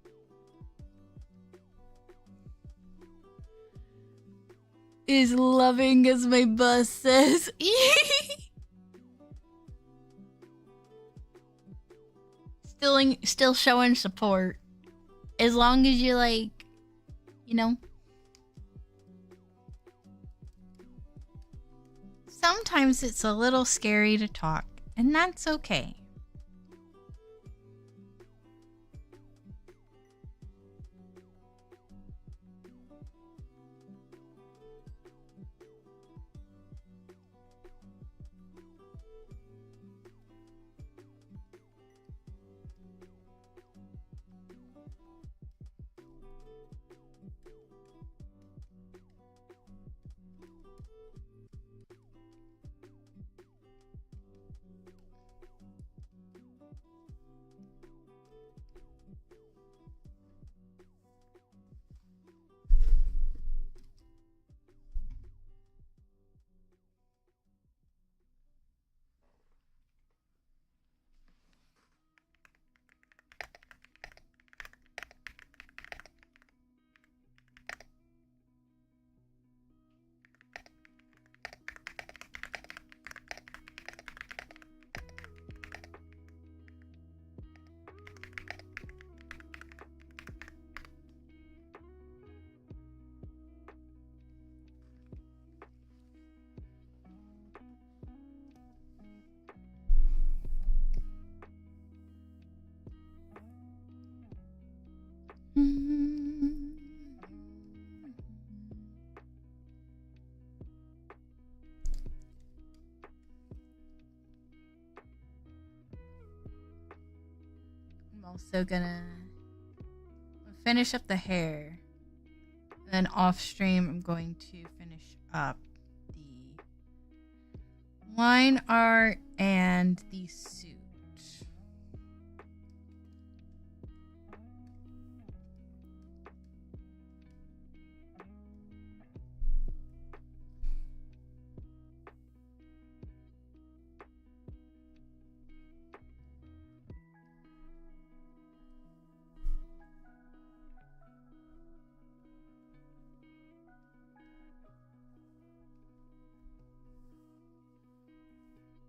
Is loving as my boss says. Still showing support. As long as you Sometimes it's a little scary to talk, and that's okay. also gonna finish up the hair. And then off stream, I'm going to finish up the line art and the suit.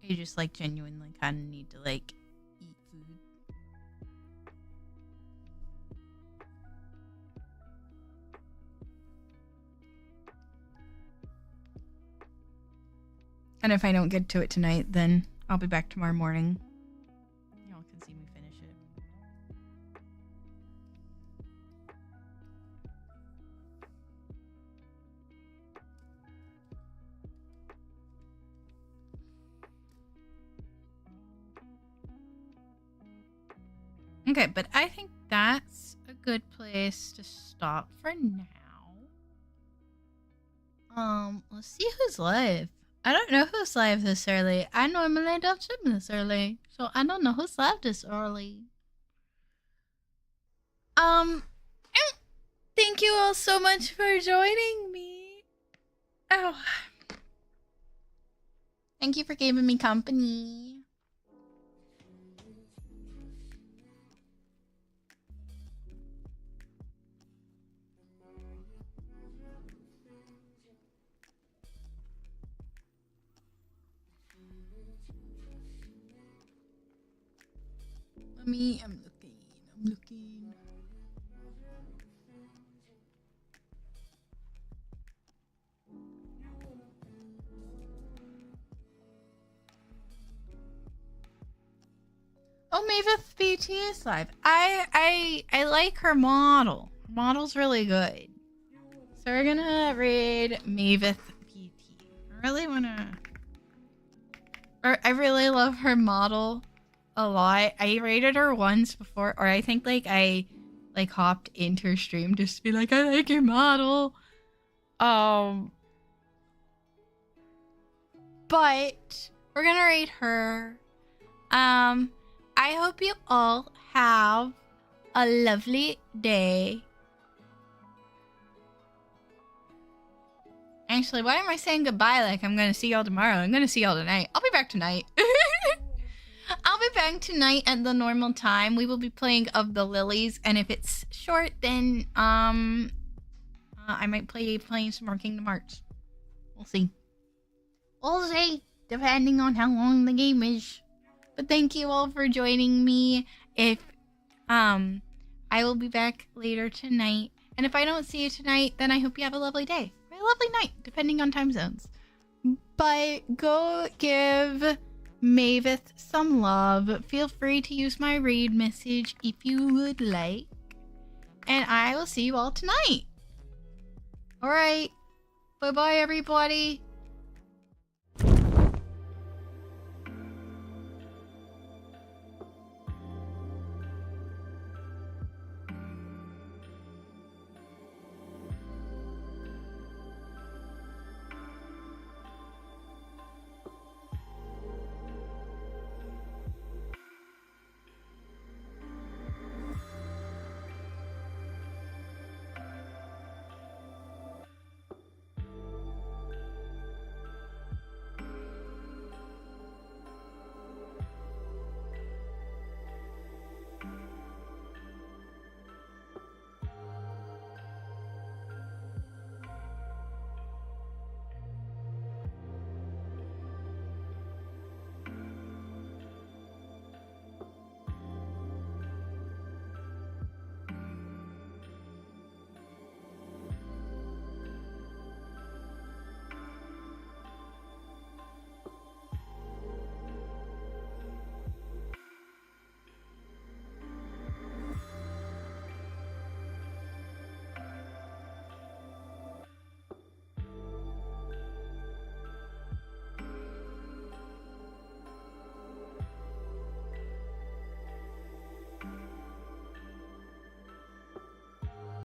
You just like genuinely kind of need to like eat food. And if I don't get to it tonight, then I'll be back tomorrow morning. Y'all can see me finish it. Okay, but I think that's a good place to stop for now. Let's see who's live. I don't know who's live this early. I normally don't stream this early, so I don't know who's live this early. Thank you all so much for joining me. Oh. Thank you for giving me company. I'm looking. Oh, Mavis BT is live. I like her model. Her model's really good. So we're gonna raid Mavis BT. I really love her model a lot. I rated her once before, or I think like I hopped into her stream just to be like, I like your model. But we're gonna raid her. I hope you all have a lovely day. Actually, why am I saying goodbye like I'm gonna see y'all tomorrow? I'm gonna see y'all tonight. I'll be back tonight. I'll be back tonight at the normal time. We will be playing Of the Lilies, and if it's short, then I might playing some more Kingdom Hearts. We'll see. We'll see, depending on how long the game is. But thank you all for joining me. I will be back later tonight. And if I don't see you tonight, then I hope you have a lovely day. Or a lovely night, depending on time zones. But go give Mavis some love. Feel free to use my raid message if you would like. And I will see you all tonight. Alright. Bye-bye, everybody.